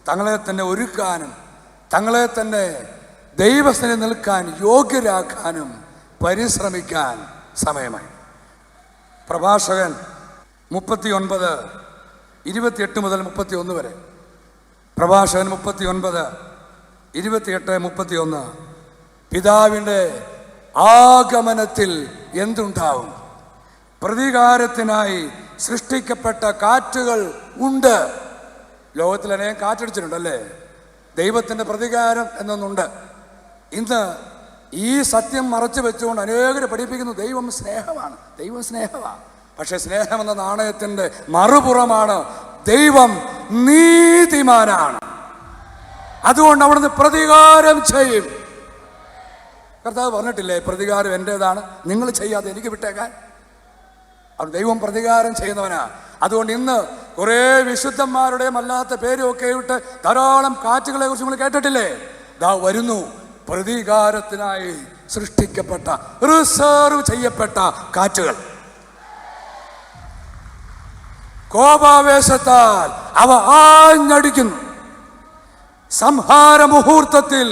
തങ്ങളെ തന്നെ ഒരുക്കാനും തങ്ങളെ തന്നെ ദൈവസ്ഥനെ നിൽക്കാൻ യോഗ്യരാക്കാനും പരിശ്രമിക്കാൻ സമയമായി. പ്രഭാഷകൻ 39, 28 മുതൽ 31 വരെ. പ്രഭാഷകൻ 39, 28, 31. പിതാവിൻ്റെ ആഗമനത്തിൽ എന്തുണ്ടാവും? പ്രതികാരത്തിനായി സൃഷ്ടിക്കപ്പെട്ട കാറ്റുകൾ ഉണ്ട്. ലോകത്തിൽ അനേകം കാറ്റടിച്ചിട്ടുണ്ടല്ലേ? ദൈവത്തിൻ്റെ പ്രതികാരം എന്നൊന്നുണ്ട്. ഇന്ന് ഈ സത്യം മറച്ചു വെച്ചുകൊണ്ട് അനേകർ പഠിപ്പിക്കുന്നു ദൈവം സ്നേഹമാണ്, ദൈവം സ്നേഹമാണ്. പക്ഷെ സ്നേഹം എന്ന നാണയത്തിൻ്റെ മറുപുറമാണ് ദൈവം നീതിമാനാണ്. അതുകൊണ്ട് അവിടുന്ന് പ്രതികാരം ചെയ്യും. കർത്താവ് പറഞ്ഞിട്ടില്ലേ, പ്രതികാരം എൻ്റേതാണ്, നിങ്ങൾ ചെയ്യാതെ എനിക്ക് വിട്ടേക്കാൻ. അത് ദൈവം പ്രതികാരം ചെയ്യുന്നവനാ. അതുകൊണ്ട് ഇന്ന് കുറേ വിശുദ്ധന്മാരുടെയും അല്ലാത്ത പേരുമൊക്കെ ഇട്ട് ധാരാളം കാറ്റുകളെ കുറിച്ച് നമ്മൾ കേട്ടിട്ടില്ലേ? ദാ വരുന്നു പ്രതികാരത്തിനായി സൃഷ്ടിക്കപ്പെട്ട, റിസർവ് ചെയ്യപ്പെട്ട കാറ്റുകൾ. കോപാവേശത്താൽ അവ ആഞ്ഞടിക്കുന്നു. സംഹാര മുഹൂർത്തത്തിൽ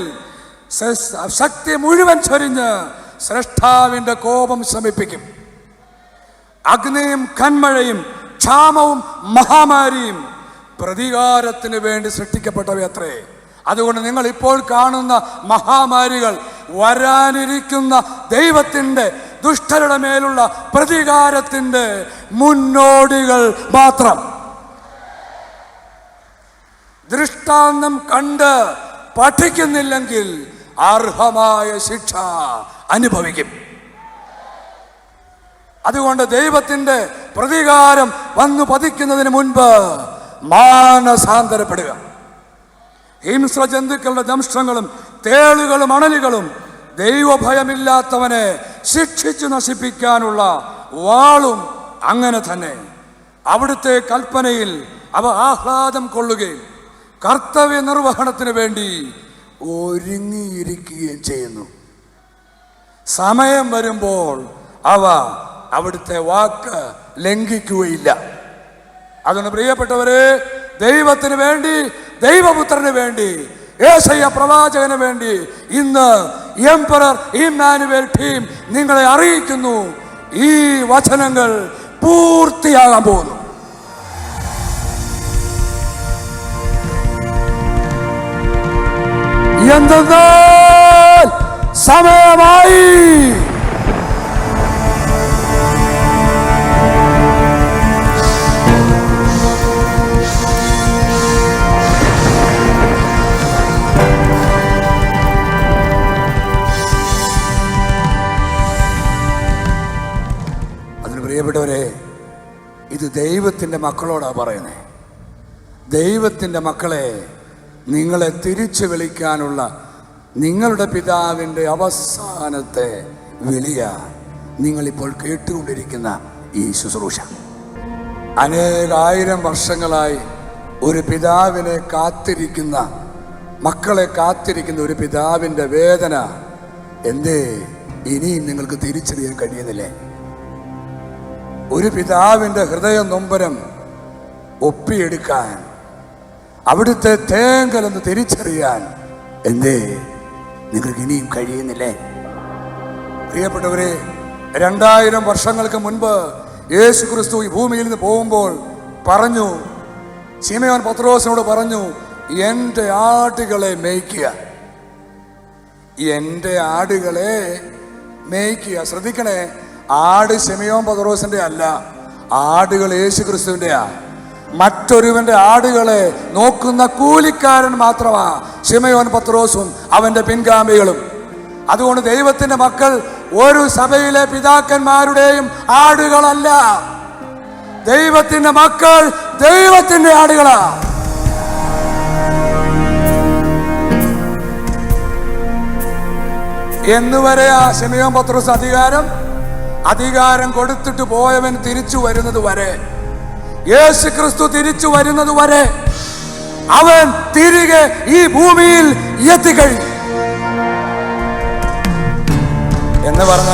ശക്തി മുഴുവൻ ചൊരിഞ്ഞ് സ്രഷ്ടാവിൻ്റെ കോപം ശമിപ്പിക്കും. അഗ്നിയും കന്മഴയും ക്ഷാമവും മഹാമാരിയും പ്രതികാരത്തിന് വേണ്ടി സൃഷ്ടിക്കപ്പെട്ടവയത്രേ. അതുകൊണ്ട് നിങ്ങൾ ഇപ്പോൾ കാണുന്ന മഹാമാരികൾ വരാനിരിക്കുന്ന ദൈവത്തിൻ്റെ ദുഷ്ടരുടെ മേലുള്ള പ്രതികാരത്തിൻ്റെ മുന്നോടികൾ മാത്രം. ദൃഷ്ടാന്തം കണ്ട് പഠിക്കുന്നില്ലെങ്കിൽ അർഹമായ ശിക്ഷ അനുഭവിക്കും. അതുകൊണ്ട് ദൈവത്തിൻ്റെ പ്രതികാരം വന്നു പതിക്കുന്നതിന് മുൻപ് മാനസാന്തരപ്പെടുക. ഹിംസ്ര ജന്തുക്കളുടെ ദംഷ്ടങ്ങളും തേളുകളും അണലികളും ദൈവഭയമില്ലാത്തവനെ ശിക്ഷിച്ചു നശിപ്പിക്കാനുള്ള വാളും അങ്ങനെ തന്നെ. അവിടുത്തെ കൽപ്പനയിൽ അവ ആഹ്ലാദം കൊള്ളുകയും കർത്തവ്യ നിർവഹണത്തിന് വേണ്ടി ഒരുങ്ങിയിരിക്കുകയും ചെയ്യുന്നു. സമയം വരുമ്പോൾ അവ അവിടുത്തെ വാക്ക് ലംഘിക്കുകയില്ല. അതുകൊണ്ട് പ്രിയപ്പെട്ടവരെ, ദൈവത്തിന് വേണ്ടി, ദൈവപുത്രന് വേണ്ടി, യേശയ്യ പ്രവാചകന് വേണ്ടി ഇന്ന് എംപറർ ഇമ്മാനുവേൽ ടീം നിങ്ങളെ അറിയിക്കുന്നു, ഈ വചനങ്ങൾ പൂർത്തിയാകാൻ പോകുന്നു. എന്തെന്നാൽ സമയമായി. അതിന് പ്രിയപ്പെട്ടവരെ, ഇത് ദൈവത്തിൻ്റെ മക്കളോടാണ് പറയുന്നത്. ദൈവത്തിൻ്റെ മക്കളെ, നിങ്ങളെ തിരിച്ചു വിളിക്കാനുള്ള നിങ്ങളുടെ പിതാവിൻ്റെ അവസാനത്തെ വിളിയ നിങ്ങളിപ്പോൾ കേട്ടുകൊണ്ടിരിക്കുന്ന ഈ ശുശ്രൂഷ. അനേകായിരം വർഷങ്ങളായി ഒരു പിതാവിനെ കാത്തിരിക്കുന്ന, മക്കളെ കാത്തിരിക്കുന്ന ഒരു പിതാവിൻ്റെ വേദന എന്തേ ഇനിയും നിങ്ങൾക്ക് തിരിച്ചറിയാൻ കഴിയുന്നില്ലേ? ഒരു പിതാവിൻ്റെ ഹൃദയ നൊമ്പരം ഒപ്പിയെടുക്കാൻ, അവിടുത്തെ തേങ്കലെന്ന് തിരിച്ചറിയാൻ എന്തേ നിങ്ങൾക്ക് ഇനിയും കഴിയുന്നില്ലേ? പ്രിയപ്പെട്ടവരെ, 2000 വർഷങ്ങൾക്ക് മുൻപ് യേശു ക്രിസ്തു ഈ ഭൂമിയിൽ നിന്ന് പോകുമ്പോൾ പറഞ്ഞു, ശിമയോൻ പത്രോസിനോട് പറഞ്ഞു, എൻ്റെ ആടുകളെ മേയ്ക്കുക, എൻ്റെ ആടുകളെ മേയ്ക്കുക. ശ്രദ്ധിക്കണേ, ആട് ശിമയോൻ പത്രോസിന്റെ അല്ല, ആടുകൾ യേശു ക്രിസ്തുവിൻ്റെയാ. മറ്റൊരുവന്റെ ആടുകളെ നോക്കുന്ന കൂലിക്കാരൻ മാത്രമാ ശിമയോൻ പത്രോസും അവന്റെ പിൻഗാമികളും. അതുകൊണ്ട് ദൈവത്തിന്റെ മക്കൾ ഒരു സഭയിലെ പിതാക്കന്മാരുടെയും ആടുകളല്ല. ദൈവത്തിന്റെ മക്കൾ ദൈവത്തിന്റെ ആടുകളാ. എന്നുവരെയാ ശിമയോൻ പത്രോസ് അധികാരം കൊടുത്തിട്ട് പോയവൻ തിരിച്ചു വരുന്നത് വരെ, യേശു ക്രിസ്തു തിരിച്ചു വരുന്നത് വരെ അവൻ തിരികെ ഈ ഭൂമിയിൽ എത്തിക്കഴിഞ്ഞു. എന്ന് പറഞ്ഞ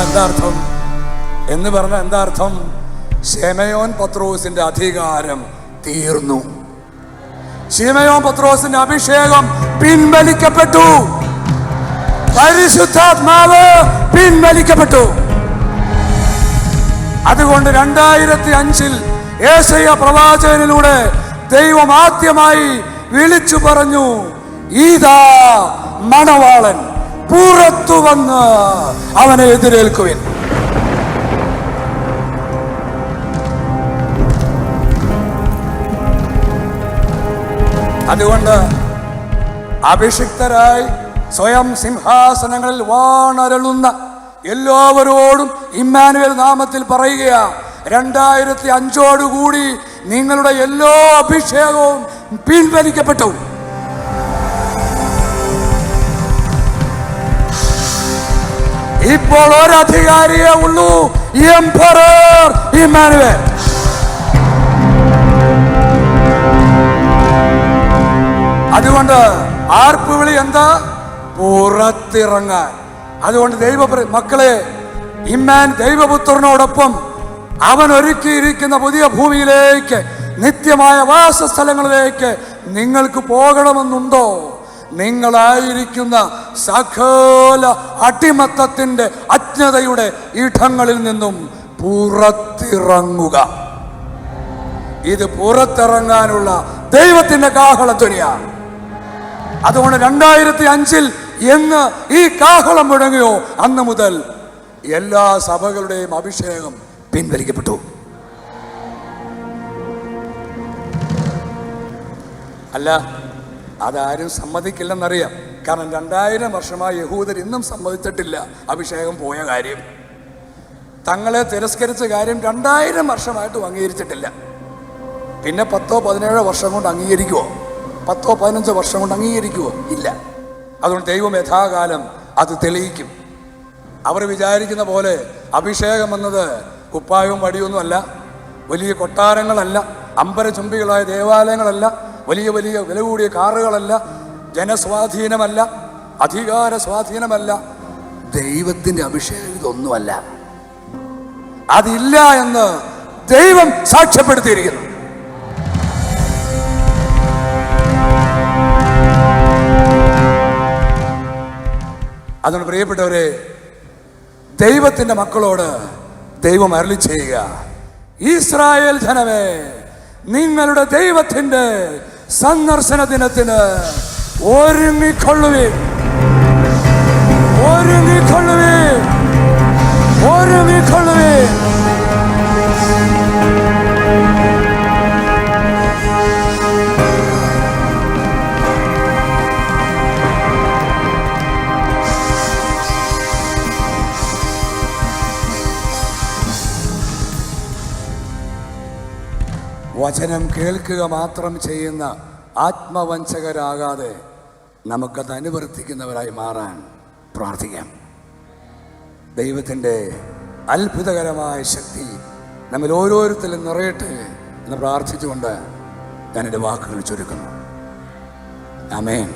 എന്താ അർത്ഥം? ശിമയോൻ പത്രോസിന്റെ അധികാരം തീർന്നു. ശിമയോൻ പത്രോസിന്റെ അഭിഷേകം പിൻവലിക്കപ്പെട്ടു. പരിശുദ്ധാത്മാവ് പിൻവലിക്കപ്പെട്ടു. അതുകൊണ്ട് 2005 യേശയ്യാ പ്രവാചകനിലൂടെ ദൈവം ആദ്യമായി വിളിച്ചു പറഞ്ഞു, ഇതാ മണവാളൻ, പുറത്തു വന്ന് അവനെ എതിരേൽക്കുവിൻ. അതുകൊണ്ട് അഭിഷിക്തരായി സ്വയം സിംഹാസനങ്ങളിൽ വാണരുളുന്ന എല്ലാവരോടും ഇമ്മാനുവേൽ നാമത്തിൽ പറയുക, 2005 നിങ്ങളുടെ എല്ലാ അഭിഷേകവും പിൻവലിക്കപ്പെട്ടു. ഇപ്പോൾ ഒരധികാരിയേ ഉള്ളൂ, എംപറർ ഇമ്മാനുവേൽ. അതുകൊണ്ട് ആർപ്പുവിളി എന്താ? പുറത്തിറങ്ങാൻ. അതുകൊണ്ട് മക്കളെ, ദൈവപുത്രനോടൊപ്പം അവൻ ഒരുക്കിയിരിക്കുന്ന പുതിയ ഭൂമിയിലേക്ക്, നിത്യമായ വാസസ്ഥലങ്ങളിലേക്ക് നിങ്ങൾക്ക് പോകണമെന്നുണ്ടോ? നിങ്ങളായിരിക്കുന്ന സകല അടിമത്തത്തിന്റെ അജ്ഞതയുടെ ഇടങ്ങളിൽ നിന്നും പുറത്തിറങ്ങുക. ഇത് പുറത്തിറങ്ങാനുള്ള ദൈവത്തിന്റെ കാഹളധ്വനിയാണ്. അതുകൊണ്ട് 2005 എന്ന് ഈ കാഹളം മുഴങ്ങിയോ അന്ന് മുതൽ എല്ലാ സഭകളുടെയും അഭിഷേകം പിൻവലിക്കപ്പെട്ടു. അല്ല, അതാരും സമ്മതിക്കില്ലെന്നറിയാം. കാരണം 2000 വർഷമായി യഹൂദർ ഇന്നും സമ്മതിച്ചിട്ടില്ല അഭിഷേകം പോയ കാര്യം. തങ്ങളെ തിരസ്കരിച്ച കാര്യം 2000 വർഷമായിട്ട് അംഗീകരിച്ചിട്ടില്ല. പിന്നെ 10-17 വർഷം കൊണ്ട് അംഗീകരിക്കുമോ? 10-15 വർഷം കൊണ്ട് അംഗീകരിക്കുമോ? ഇല്ല. അതുകൊണ്ട് ദൈവം യഥാകാലം അത് തെളിയിക്കും. അവർ വിചാരിക്കുന്ന പോലെ അഭിഷേകം എന്നത് കുപ്പായവും വടിയൊന്നുമല്ല, വലിയ കൊട്ടാരങ്ങളല്ല, അമ്പരചുംബികളായ ദേവാലയങ്ങളല്ല, വലിയ വലിയ വില കൂടിയ കാറുകളല്ല, ജനസ്വാധീനമല്ല, അധികാര സ്വാധീനമല്ല. ദൈവത്തിന്റെ അഭിഷേകം ഇതൊന്നുമല്ല. അതില്ല എന്ന് ദൈവം സാക്ഷ്യപ്പെടുത്തിയിരിക്കുന്നു. അതുകൊണ്ട് പ്രിയപ്പെട്ടവരെ, ദൈവത്തിന്റെ മക്കളോട് ദൈവം അരുളി ചെയ്യുക, ഇസ്രായേൽ ജനമേ, നിങ്ങളുടെ ദൈവത്തിന്റെ സന്ദർശന ദിനത്തിന് ഒരുങ്ങിക്കൊള്ളുവിൻ, ഒരുങ്ങിക്കൊള്ളുവിൻ, ഒരുങ്ങിക്കൊള്ളുവിൻ. വചനം കേൾക്കുക മാത്രം ചെയ്യുന്ന ആത്മവഞ്ചകരാകാതെ നമുക്കത് അനുവർത്തിക്കുന്നവരായി മാറാൻ പ്രാർത്ഥിക്കാം. ദൈവത്തിൻ്റെ അത്ഭുതകരമായ ശക്തി നമ്മൾ ഓരോരുത്തരും നിറയട്ടെ എന്ന് പ്രാർത്ഥിച്ചുകൊണ്ട് ഞാൻ എൻ്റെ വാക്കുകൾ ചുരുക്കുന്നു. ആമേൻ.